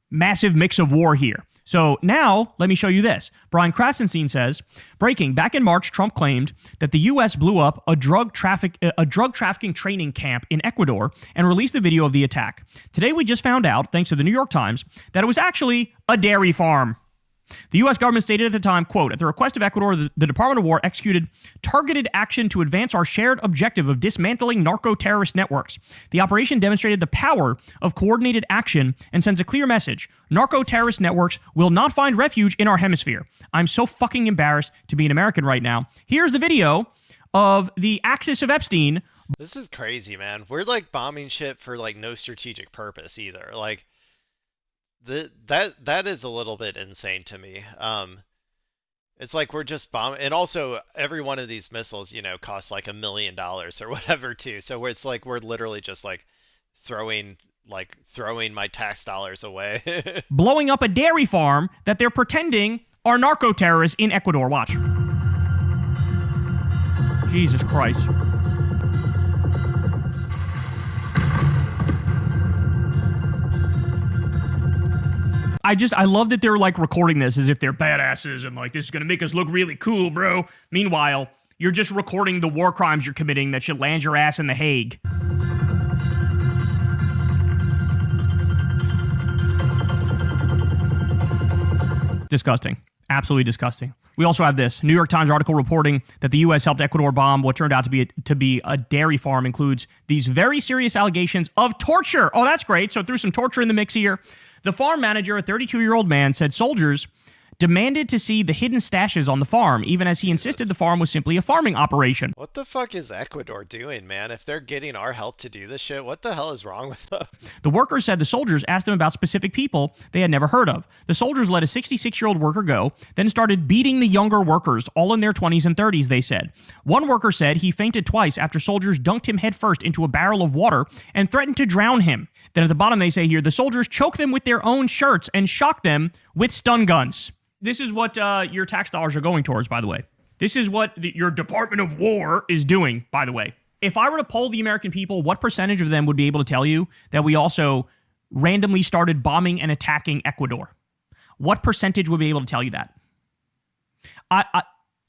massive mix of war here. So now, let me show you this. Brian Krasenstein says, breaking, back in March, Trump claimed that the U.S. blew up a drug trafficking training camp in Ecuador and released the video of the attack. Today, we just found out, thanks to the New York Times, that it was actually a dairy farm. The U.S. government stated at the time, quote, at the request of Ecuador, the Department of War executed targeted action to advance our shared objective of dismantling narco-terrorist networks. The operation demonstrated the power of coordinated action and sends a clear message. Narco-terrorist networks will not find refuge in our hemisphere. I'm so fucking embarrassed to be an American right now. Here's the video of the axis of Epstein. This is crazy, man. We're like bombing shit for like no strategic purpose either. Like, that is a little bit insane to me. It's like we're just bombing, and also every one of these missiles, you know, costs like $1 million or whatever too. So it's like we're literally just like throwing my tax dollars away. Blowing up a dairy farm that they're pretending are narco terrorists in Ecuador. Watch. Jesus Christ. I love that they're like recording this as if they're badasses and like this is gonna make us look really cool, bro. Meanwhile, you're just recording the war crimes you're committing that should land your ass in The Hague. Disgusting. Absolutely disgusting. We also have this New York Times article reporting that the U.S. helped Ecuador bomb what turned out to be a dairy farm. Includes these very serious allegations of torture. Oh, that's great. So threw some torture in the mix here. The farm manager, a 32-year-old man, said soldiers demanded to see the hidden stashes on the farm, even as he insisted the farm was simply a farming operation. What the fuck is Ecuador doing, man? If they're getting our help to do this shit, what the hell is wrong with them? The workers said the soldiers asked them about specific people they had never heard of. The soldiers let a 66-year-old worker go, then started beating the younger workers, all in their 20s and 30s, they said. One worker said he fainted twice after soldiers dunked him headfirst into a barrel of water and threatened to drown him. Then at the bottom they say here, the soldiers choked them with their own shirts and shocked them with stun guns. This is what your tax dollars are going towards, by the way. This is what your Department of War is doing, by the way. if I were to poll the American people, what percentage of them would be able to tell you that we also randomly started bombing and attacking Ecuador? What percentage would be able to tell you that?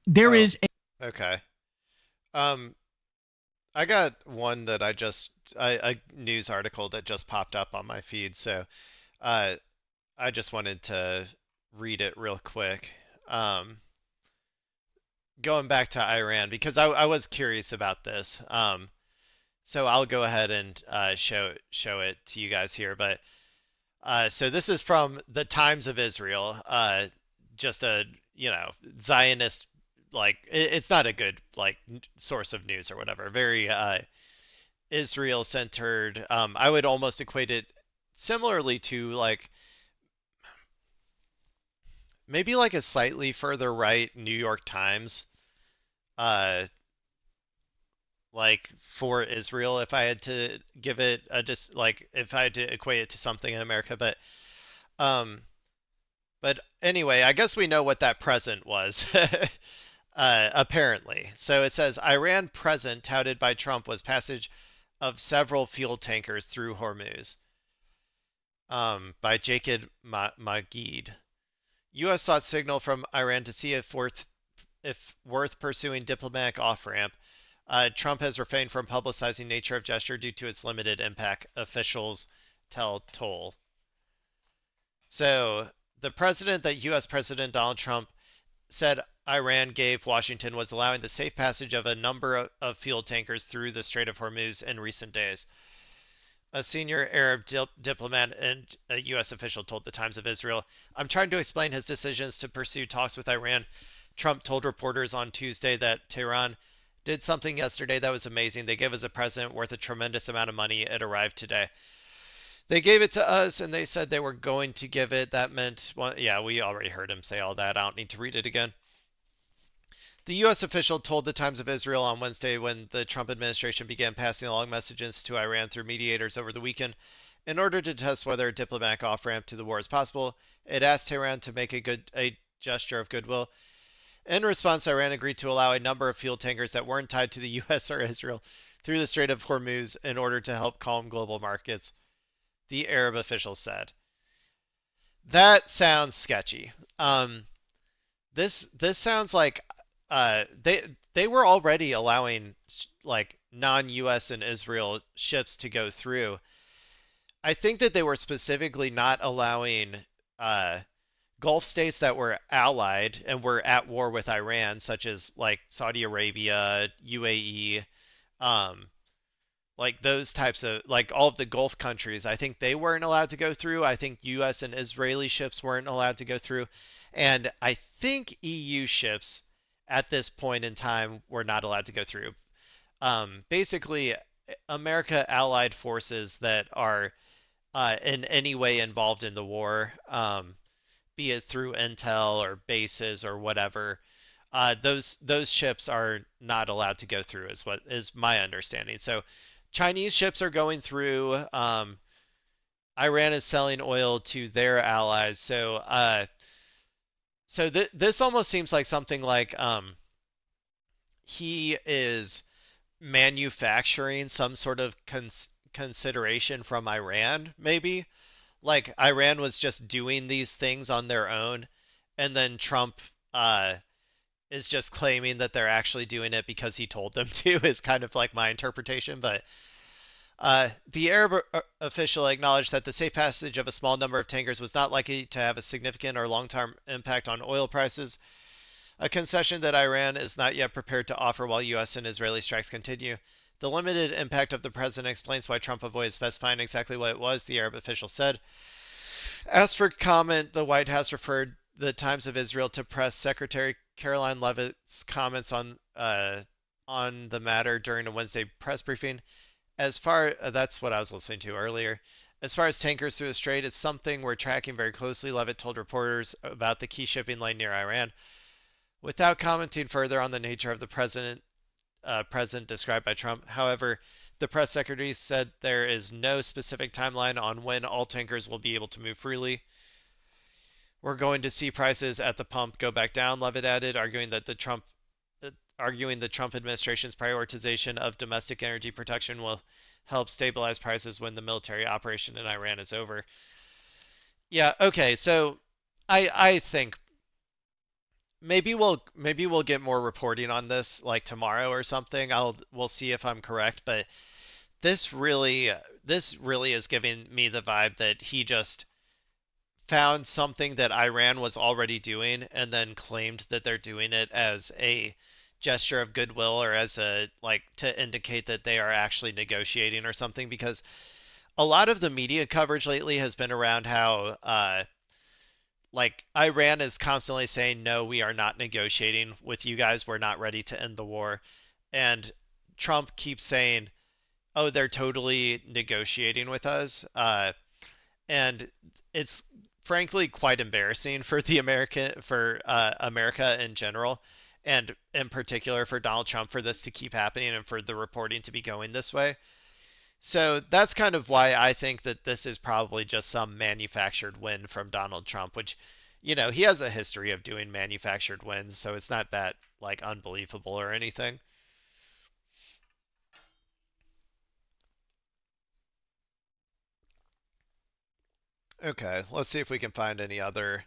There is a Okay. I got one that a news article that just popped up on my feed, so uh, I just wanted to read it real quick. Going back to Iran because I was curious about this. So I'll go ahead and show it to you guys here. But so this is from the Times of Israel, just a Zionist it's not a good source of news or whatever. Very Israel centered. I would almost equate it similarly to maybe like a slightly further right New York Times, uh, for Israel, if I had to give it if I had to equate it to something in America, um, but anyway, I guess we know what that present was, apparently. So it says Iran present touted by Trump was passage of several fuel tankers through Hormuz, by Jacob Magid. U.S. sought signal from Iran to see if worth pursuing diplomatic off-ramp. Trump has refrained from publicizing nature of gesture due to its limited impact, officials tell Toll. So the U.S. President Donald Trump said Iran gave Washington was allowing the safe passage of a number of fuel tankers through the Strait of Hormuz in recent days. A senior Arab diplomat and a U.S. official told the Times of Israel, "I'm trying to explain his decisions to pursue talks with Iran." Trump told reporters on Tuesday that Tehran did something yesterday that was amazing. They gave us a present worth a tremendous amount of money. It arrived today. They gave it to us, and they said they were going to give it. That meant, well, yeah, we already heard him say all that. I don't need to read it again. The U.S. official told the Times of Israel on Wednesday when the Trump administration began passing along messages to Iran through mediators over the weekend in order to test whether a diplomatic off-ramp to the war is possible. It asked Tehran to make a gesture of goodwill. In response, Iran agreed to allow a number of fuel tankers that weren't tied to the U.S. or Israel through the Strait of Hormuz in order to help calm global markets, the Arab official said. That sounds sketchy. This sounds like they were already allowing non-U.S. and Israel ships to go through. I think that they were specifically not allowing Gulf states that were allied and were at war with Iran, such as Saudi Arabia, UAE, those types of all of the Gulf countries. I think they weren't allowed to go through. I think U.S. and Israeli ships weren't allowed to go through, and I think EU ships at this point in time were not allowed to go through. Basically, America allied forces that are in any way involved in the war, be it through intel or bases or whatever, those ships are not allowed to go through, is what is my understanding. So Chinese ships are going through. Iran is selling oil to their allies. So this almost seems like something like he is manufacturing some sort of consideration from Iran, maybe. Like Iran was just doing these things on their own, and then Trump is just claiming that they're actually doing it because he told them to, is kind of like my interpretation. But the Arab official acknowledged that the safe passage of a small number of tankers was not likely to have a significant or long-term impact on oil prices, a concession that Iran is not yet prepared to offer while U.S. and Israeli strikes continue. The limited impact of the president explains why Trump avoided specifying exactly what it was, the Arab official said. As for comment, the White House referred the Times of Israel to Press Secretary Caroline Leavitt's comments on the matter during a Wednesday press briefing. That's what I was listening to earlier. As far as tankers through the strait, it's something we're tracking very closely, Leavitt told reporters about the key shipping lane near Iran. Without commenting further on the nature of the present described by Trump, however, the press secretary said there is no specific timeline on when all tankers will be able to move freely. We're going to see prices at the pump go back down, Leavitt added, arguing that arguing the Trump administration's prioritization of domestic energy production will help stabilize prices when the military operation in Iran is over. Yeah, okay, so I think maybe we'll get more reporting on this like tomorrow or something. We'll see if I'm correct, but this really this really is giving me the vibe that he just found something that Iran was already doing and then claimed that they're doing it as a gesture of goodwill or as a like to indicate that they are actually negotiating or something because a lot of the media coverage lately has been around how like Iran is constantly saying no, we are not negotiating with you guys, we're not ready to end the war, and Trump keeps saying oh, they're totally negotiating with us, and it's frankly quite embarrassing for America in general, and in particular for Donald Trump for this to keep happening and for the reporting to be going this way. So that's kind of why I think that this is probably just some manufactured win from Donald Trump, which, he has a history of doing manufactured wins, so it's not that like unbelievable or anything. Okay, let's see if we can find any other.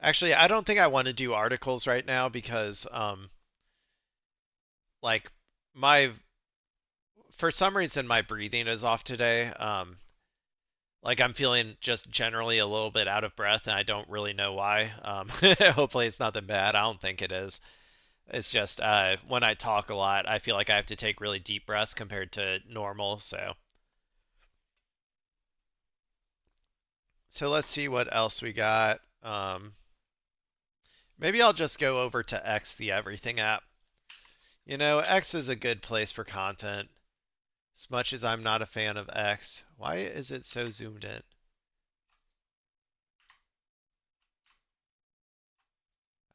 Actually, I don't think I want to do articles right now because like my for some reason my breathing is off today. Like I'm feeling just generally a little bit out of breath and I don't really know why. Hopefully it's nothing bad. I don't think it is. It's just when I talk a lot, I feel like I have to take really deep breaths compared to normal. So let's see what else we got. Maybe I'll just go over to X, the Everything app. X is a good place for content. As much as I'm not a fan of X. Why is it so zoomed in?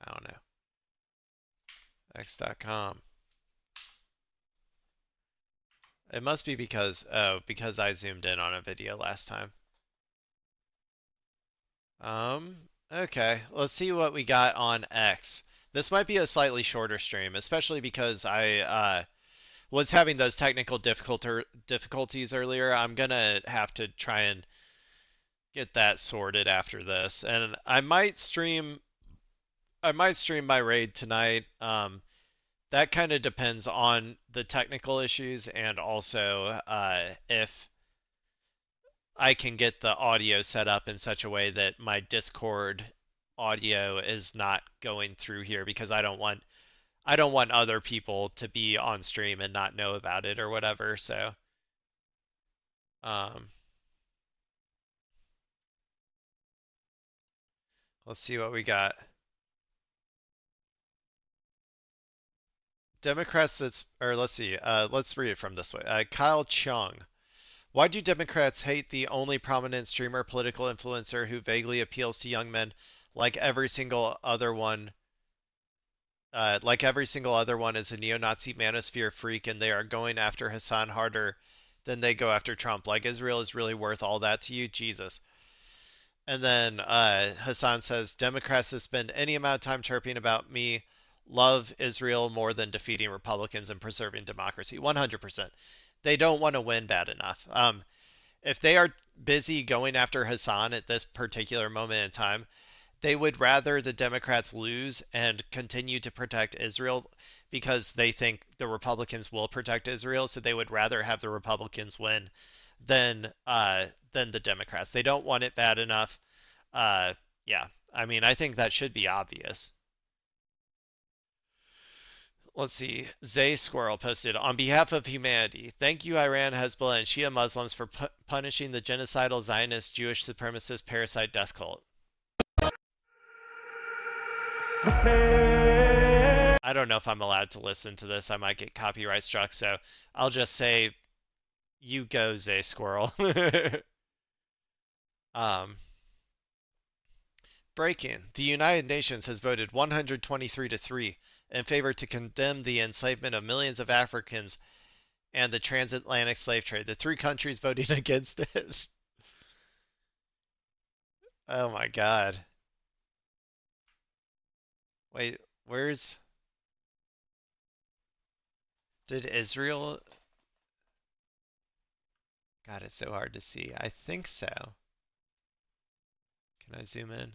I don't know. X.com. It must be because I zoomed in on a video last time. Okay, let's see what we got on X. This might be a slightly shorter stream, especially because I was having those technical difficulties earlier. I'm gonna have to try and get that sorted after this, and I might stream my raid tonight. That kind of depends on the technical issues and also if I can get the audio set up in such a way that my Discord audio is not going through here because I don't want other people to be on stream and not know about it or whatever. So, um, let's see what we got. Democrats or let's see, let's read it from this way. Kyle Chung. Why do Democrats hate the only prominent streamer political influencer who vaguely appeals to young men like every single other one? Like every single other one is a neo-Nazi manosphere freak, and they are going after Hassan harder than they go after Trump. Like Israel is really worth all that to you, Jesus. And then Hassan says, Democrats that spend any amount of time chirping about me love Israel more than defeating Republicans and preserving democracy. 100%. They don't want to win bad enough. If they are busy going after Hassan at this particular moment in time, they would rather the Democrats lose and continue to protect Israel because they think the Republicans will protect Israel, so they would rather have the Republicans win than the Democrats. They don't want it bad enough. Yeah, I mean, I think that should be obvious. Let's see. Zay Squirrel posted, on behalf of humanity, thank you Iran, Hezbollah, and Shia Muslims for punishing the genocidal Zionist Jewish supremacist parasite death cult. I don't know if I'm allowed to listen to this. I might get copyright struck, so I'll just say, you go, Zay Squirrel. um, Breaking. The United Nations has voted 123 to 3 in favor to condemn the enslavement of millions of Africans and the transatlantic slave trade. The three countries voting against it. Oh my God. Wait, where's... Did Israel? God, it's so hard to see. I think so. Can I zoom in?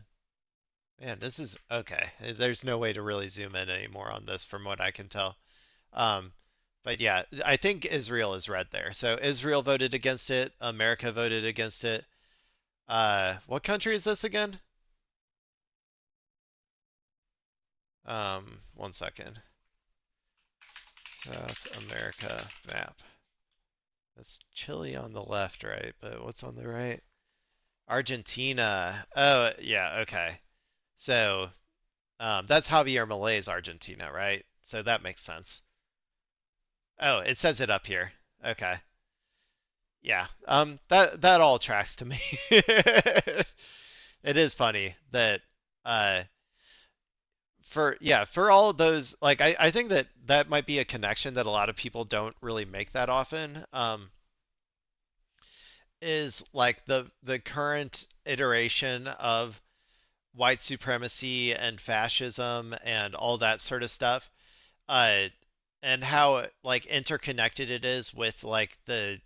Man, this is okay. There's no way to really zoom in anymore on this from what I can tell. Um, but yeah, I think Israel is red there. So Israel voted against it. America voted against it. What country is this again? One second. South America map. That's Chile on the left, right? But what's on the right? Argentina. Oh, yeah, okay. So, that's Javier Milei's Argentina, right? So that makes sense. Oh, it says it up here. Okay. Yeah. That all tracks to me. It is funny that uh for all of those like I think that that might be a connection that a lot of people don't really make that often. Is like the current iteration of white supremacy and fascism and all that sort of stuff, uh, and how like interconnected it is with like the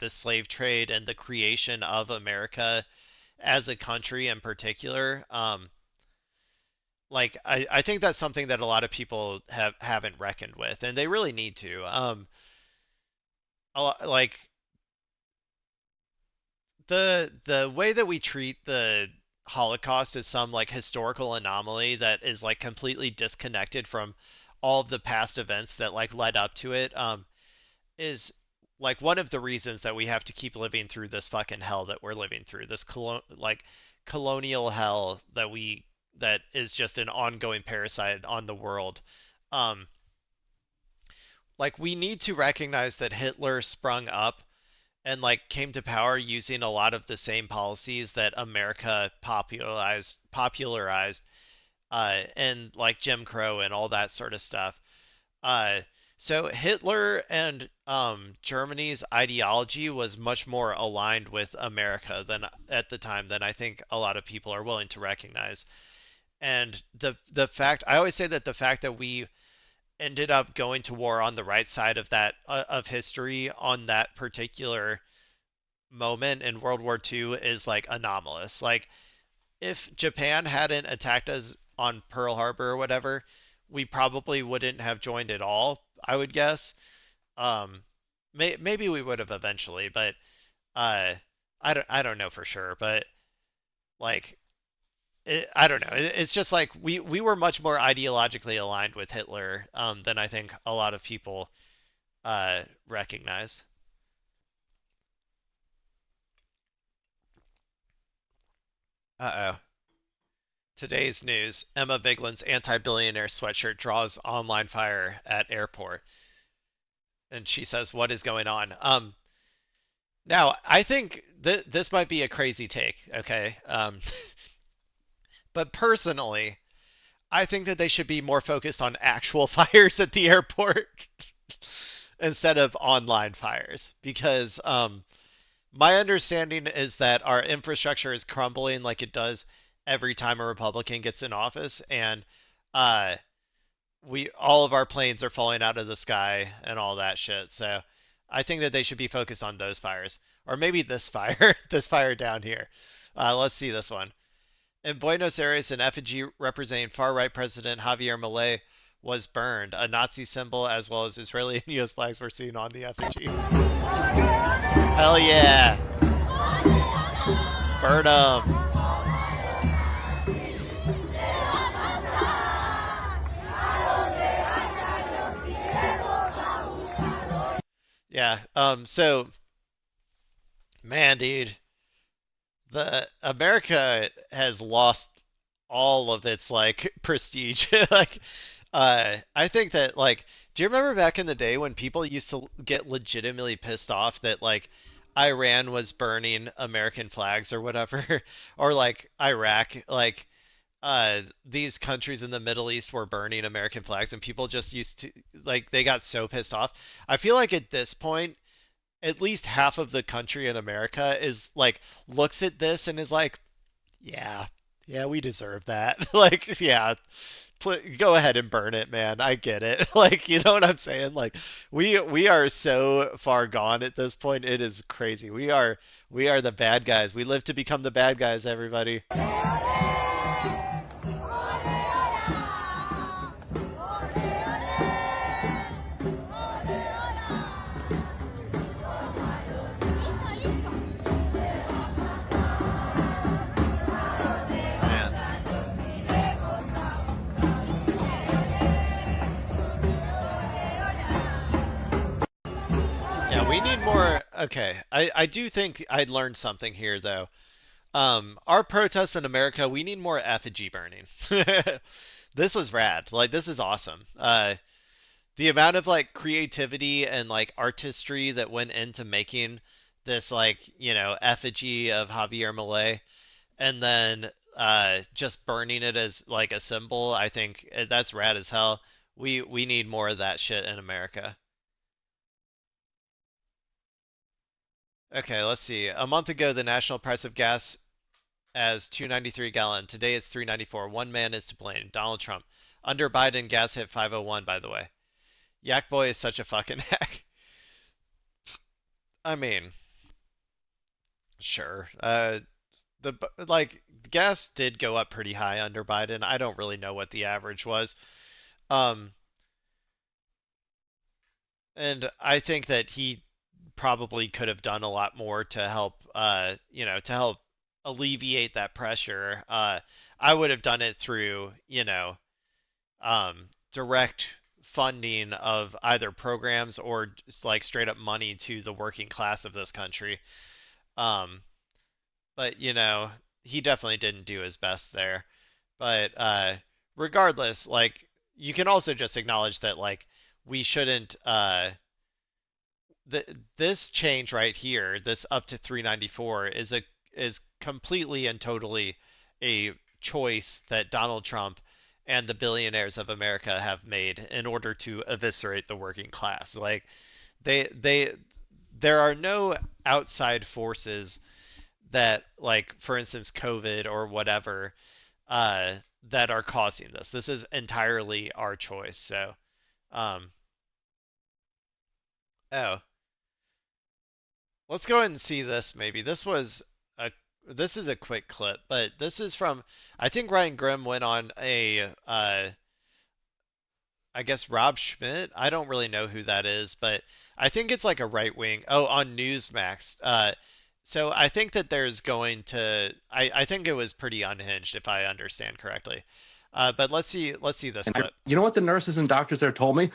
slave trade and the creation of America as a country in particular. Like I think that's something that a lot of people haven't reckoned with, and they really need to. Like the way that we treat the Holocaust as some like historical anomaly that is like completely disconnected from all of the past events that like led up to it, is like one of the reasons that we have to keep living through this fucking hell that we're living through, this colonial hell that is just an ongoing parasite on the world. Um, like we need to recognize that Hitler sprung up and like came to power using a lot of the same policies that America popularized, and like Jim Crow and all that sort of stuff. Uh, so Hitler and Germany's ideology was much more aligned with America than at the time than I think a lot of people are willing to recognize. And the fact I always say that the fact that we ended up going to war on the right side of that of history on that particular moment in World War II is like anomalous. Like if Japan hadn't attacked us on Pearl Harbor or whatever, we probably wouldn't have joined at all, I would guess. Um, maybe we would have eventually, but uh, I don't know for sure. But like I don't know. It's just like we were much more ideologically aligned with Hitler, than I think a lot of people recognize. Uh-oh. Today's news: Emma Vigeland's anti-billionaire sweatshirt draws online fire at airport, and she says, "What is going on?" Now I think this might be a crazy take, okay? But personally, I think that they should be more focused on actual fires at the airport instead of online fires because my understanding is that our infrastructure is crumbling like it does every time a Republican gets in office, and uh, we all of our planes are falling out of the sky and all that shit. So I think that they should be focused on those fires, or maybe this fire, this fire down here. Let's see this one. In Buenos Aires, an effigy representing far-right President Javier Milei was burned. A Nazi symbol as well as Israeli and U.S. flags were seen on the effigy. Hell yeah! Burn 'em! Yeah, so, man, dude, the America has lost all of its like prestige. Like, I think that like, do you remember back in the day when people used to get legitimately pissed off that like Iran was burning American flags or whatever, or like Iraq, like these countries in the Middle East were burning American flags, and people just used to like they got so pissed off. I feel like at this point at least half of the country in America is like looks at this and is like, yeah, Yeah, we deserve that. Like, yeah, go ahead and burn it, man. I get it. Like, you know what I'm saying? Like, we are so far gone at this point. It is crazy. We are the bad guys. We live to become the bad guys, everybody. Yeah, we need more. Okay, I do think I learned something here, though. Our protests in America, we need more effigy burning. This was rad. Like, this is awesome. The amount of like creativity and like artistry that went into making this like, effigy of Javier Milei, and then just burning it as like a symbol, I think that's rad as hell. We need more of that shit in America. Okay, let's see. A month ago, the national price of gas as 2.93 a gallon. Today it's 3.94. One man is to blame. Donald Trump. Under Biden, gas hit 501, by the way. Yak Boy is such a fucking hack. I mean, sure. The like gas did go up pretty high under Biden. I don't really know what the average was. Um, and I think that he probably could have done a lot more to help, to help alleviate that pressure. I would have done it through, direct funding of either programs or just like straight up money to the working class of this country. Um, but he definitely didn't do his best there. But regardless, like you can also just acknowledge that like we shouldn't this change right here, this up to 394 is completely and totally a choice that Donald Trump and the billionaires of America have made in order to eviscerate the working class. Like they there are no outside forces that like for instance COVID or whatever uh that are causing this. This is entirely our choice. So um oh, let's go ahead and see this maybe. This is a quick clip, but this is from I think Ryan Grimm went on a I guess Rob Schmidt. I don't really know who that is, but I think it's like a right wing. Oh, on Newsmax. So I think that there's going to I think it was pretty unhinged if I understand correctly. But let's see this clip. You know what the nurses and doctors there told me?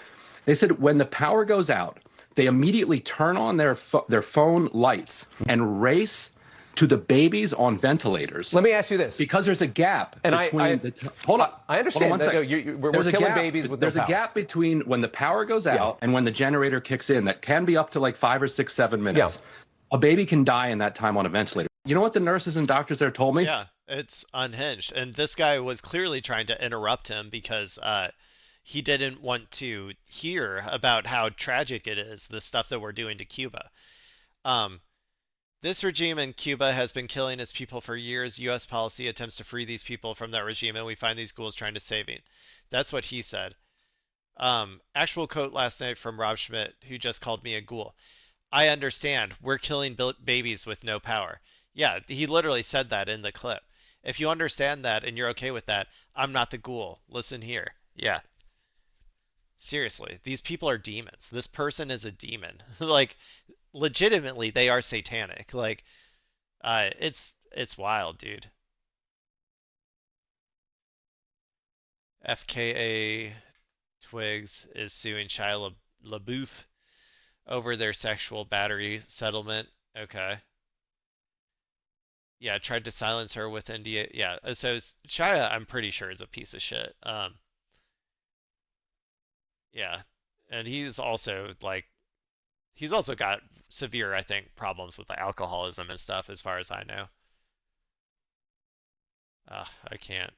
They said when the power goes out, they immediately turn on their phone lights and race to the babies on ventilators. Let me ask you this. Because there's a gap and between hold on. I understand. Hold on one that, we're killing babies with There's no a gap between when the power goes out and when the generator kicks in that can be up to like 5 or 6, 7 minutes. A baby can die in that time on a ventilator. You know what the nurses and doctors there told me? Yeah, it's unhinged. And this guy was clearly trying to interrupt him because he didn't want to hear about how tragic it is, the stuff that we're doing to Cuba. This regime in Cuba has been killing its people for years. U.S. policy attempts to free these people from that regime, and we find these ghouls trying to save it. That's what he said. Actual quote last night from Rob Schmidt, who just called me a ghoul. I understand. We're killing babies with no power. Yeah, he literally said that in the clip. If you understand that and you're okay with that, I'm not the ghoul. Listen here. Yeah. Seriously, these people are demons. This person is a demon. Like, legitimately, they are satanic. Like, it's wild, dude. FKA Twigs is suing Shia LaBeouf over their sexual battery settlement. Okay. Yeah, tried to silence her with India. Yeah, so Shia, I'm pretty sure, is a piece of shit. Yeah, and he's also got severe, I think, problems with the alcoholism and stuff, as far as I know. I can't.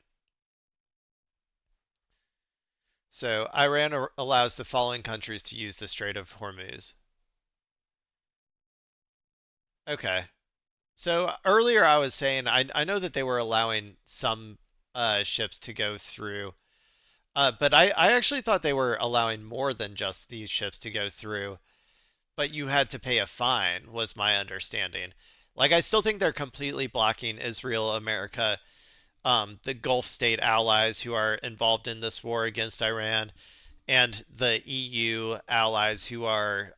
So Iran allows the following countries to use the Strait of Hormuz. Okay. So earlier I was saying I know that they were allowing some ships to go through, but I actually thought they were allowing more than just these ships to go through, but you had to pay a fine, was my understanding. Like I still think they're completely blocking Israel, America, the Gulf state allies who are involved in this war against Iran, and the EU allies who are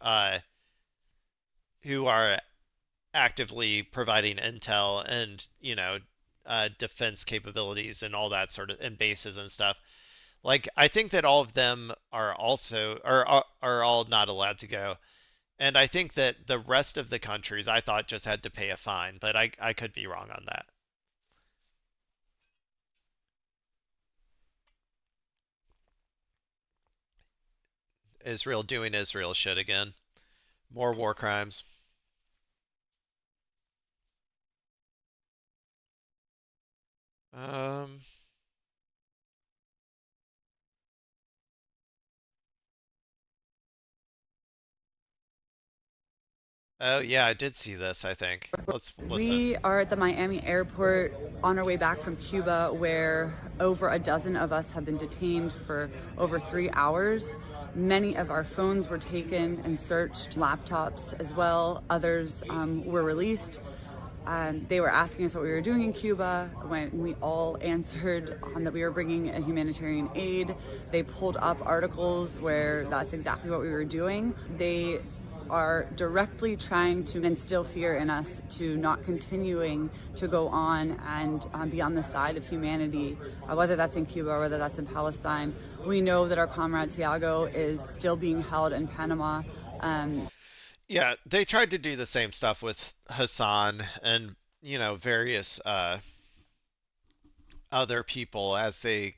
actively providing intel and defense capabilities and all that sort of and bases and stuff. Like I think that all of them are also are all not allowed to go. And I think that the rest of the countries I thought just had to pay a fine, but I could be wrong on that. Israel doing Israel shit again. More war crimes. Um, oh yeah, I did see this, I think. Let's listen. We are at the Miami airport on our way back from Cuba, where over a dozen of us have been detained for over 3 hours. Many of our phones were taken and searched, laptops as well. Others were released. They were asking us what we were doing in Cuba. When we all answered that we were bringing a humanitarian aid, they pulled up articles where that's exactly what we were doing. They are directly trying to instill fear in us to not continuing to go on and be on the side of humanity, whether that's in Cuba or whether that's in Palestine. We know that our comrade Tiago is still being held in Panama. Yeah, they tried to do the same stuff with Hassan and, various other people as they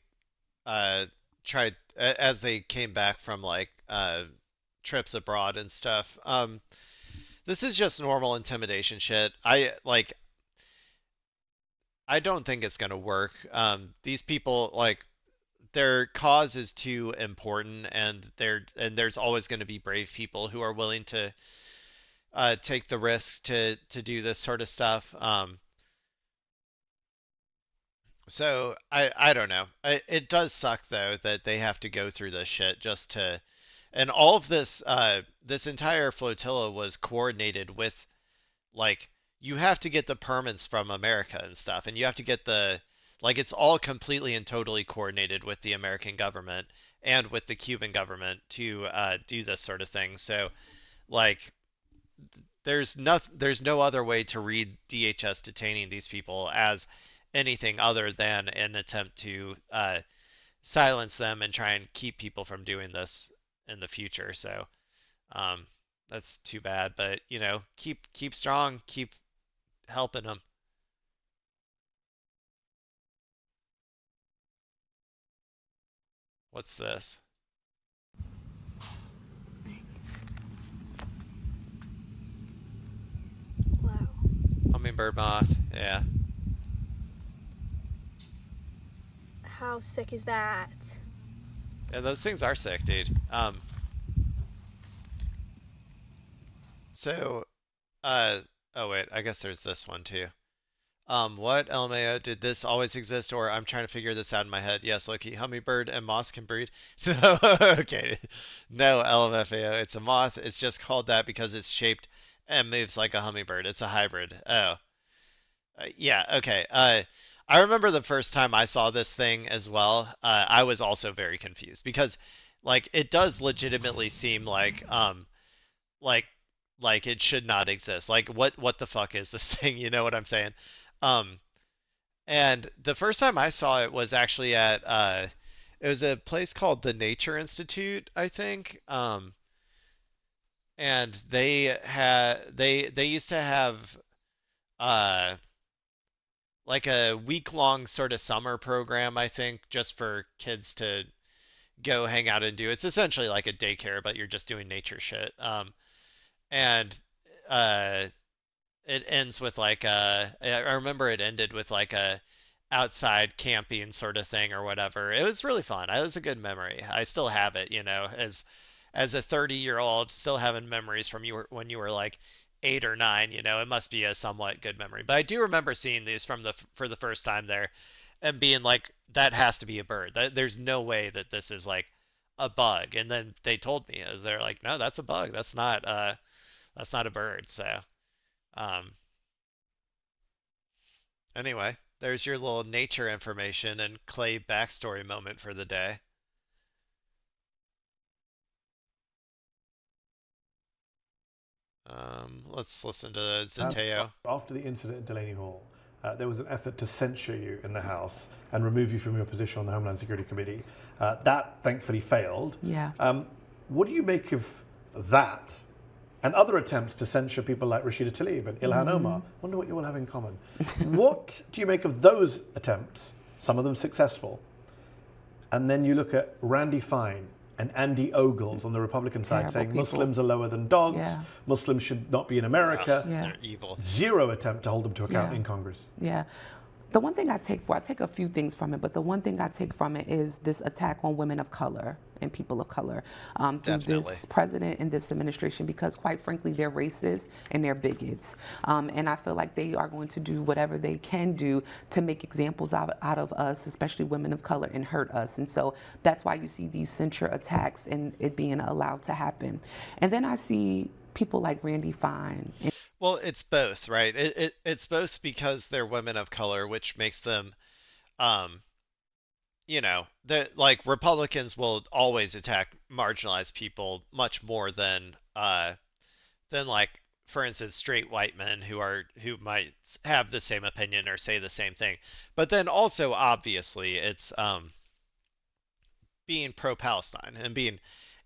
as they came back from like trips abroad and stuff. This is just normal intimidation shit. I don't think it's gonna work. These people like their cause is too important, and there's always going to be brave people who are willing to take the risk to do this sort of stuff. So I don't know. It does suck though that they have to go through this shit just to, and all of this this entire flotilla was coordinated with like you have to get the permits from America and stuff, and you have to get the like it's all completely and totally coordinated with the American government and with the Cuban government to do this sort of thing. So like there's no other way to read DHS detaining these people as anything other than an attempt to silence them and try and keep people from doing this in the future. So um, that's too bad, but keep strong, keep helping them. What's this? Wow. Hummingbird moth, yeah. How sick is that? Yeah, those things are sick, dude. So, oh wait, I guess there's this one too. What LMAO did this always exist, or I'm trying to figure this out in my head? Yes, Loki, hummingbird and moths can breed. No, okay, no LMFAO. It's a moth. It's just called that because it's shaped and moves like a hummingbird. It's a hybrid. Oh, yeah, okay. I remember the first time I saw this thing as well. I was also very confused because, like, it does legitimately seem like like it should not exist. Like, what the fuck is this thing? You know what I'm saying? Um, and the first time I saw it was actually at it was a place called the Nature Institute, I think. And they used to have uh like a week-long sort of summer program, I think, just for kids to go hang out and do. It's essentially like a daycare, but you're just doing nature shit. And uh, it ends with like I remember it ended with like a outside camping sort of thing or whatever. It was really fun. It was a good memory. I still have it, as a 30-year-old, still having memories from when you were like 8 or 9, it must be a somewhat good memory. But I do remember seeing these for the first time there and being like, that has to be a bird. There's no way that this is like a bug. And then they told me, as they're like, no, that's a bug. That's not a bird. So, um, anyway, there's your little nature information and Clay backstory moment for the day. Let's listen to Zateo. After the incident at Delaney Hall, there was an effort to censure you in the House and remove you from your position on the Homeland Security Committee. That thankfully failed. Yeah. What do you make of that and other attempts to censure people like Rashida Tlaib and Ilhan Omar? Wonder what you all have in common. What do you make of those attempts, some of them successful? And then you look at Randy Fine and Andy Ogles on the Republican side Terrible saying people. Muslims are lower than dogs, Yeah. Muslims should not be in America. Yeah. They're evil. Zero attempt to hold them to account Yeah. in Congress. Yeah. The one thing I take a few things from it, but the one thing I take from it is this attack on women of color and people of color through Definitely. this president and this administration, because quite frankly, they're racist and they're bigots. And I feel like they are going to do whatever they can do to make examples out of us, especially women of color, and hurt us. And so that's why you see these censure attacks and it being allowed to happen. And then I see people like Randy Fine. Well, it's both, right? It's both because they're women of color, which makes them, um, like Republicans will always attack marginalized people much more than like, for instance, straight white men who might have the same opinion or say the same thing. But then also, obviously, it's being pro-Palestine and being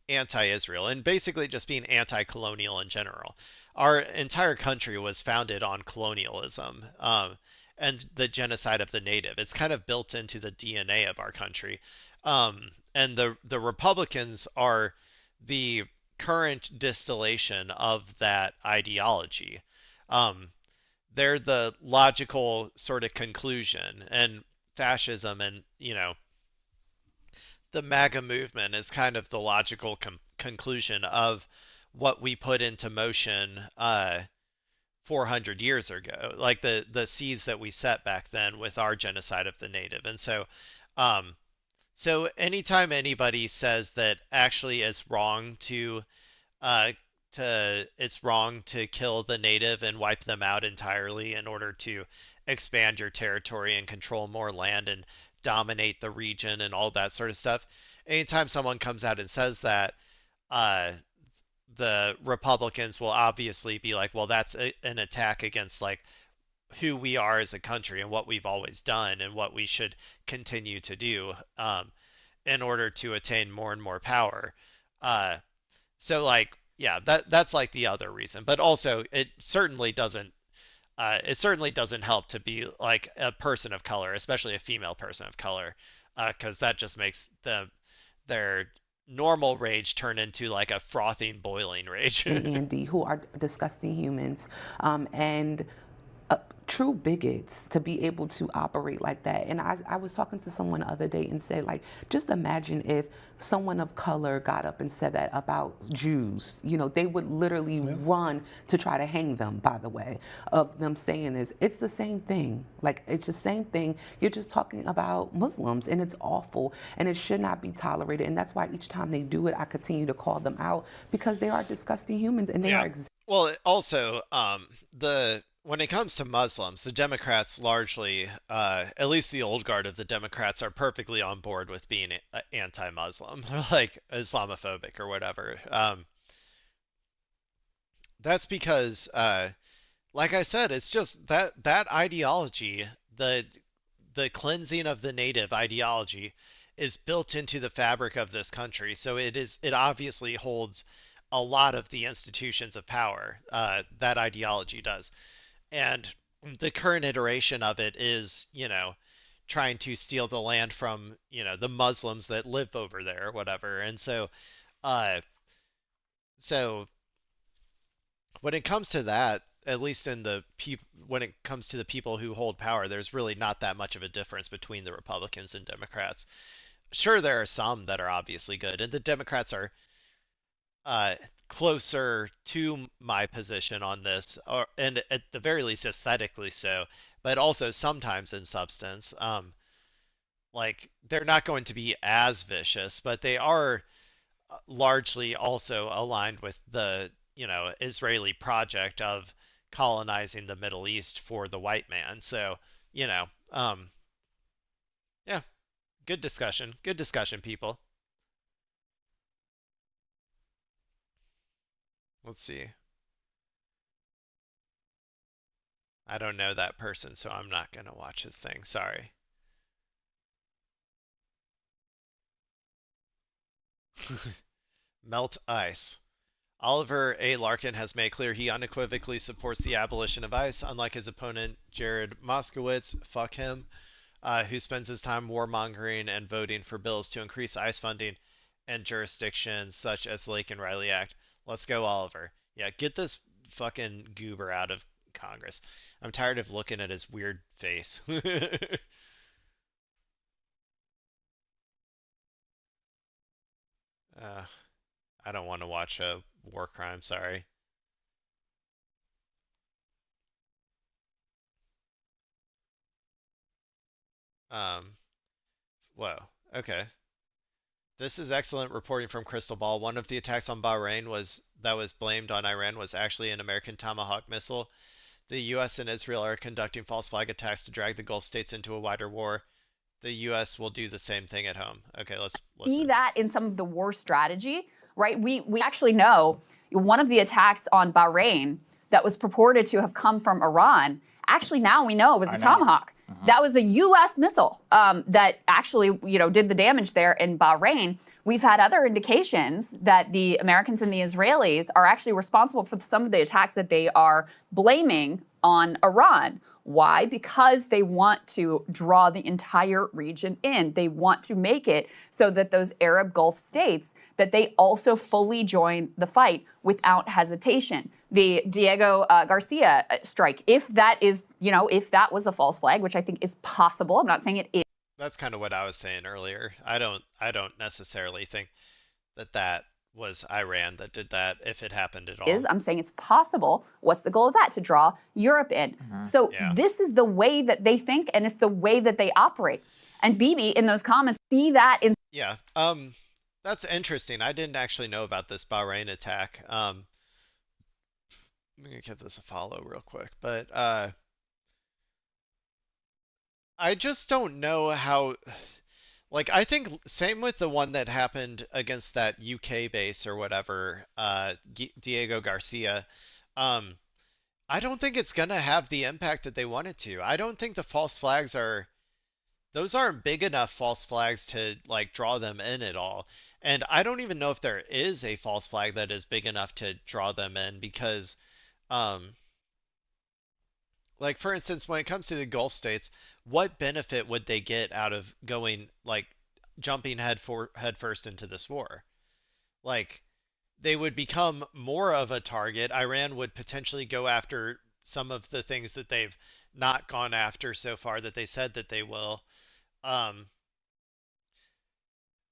anti-Israel and basically just being anti-colonial in general. Our entire country was founded on colonialism and the genocide of the native. It's kind of built into the DNA of our country. And the Republicans are the current distillation of that ideology. They're the logical sort of conclusion, and fascism and, the MAGA movement is kind of the logical conclusion of what we put into motion 400 years ago, like the seeds that we set back then with our genocide of the native. And so anytime anybody says that actually it's wrong it's wrong to kill the native and wipe them out entirely in order to expand your territory and control more land and dominate the region and all that sort of stuff. Anytime someone comes out and says that, the Republicans will obviously be like, well, that's an attack against like who we are as a country and what we've always done and what we should continue to do in order to attain more and more power. So like, yeah, that's like the other reason. But also, it certainly doesn't help to be like a person of color, especially a female person of color, because that just makes their normal rage turn into like a frothing, boiling rage. And Andy, who are disgusting humans, and true bigots to be able to operate like that. And I was talking to someone the other day and said, like, just imagine if someone of color got up and said that about Jews. They would literally run to try to hang them, by the way, of them saying this. It's the same thing. Like, it's the same thing. You're just talking about Muslims, and it's awful, and it should not be tolerated. And that's why each time they do it, I continue to call them out, because they are disgusting humans, and they are Well, also, when it comes to Muslims, the Democrats largely, at least the old guard of the Democrats, are perfectly on board with being anti-Muslim, like Islamophobic or whatever. That's because, like I said, it's just that ideology, the cleansing of the native ideology, is built into the fabric of this country. So it obviously holds a lot of the institutions of power. That ideology does. And the current iteration of it is, trying to steal the land from, the Muslims that live over there or whatever. And so when it comes to that, at least when it comes to the people who hold power, there's really not that much of a difference between the Republicans and Democrats. Sure, there are some that are obviously good, and the Democrats are uh, closer to my position on this, or and at the very least aesthetically so, but also sometimes in substance. Like they're not going to be as vicious, but they are largely also aligned with the, Israeli project of colonizing the Middle East for the white man. So, you know, yeah, good discussion. Good discussion, people. Let's see. I don't know that person, so I'm not going to watch his thing. Sorry. Melt ice. Oliver A. Larkin has made clear he unequivocally supports the abolition of ICE, unlike his opponent Jared Moskowitz, fuck him, who spends his time warmongering and voting for bills to increase ICE funding and jurisdictions such as the Lake and Riley Act. Let's go, Oliver. Yeah, get this fucking goober out of Congress. I'm tired of looking at his weird face. uh, I don't want to watch a war crime, sorry. Um, whoa. Okay. This is excellent reporting from Crystal Ball. One of the attacks on Bahrain was blamed on Iran was actually an American Tomahawk missile. The US and Israel are conducting false flag attacks to drag the Gulf states into a wider war. The US will do the same thing at home. Okay, let's listen. See that in some of the war strategy, right? We actually know one of the attacks on Bahrain that was purported to have come from Iran, actually now we know it was a Tomahawk. That was a U.S. missile that actually, did the damage there in Bahrain. We've had other indications that the Americans and the Israelis are actually responsible for some of the attacks that they are blaming on Iran. Why? Because they want to draw the entire region in. They want to make it so that those Arab Gulf states, that they also fully join the fight without hesitation. The Diego Garcia strike, if that is, if that was a false flag, which I think is possible, I'm not saying it is. That's kind of what I was saying earlier. I don't necessarily think that was Iran that did that, if it happened at all. I'm saying it's possible. What's the goal of that? To draw Europe in. So this is the way that they think, and it's the way that they operate. And Bibi, in those comments, see that in... Yeah, that's interesting. I didn't actually know about this Bahrain attack. I'm gonna give this a follow real quick, but I just don't know how... Like, I think same with the one that happened against that UK base or whatever, Diego Garcia. I don't think it's gonna have the impact that they want it to. I don't think the false flags those aren't big enough false flags to like draw them in at all. And I don't even know if there is a false flag that is big enough to draw them in because, um, like for instance, when it comes to the Gulf states, what benefit would they get out of going like jumping head first into this war? Like they would become more of a target. Iran would potentially go after some of the things that they've not gone after so far that they said that they will. Um,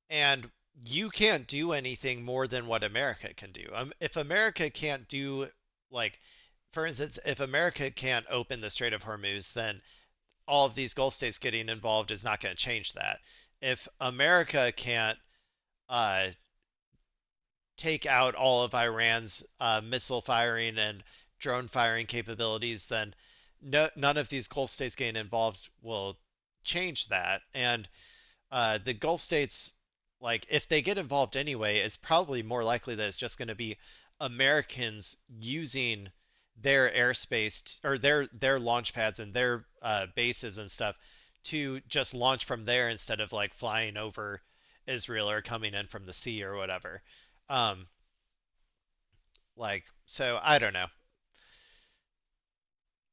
and you can't do anything more than what America can do. If America can't do, like, for instance, if America can't open the Strait of Hormuz, then all of these Gulf states getting involved is not going to change that. If America can't uh, take out all of Iran's missile firing and drone firing capabilities, then none of these Gulf states getting involved will change that. And the Gulf states, like, if they get involved anyway, it's probably more likely that it's just going to be Americans using their airspace or their launch pads and their bases and stuff to just launch from there instead of like flying over Israel or coming in from the sea or whatever. Um, so I don't know.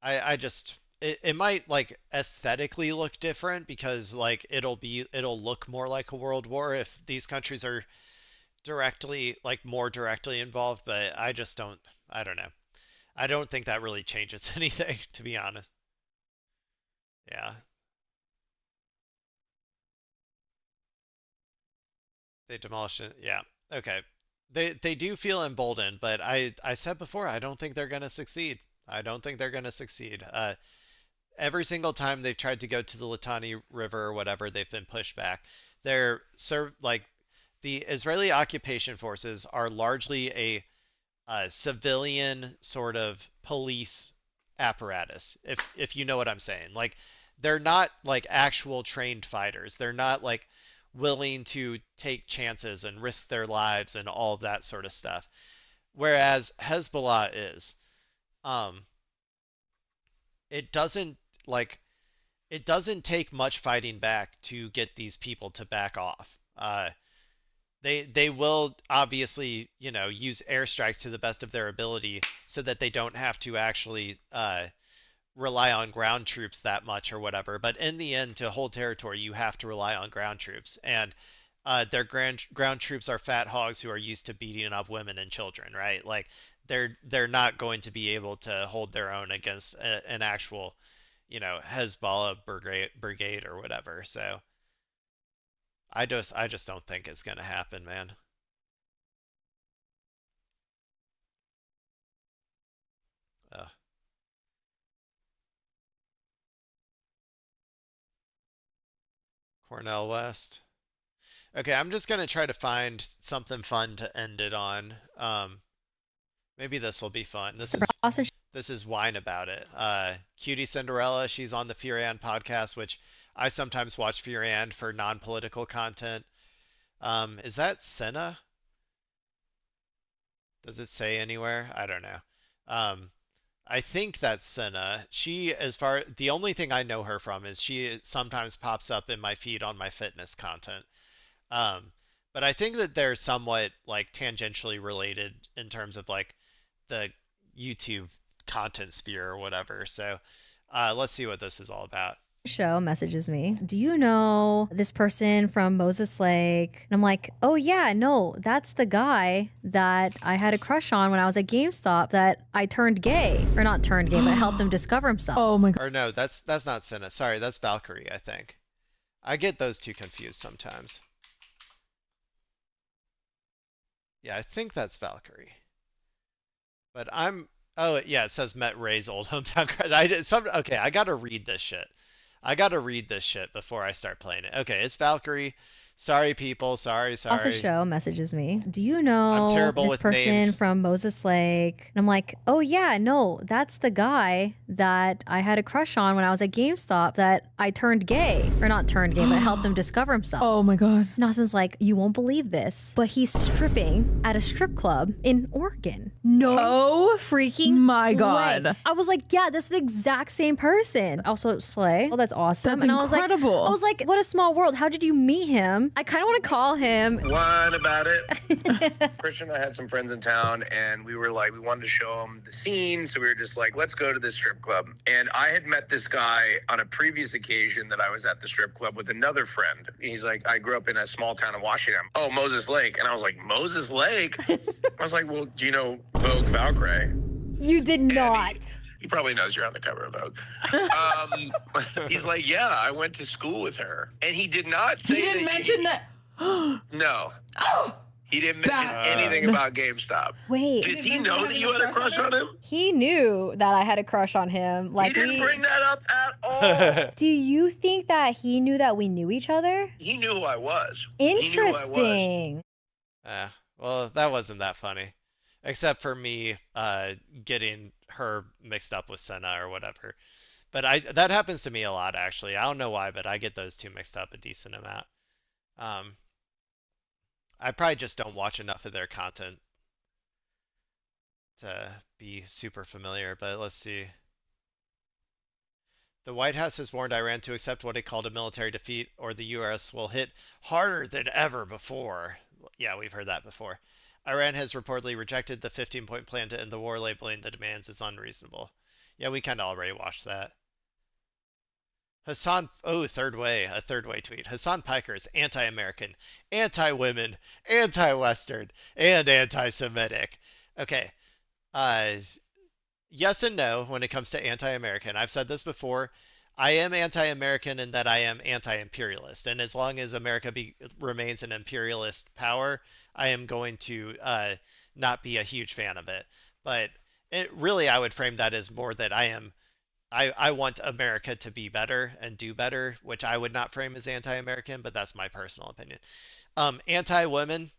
I just it might like aesthetically look different because like it'll look more like a world war if these countries are directly like more directly involved, but I don't know. I don't think that really changes anything, to be honest. Yeah. They demolished it. Yeah. Okay. they do feel emboldened, but I said before, I don't think they're going to succeed. I don't think they're going to succeed. Every single time they've tried to go to the Litani River or whatever, they've been pushed back. They're like the Israeli occupation forces are largely a civilian sort of police apparatus, if you know what I'm saying. Like they're not like actual trained fighters. They're not like willing to take chances and risk their lives and all of that sort of stuff. Whereas Hezbollah is, um, it doesn't like it doesn't take much fighting back to get these people to back off. They will obviously, use airstrikes to the best of their ability so that they don't have to actually rely on ground troops that much or whatever. But in the end, to hold territory, you have to rely on ground troops, and their ground troops are fat hogs who are used to beating up women and children, right? Like they're not going to be able to hold their own against an actual, Hezbollah brigade or whatever. So I just don't think it's gonna happen, man. Ugh. Cornell West. Okay, I'm just gonna try to find something fun to end it on. Maybe this will be fun. This is Wine About It. Cutie Cinderella, she's on the Furian podcast, which I sometimes watch Furian for non-political content. Is that Senna? Does it say anywhere? I don't know. Um, I think that's Senna. The only thing I know her from is she sometimes pops up in my feed on my fitness content. Um, but I think that they're somewhat like tangentially related in terms of like the YouTube content sphere or whatever. So let's see what this is all about. Show messages me, do you know this person from Moses Lake? And I'm like, oh yeah, no, that's the guy that I had a crush on when I was at GameStop that I turned gay. Or not turned gay, but helped him discover himself. Oh my god. Or no, that's not Senna. Sorry, that's Valkyrie, I think. I get those two confused sometimes. Yeah, I think that's Valkyrie. But oh yeah, it says met Ray's old hometown crush. Okay, I gotta read this shit. I gotta read this shit before I start playing it. Okay, it's Valkyrie. Sorry, people. Sorry. Also show messages me, do you know I'm terrible this with person names. from Moses Lake? And I'm like, oh yeah, no, that's the guy that I had a crush on when I was at GameStop that I turned gay. Or not turned gay, but helped him discover himself. Oh my god. And Austin's like, you won't believe this, but he's stripping at a strip club in Oregon. No freaking my way. god. I was like, yeah, that's the exact same person. Also Slay. Oh, that's awesome. That's and incredible. I was like, what a small world. How did you meet him? I kind of want to call him. Wine About It. Christian and I had some friends in town, and we were like, we wanted to show them the scene, so we were just like, let's go to this strip club. And I had met this guy on a previous occasion that I was at the strip club with another friend. He's like, I grew up in a small town in Washington. Oh, Moses Lake. And I was like, Moses Lake? I was like, well, do you know Vogue Valkyrie? You did not. He probably knows you're on the cover of Vogue. He's like, yeah, I went to school with her. And he did not say He didn't mention that. No. He didn't mention anything about GameStop. Wait. Did he know that you had a crush on him? He knew that I had a crush on him. Like He didn't bring that up at all. Do you think that he knew that we knew each other? He knew who I was. Interesting. Well, that wasn't that funny. Except for me getting her mixed up with Senna or whatever. But that happens to me a lot, actually. I don't know why, but I get those two mixed up a decent amount. I probably just don't watch enough of their content to be super familiar, but let's see. The White House has warned Iran to accept what it called a military defeat, or the U.S. will hit harder than ever before. Yeah, we've heard that before. Iran has reportedly rejected the 15-point plan to end the war, labeling the demands as unreasonable. Yeah, we kind of already watched that. Hassan, a third way tweet. Hassan Piker is anti-American, anti-women, anti-Western, and anti-Semitic. Okay. Yes and no when it comes to anti-American. I've said this before. I am anti-American in that I am anti-imperialist, and as long as America remains an imperialist power, I am going to not be a huge fan of it. But really, I would frame that as more that I want America to be better and do better, which I would not frame as anti-American, but that's my personal opinion. Anti-women,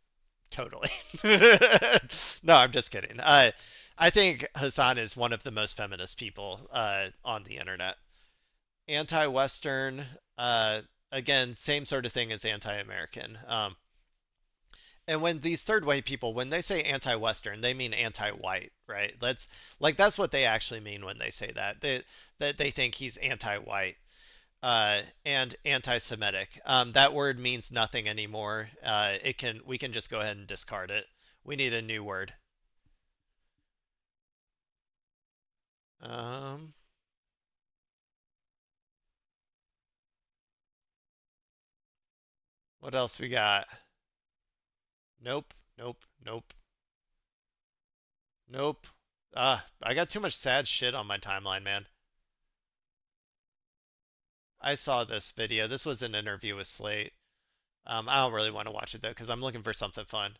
totally. No, I'm just kidding. I think Hassan is one of the most feminist people on the internet. Anti-Western, again, same sort of thing as anti-American. And when these third way people, when they say anti-Western, they mean anti-white, right? That's what they actually mean when they say that. That they think he's anti-white and anti-Semitic. That word means nothing anymore. We can just go ahead and discard it. We need a new word. Um, what else we got? Nope, nope, nope, nope. I got too much sad shit on my timeline, man. I saw this video. This was an interview with Slate. I don't really want to watch it though, because I'm looking for something fun.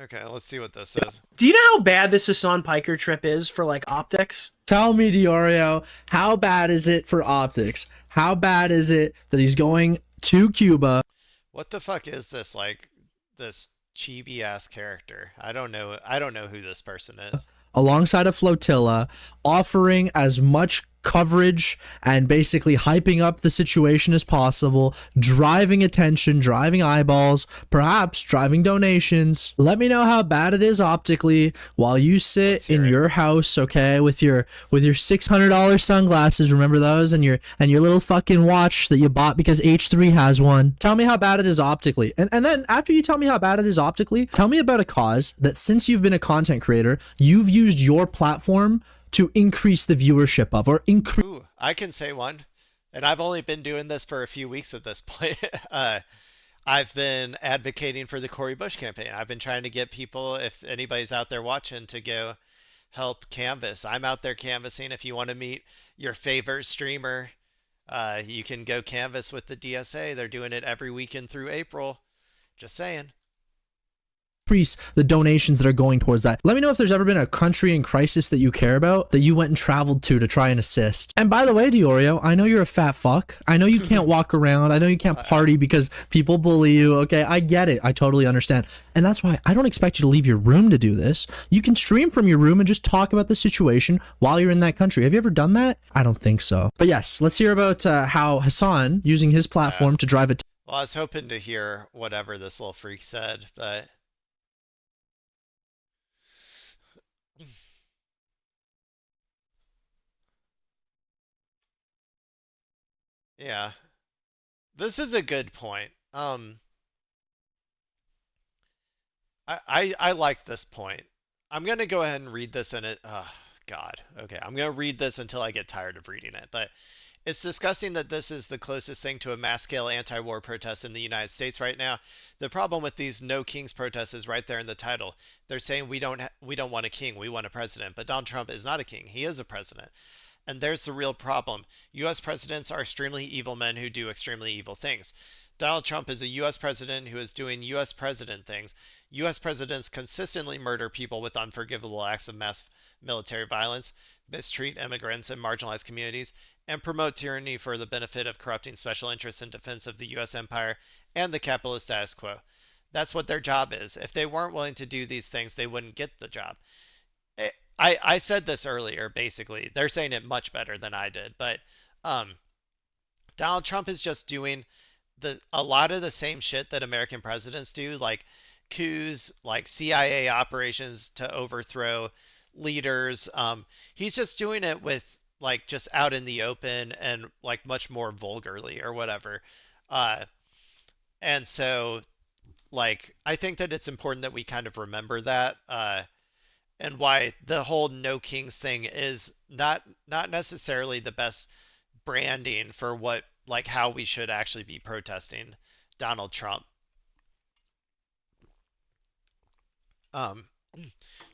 Okay, let's see what this is. Do you know how bad this Hassan Piker trip is for like optics? Tell me, Diorio, how bad is it for optics? How bad is it that he's going to Cuba? What the fuck is this, like, this chibi ass character? I don't know who this person is. Alongside a flotilla, offering as much coverage and basically hyping up the situation as possible, driving attention, driving eyeballs, perhaps driving donations. Let me know how bad it is optically while you sit in your house, okay, with your $600 sunglasses, remember those, and your little fucking watch that you bought because H3 has one. Tell me how bad it is optically. And then after you tell me how bad it is optically, tell me about a cause that since you've been a content creator, you've used your platform to increase the viewership of, or increase. Ooh, I can say one, and I've only been doing this for a few weeks at this point. I've been advocating for the Cori Bush campaign. I've been trying to get people, if anybody's out there watching, to go help canvas. I'm out there canvassing. If you want to meet your favorite streamer, you can go canvas with the DSA. They're doing it every weekend through April. Just saying. Increase the donations that are going towards that. Let me know if there's ever been a country in crisis that you care about that you went and traveled to try and assist. And by the way, Diorio, I know you're a fat fuck. I know you can't walk around. I know you can't party because people bully you. Okay, I get it. I totally understand. And that's why I don't expect you to leave your room to do this. You can stream from your room and just talk about the situation while you're in that country. Have you ever done that? I don't think so. But yes, let's hear about how Hassan using his platform to drive it. Well, I was hoping to hear whatever this little freak said, but yeah, this is a good point. I like this point. I'm gonna go ahead and read this in it. Oh, God. Okay, I'm gonna read this until I get tired of reading it. But it's disgusting that this is the closest thing to a mass-scale anti-war protest in the United States right now. The problem with these No Kings protests is right there in the title. They're saying we don't want a king, we want a president. But Donald Trump is not a king. He is a president. And there's the real problem. U.S. presidents are extremely evil men who do extremely evil things. Donald Trump is a U.S. president who is doing U.S. president things. U.S. presidents consistently murder people with unforgivable acts of mass military violence, mistreat immigrants and marginalized communities, and promote tyranny for the benefit of corrupting special interests in defense of the U.S. empire and the capitalist status quo. That's what their job is. If they weren't willing to do these things, they wouldn't get the job. I said this earlier, basically. They're saying it much better than I did, but Donald Trump is just doing a lot of the same shit that American presidents do, like coups, like CIA operations to overthrow leaders. He's just doing it with like just out in the open and like much more vulgarly or whatever. And so like I think that it's important that we kind of remember that. And why the whole No Kings thing is not necessarily the best branding for what like how we should actually be protesting Donald Trump.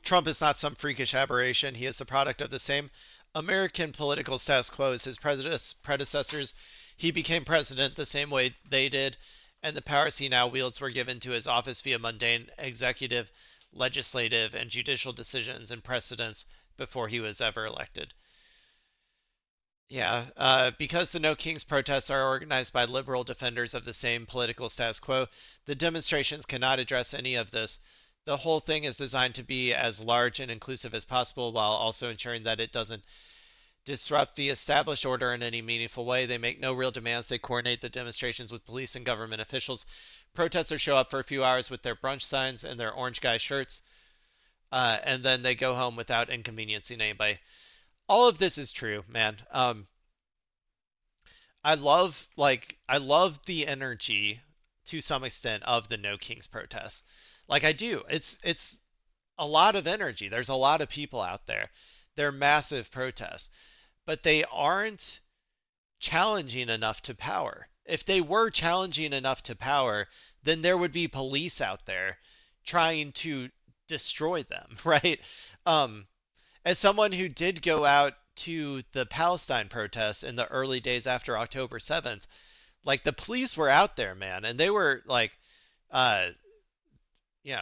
Trump is not some freakish aberration. He is the product of the same American political status quo as his predecessors. He became president the same way they did, and the powers he now wields were given to his office via mundane executive, legislative, and judicial decisions and precedents before he was ever elected. Yeah, because the No Kings protests are organized by liberal defenders of the same political status quo, the demonstrations cannot address any of this. The whole thing is designed to be as large and inclusive as possible while also ensuring that it doesn't disrupt the established order in any meaningful way. They make no real demands. They coordinate the demonstrations with police and government officials. Protesters show up for a few hours with their brunch signs and their orange guy shirts, and then they go home without inconveniencing anybody. All of this is true, man. I love the energy to some extent of the No Kings protests. Like I do. It's a lot of energy. There's a lot of people out there. They're massive protests, but they aren't challenging enough to power. If they were challenging enough to power, then there would be police out there trying to destroy them, right? As someone who did go out to the Palestine protests in the early days after October 7th, like the police were out there, man, and they were like,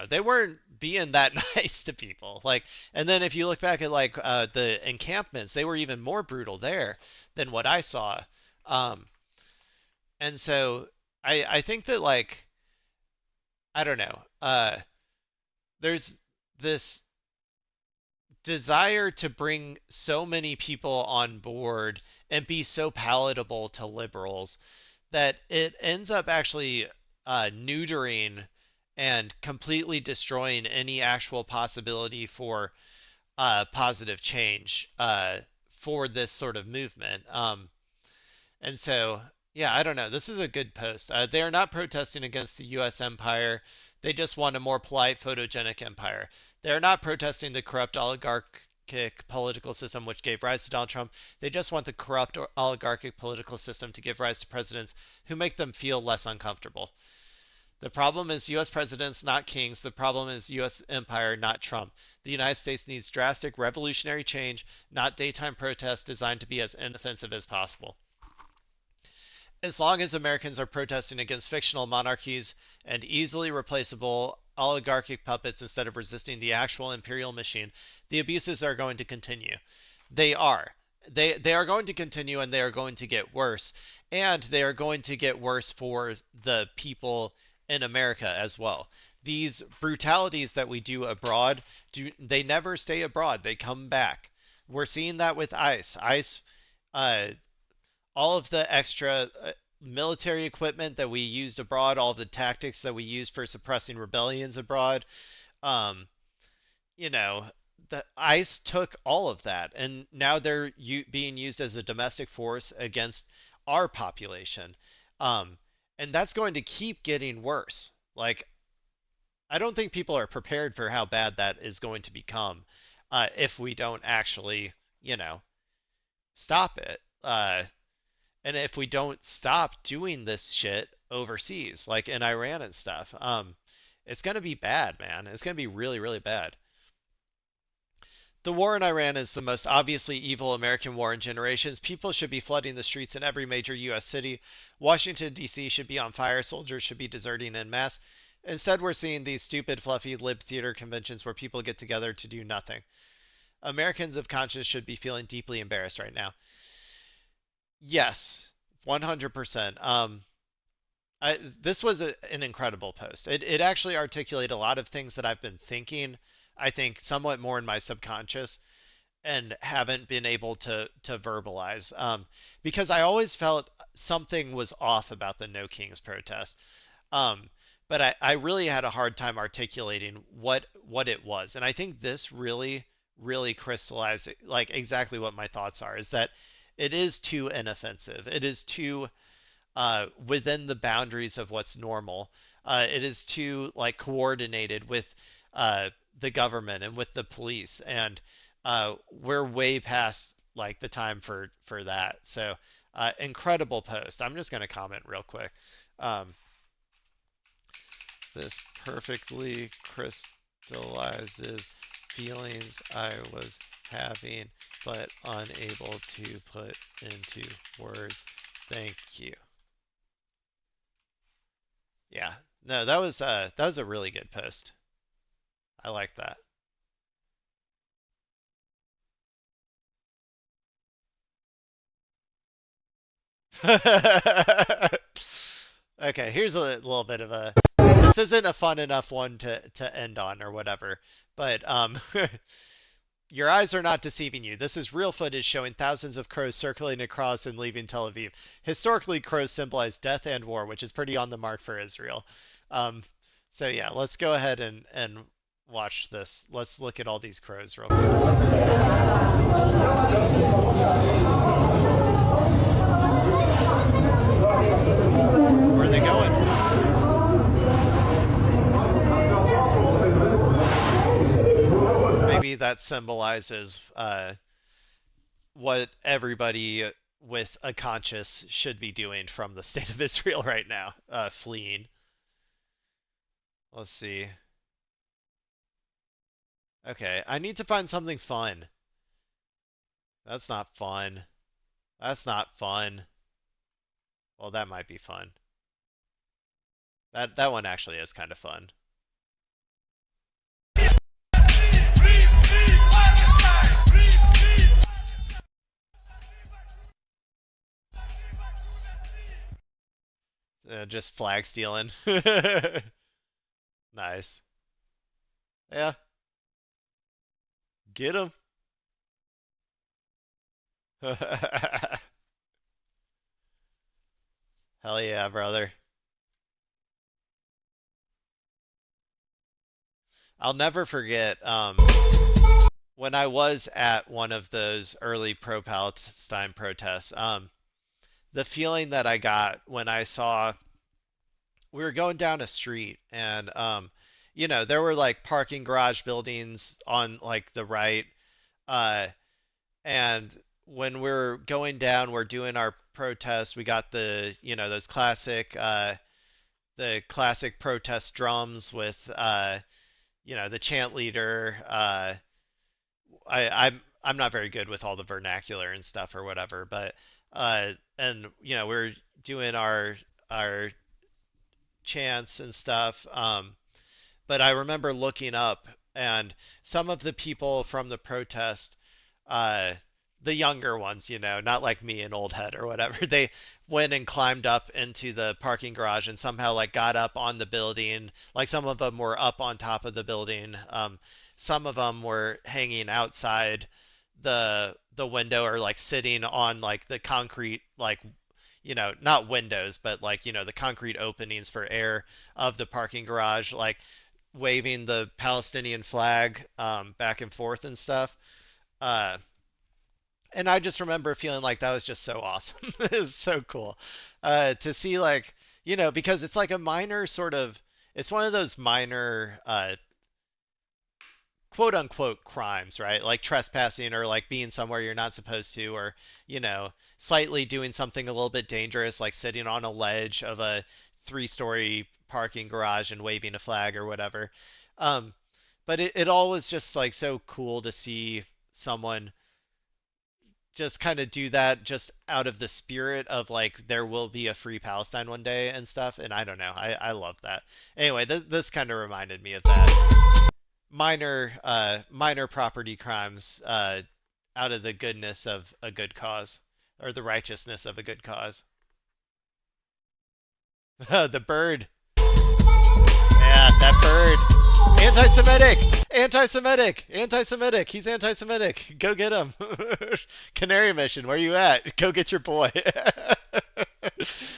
they weren't being that nice to people. Like, and then if you look back at like the encampments, they were even more brutal there than what I saw. And so I think that like, I don't know, there's this desire to bring so many people on board and be so palatable to liberals that it ends up actually neutering and completely destroying any actual possibility for positive change for this sort of movement. And so, yeah, I don't know. This is a good post. They are not protesting against the U.S. empire. They just want a more polite, photogenic empire. They are not protesting the corrupt oligarchic political system which gave rise to Donald Trump. They just want the corrupt oligarchic political system to give rise to presidents who make them feel less uncomfortable. The problem is U.S. presidents, not kings. The problem is U.S. empire, not Trump. The United States needs drastic revolutionary change, not daytime protests designed to be as inoffensive as possible. As long as Americans are protesting against fictional monarchies and easily replaceable oligarchic puppets instead of resisting the actual imperial machine, the abuses are going to continue. They are. They are going to continue, and they are going to get worse. And they are going to get worse for the people in America as well. These brutalities that we do abroad, they never stay abroad. They come back. We're seeing that with ICE. ICE, all of the extra military equipment that we used abroad, all of the tactics that we used for suppressing rebellions abroad, the ICE took all of that, and now they're being used as a domestic force against our population. And that's going to keep getting worse. Like, I don't think people are prepared for how bad that is going to become if we don't actually, stop it. And if we don't stop doing this shit overseas, like in Iran and stuff, it's going to be bad, man. It's going to be really, really bad. The war in Iran is the most obviously evil American war in generations. People should be flooding the streets in every major U.S. city. Washington, D.C. should be on fire. Soldiers should be deserting en masse. Instead, we're seeing these stupid, fluffy lib theater conventions where people get together to do nothing. Americans of conscience should be feeling deeply embarrassed right now. Yes, 100%. This was an incredible post. It actually articulated a lot of things that I've been thinking, I think, somewhat more in my subconscious and haven't been able to verbalize. Because I always felt something was off about the No Kings protest. But I really had a hard time articulating what it was. And I think this really, really crystallized like exactly what my thoughts are, is that it is too inoffensive. It is too within the boundaries of what's normal. It is too like coordinated with the government and with the police, and we're way past like the time for that. So incredible post. I'm just going to comment real quick. This perfectly crystallizes feelings I was having but unable to put into words. Thank you. Yeah. No, that was a really good post. I like that. Okay, here's a little bit of a this isn't a fun enough one to end on or whatever, but your eyes are not deceiving you. This is real footage showing thousands of crows circling across and leaving Tel Aviv. Historically, crows symbolize death and war, which is pretty on the mark for Israel. Um, so yeah, let's go ahead and watch this. Let's look at all these crows real quick. Where are they going? Maybe that symbolizes what everybody with a conscience should be doing from the state of Israel right now, fleeing. Let's see. Okay, I need to find something fun. That's not fun. That's not fun. Well, that might be fun. That one actually is kind of fun. Just flag stealing. Nice. Yeah. Get him. Hell yeah, brother. I'll never forget when I was at one of those early pro-Palestine protests, the feeling that I got when I saw we were going down a street and there were like parking garage buildings on like the right, uh, and when we're going down, we're doing our protest. We got those the classic protest drums with the chant leader. I'm not very good with all the vernacular and stuff or whatever, but and we're doing our chants and stuff. But I remember looking up and some of the people from the protest, uh, the younger ones, not like me, an old head or whatever, they went and climbed up into the parking garage and somehow like got up on the building. Like some of them were up on top of the building. Some of them were hanging outside the window or like sitting on like the concrete like not windows, but like, the concrete openings for air of the parking garage, like waving the Palestinian flag back and forth and stuff. Uh, and I just remember feeling like that was just so awesome. It's so cool to see like, because it's like a minor sort of, it's one of those minor quote unquote crimes, right? Like trespassing or like being somewhere you're not supposed to, or, slightly doing something a little bit dangerous, like sitting on a ledge of a 3-story parking garage and waving a flag or whatever. Um, but it all was just like so cool to see someone just kind of do that just out of the spirit of like there will be a free Palestine one day and stuff. And I don't know, I love that. Anyway, this kind of reminded me of that. Minor property crimes out of the goodness of a good cause or the righteousness of a good cause. The bird. Yeah, that bird. Anti-Semitic! Anti-Semitic! Anti-Semitic! He's anti-Semitic! Go get him! Canary Mission, where you at? Go get your boy.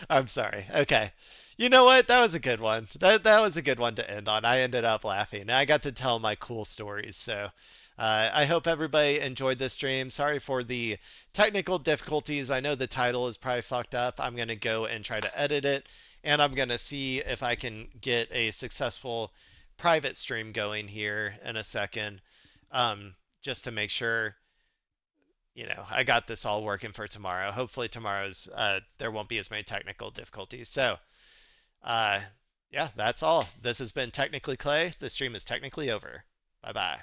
I'm sorry. Okay. You know what? That was a good one. That was a good one to end on. I ended up laughing. I got to tell my cool stories. So I hope everybody enjoyed this stream. Sorry for the technical difficulties. I know the title is probably fucked up. I'm going to go and try to edit it. And I'm going to see if I can get a successful private stream going here in a second, just to make sure, I got this all working for tomorrow. Hopefully tomorrow's, there won't be as many technical difficulties. So, Yeah, that's all. This has been Technically Clay. The stream is technically over. Bye bye.